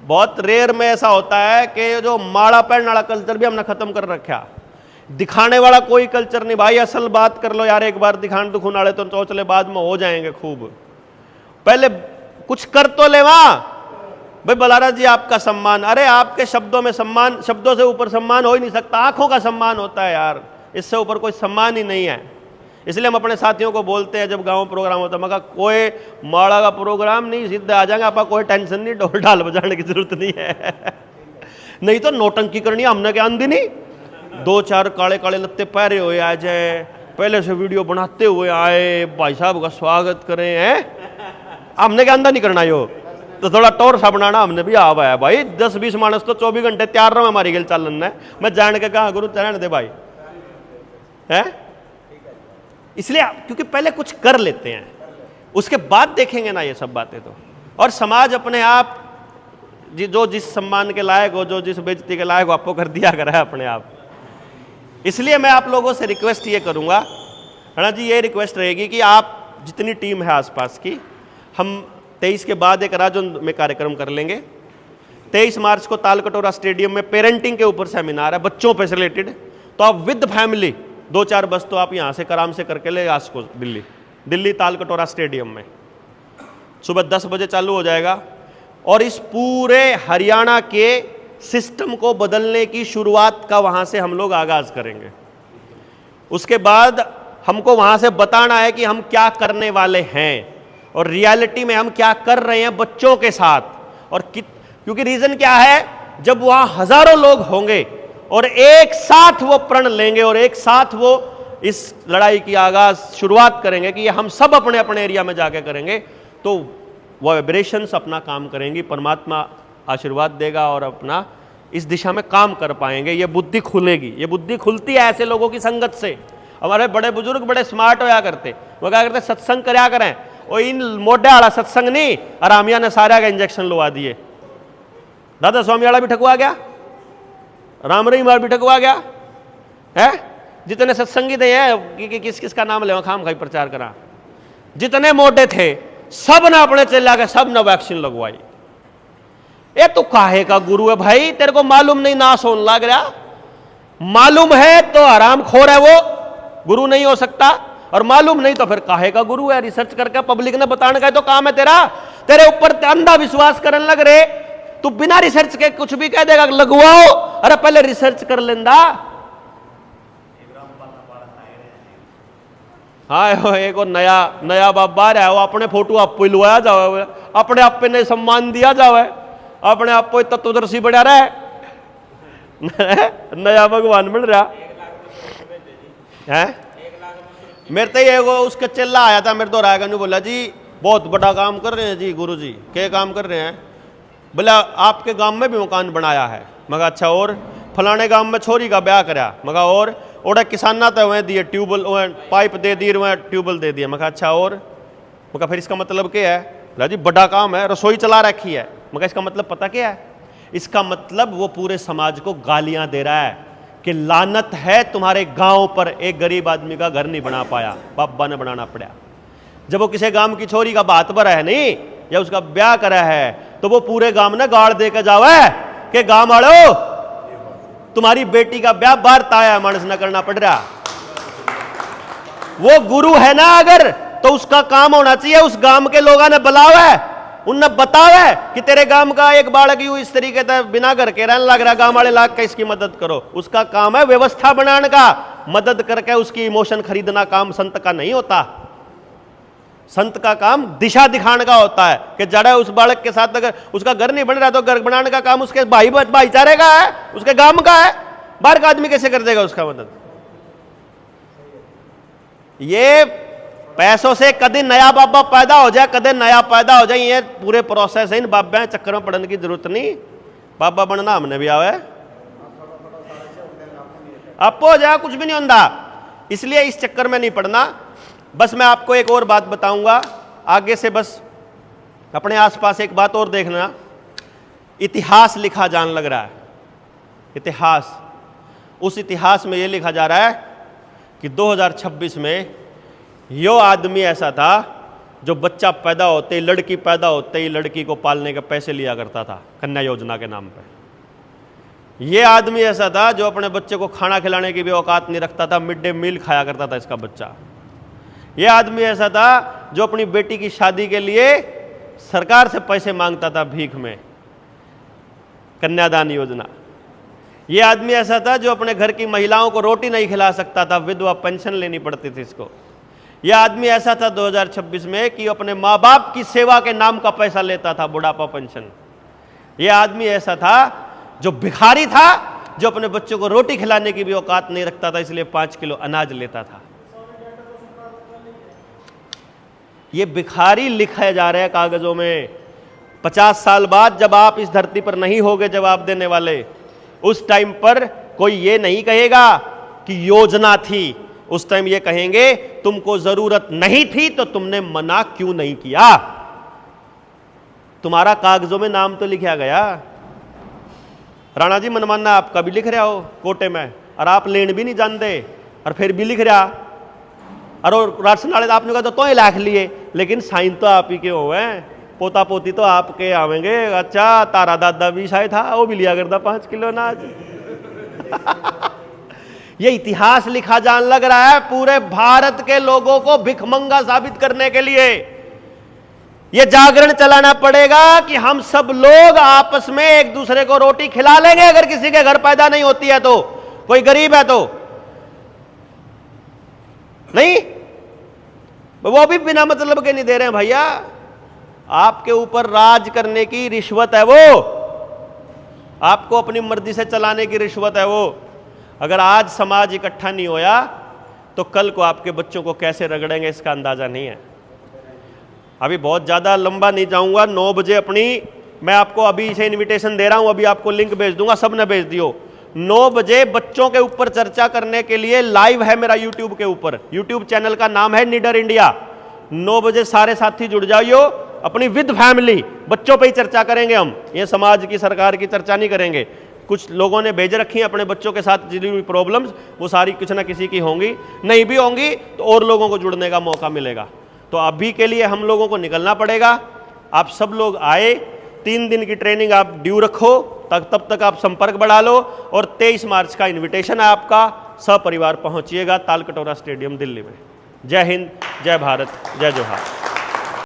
S1: बहुत रेयर में ऐसा होता है कि जो माड़ा पहनने वाला कल्चर भी हमने खत्म कर रखा। दिखाने वाला कोई कल्चर नहीं भाई। असल बात कर लो यार, एक बार दिखाने दुखून वाले तो चौचले बाद में हो जाएंगे खूब। पहले कुछ कर तो ले वहां भाई। बलारा जी आपका सम्मान, अरे आपके शब्दों में सम्मान, शब्दों से ऊपर सम्मान हो ही नहीं सकता। आंखों का सम्मान होता है यार, इससे ऊपर कोई सम्मान ही नहीं है। इसलिए हम अपने साथियों को बोलते हैं जब गांव प्रोग्राम होता है, मगर कोई माड़ा का प्रोग्राम नहीं, सीधे आ जाएंगे आप, कोई टेंशन नहीं, ढोल ढाल बजाने की जरूरत नहीं है। नहीं तो नौटंकी करनी हमने क्या आंधी नहीं। 2-4 काले काले लत्ते पहरे हुए आ जाए, पहले से वीडियो बनाते हुए आए, भाई साहब का स्वागत करें हैं। हमने क्या अंदर नहीं करना यो, तो थोड़ा टोर सा बनाना हमने भी आवा है भाई। 10-20 मानस तो 24 घंटे तैयार रहो हमारी गेल चालन है। मैं जान के कहा गुरु चरण दे भाई है, इसलिए क्योंकि पहले कुछ कर लेते हैं, उसके बाद देखेंगे ना ये सब बातें तो। और समाज अपने आप जो जिस सम्मान के लायक हो, जो जिस बेइज्जती के लायक हो, आपको कर दिया करा है अपने आप। इसलिए मैं आप लोगों से रिक्वेस्ट ये करूंगा, है ना जी, ये रिक्वेस्ट रहेगी कि आप जितनी टीम है आसपास की, हम 23 के बाद एक राजौंद में कार्यक्रम कर लेंगे। 23 मार्च को तालकटोरा स्टेडियम में पेरेंटिंग के ऊपर सेमिनार है, बच्चों पे रिलेटेड। तो आप विद फैमिली 2-4 बस तो आप यहाँ से कराम से करके ले आ सको दिल्ली तालकटोरा स्टेडियम में। सुबह 10 बजे चालू हो जाएगा और इस पूरे हरियाणा के सिस्टम को बदलने की शुरुआत का वहाँ से हम लोग आगाज करेंगे। उसके बाद हमको वहाँ से बताना है कि हम क्या करने वाले हैं और रियलिटी में हम क्या कर रहे हैं बच्चों के साथ। और क्योंकि रीजन क्या है, जब वहाँ हजारों लोग होंगे और एक साथ वो प्रण लेंगे और एक साथ वो इस लड़ाई की आगाज शुरुआत करेंगे कि ये हम सब अपने अपने एरिया में जाके करेंगे, तो वो वाइब्रेशंस अपना काम करेंगी, परमात्मा आशीर्वाद देगा और अपना इस दिशा में काम कर पाएंगे। ये बुद्धि खुलेगी। ये बुद्धि खुलती है ऐसे लोगों की संगत से। हमारे बड़े बुजुर्ग बड़े स्मार्ट होया करते, वो क्या करते, सत्संग करया करें, और इन मोटे वाला सत्संग नहीं, आरामिया ने सारा का इंजेक्शन लगा दिए। दादा स्वामी वाला भी ठकुआ गया, राम रहीम भी ठकुआ गया है। जितने सत्संगी थे हैं, किस किस का नाम ले खाम खाई प्रचार करा, जितने मोटे थे सब ने अपने चला के सब ने वैक्सीन लगवाई। ये तो काहे का गुरु है भाई, तेरे को मालूम नहीं नाश होने लग रहा, मालूम है तो हराम खोर है, वो गुरु नहीं हो सकता। और मालूम नहीं तो फिर काहे का गुरु है। रिसर्च करके पब्लिक ने बताने का तो काम है तेरा। तेरे ऊपर अंधा विश्वास करने लग रहे, तू बिना रिसर्च के कुछ भी कह देगा लगवाओ। अरे पहले रिसर्च कर लेंदा। हाँ, एक और नया बाप बाहर है, वो अपने फोटो आप लुआया जावे, अपने आप पे नहीं सम्मान दिया जावे, अपने आप को तत्वदर्शी बढ़ा रहा है। नया भगवान मिल रहा है। मेरे तो ये उसका चेला आया था मेरे तो रायगंज में, बोला जी बहुत बड़ा काम कर रहे हैं जी गुरु जी। क्या काम कर रहे हैं? बोला आपके गांव में भी मकान बनाया है। मगा अच्छा, और फलाने गांव में छोरी का ब्याह करा। मगा और किसाना तो वह दिए ट्यूबवेल, पाइप दे दिए, वह ट्यूबवेल दे दिए। मगा अच्छा, और मगा फिर इसका मतलब क्या है? बोला जी बड़ा काम है, रसोई चला रखी है। मगर इसका मतलब पता क्या है? इसका मतलब वो पूरे समाज को गालियां दे रहा है कि लानत है तुम्हारे गांव पर, एक गरीब आदमी का घर नहीं बना पाया, बाबा ने बनाना पड़ा। जब वो किसी गांव की छोरी का बात भरा है नहीं, या उसका ब्याह करा है, तो वो पूरे गांव ने गाड़ दे के जावे कि गांव वालों तुम्हारी बेटी का ब्याह बाहर ताया मानस न करना पड़ रहा। वो गुरु है ना अगर, तो उसका काम होना चाहिए उस गांव के लोगों ने बुलावे, उनने बतावे कि तेरे गांव का एक बालक यूं इस तरीके से बिना घर के रहने लग रहा, गांव वाले लाग के इसकी मदद करो। उसका काम है व्यवस्था बनाने का, मदद करके उसकी इमोशन खरीदना काम संत का नहीं होता। संत का काम दिशा दिखाने का होता है कि जड़ा उस बालक के साथ अगर उसका घर नहीं बन रहा तो घर बनाने का काम उसके भाईचारे का है, उसके गांव का है। बाहर का आदमी कैसे कर देगा उसका मदद? ये पैसों से कभी नया बाबा पैदा हो जाए, कदे नया पैदा हो जाए, ये पूरे प्रोसेस है। इन बाबा चक्कर में पड़ने की जरूरत नहीं। बाबा बनना हमने भी आवे, आप हो जाए कुछ भी नहीं होता, इसलिए इस चक्कर में नहीं पड़ना। बस मैं आपको एक और बात बताऊंगा आगे से, बस अपने आसपास एक बात और देखना। इतिहास लिखा जान लग रहा है, इतिहास। उस इतिहास में यह लिखा जा रहा है कि 2026 में यो आदमी ऐसा था जो बच्चा पैदा होते ही, लड़की पैदा होते ही लड़की को पालने के पैसे लिया करता था कन्या योजना के नाम पे। ये आदमी ऐसा था जो अपने बच्चे को खाना खिलाने की भी औकात नहीं रखता था, मिड डे मील खाया करता था इसका बच्चा। ये आदमी ऐसा था जो अपनी बेटी की शादी के लिए सरकार से पैसे मांगता था भीख में, कन्यादान योजना। ये आदमी ऐसा था जो अपने घर की महिलाओं को रोटी नहीं खिला सकता था, विधवा पेंशन लेनी पड़ती थी इसको। यह आदमी ऐसा था 2026 में कि अपने माँ बाप की सेवा के नाम का पैसा लेता था, बुढ़ापा पेंशन। यह आदमी ऐसा था जो भिखारी था, जो अपने बच्चों को रोटी खिलाने की भी औकात नहीं रखता था, इसलिए 5 किलो अनाज लेता था। ये भिखारी लिखा जा रहा है कागजों में। 50 साल बाद जब आप इस धरती पर नहीं होगे जवाब देने वाले, उस टाइम पर कोई ये नहीं कहेगा कि योजना थी, उस टाइम ये कहेंगे तुमको जरूरत नहीं थी तो तुमने मना क्यों नहीं किया। तुम्हारा कागजों में नाम तो लिखा गया। राणा जी मनमाना आपका भी लिख रहा हो कोटे में, और आप लेन भी नहीं जानते और फिर भी लिख रहा। और राशन वाले आपने कहा तो ही लाख लिए, लेकिन साइन तो आप ही के हुए, पोता पोती तो आपके आवेंगे। अच्छा, तारा दादा भी शायद था, वो भी लिया करता 5 किलो अनाज। ये इतिहास लिखा जान लग रहा है पूरे भारत के लोगों को भिखमंगा साबित करने के लिए। ये जागरण चलाना पड़ेगा कि हम सब लोग आपस में एक दूसरे को रोटी खिला लेंगे अगर किसी के घर पैदा नहीं होती है तो, कोई गरीब है तो नहीं, वो भी बिना मतलब के नहीं दे रहे हैं भैया। आपके ऊपर राज करने की रिश्वत है वो, आपको अपनी मर्जी से चलाने की रिश्वत है वो। अगर आज समाज इकट्ठा नहीं होया तो कल को आपके बच्चों को कैसे रगड़ेंगे इसका अंदाजा नहीं है। अभी बहुत ज़्यादा लंबा नहीं जाऊंगा। 9 बजे अपनी, मैं आपको अभी से इनविटेशन दे रहा हूं, अभी आपको लिंक भेज दूंगा, सबने भेज दियो। 9 बजे बच्चों के ऊपर चर्चा करने के लिए लाइव है मेरा यूट्यूब के ऊपर। यूट्यूब चैनल का नाम है निडर इंडिया। 9 बजे सारे साथी जुड़ जाइयो, अपनी विद फैमिली बच्चों पे ही चर्चा करेंगे हम। ये समाज की सरकार की चर्चा नहीं करेंगे। कुछ लोगों ने भेज रखी है अपने बच्चों के साथ जुड़ी हुई प्रॉब्लम्स, वो सारी कुछ ना किसी की होंगी, नहीं भी होंगी तो और लोगों को जुड़ने का मौका मिलेगा। तो अभी के लिए हम लोगों को निकलना पड़ेगा। आप सब लोग आए, 3 दिन की ट्रेनिंग आप ड्यू रखो, तब तक आप संपर्क बढ़ा लो। और 23 मार्च का इन्विटेशन है आपका, सपरिवार पहुंचिएगा तालकटोरा स्टेडियम दिल्ली में। जय हिंद, जय भारत, जय जोहार।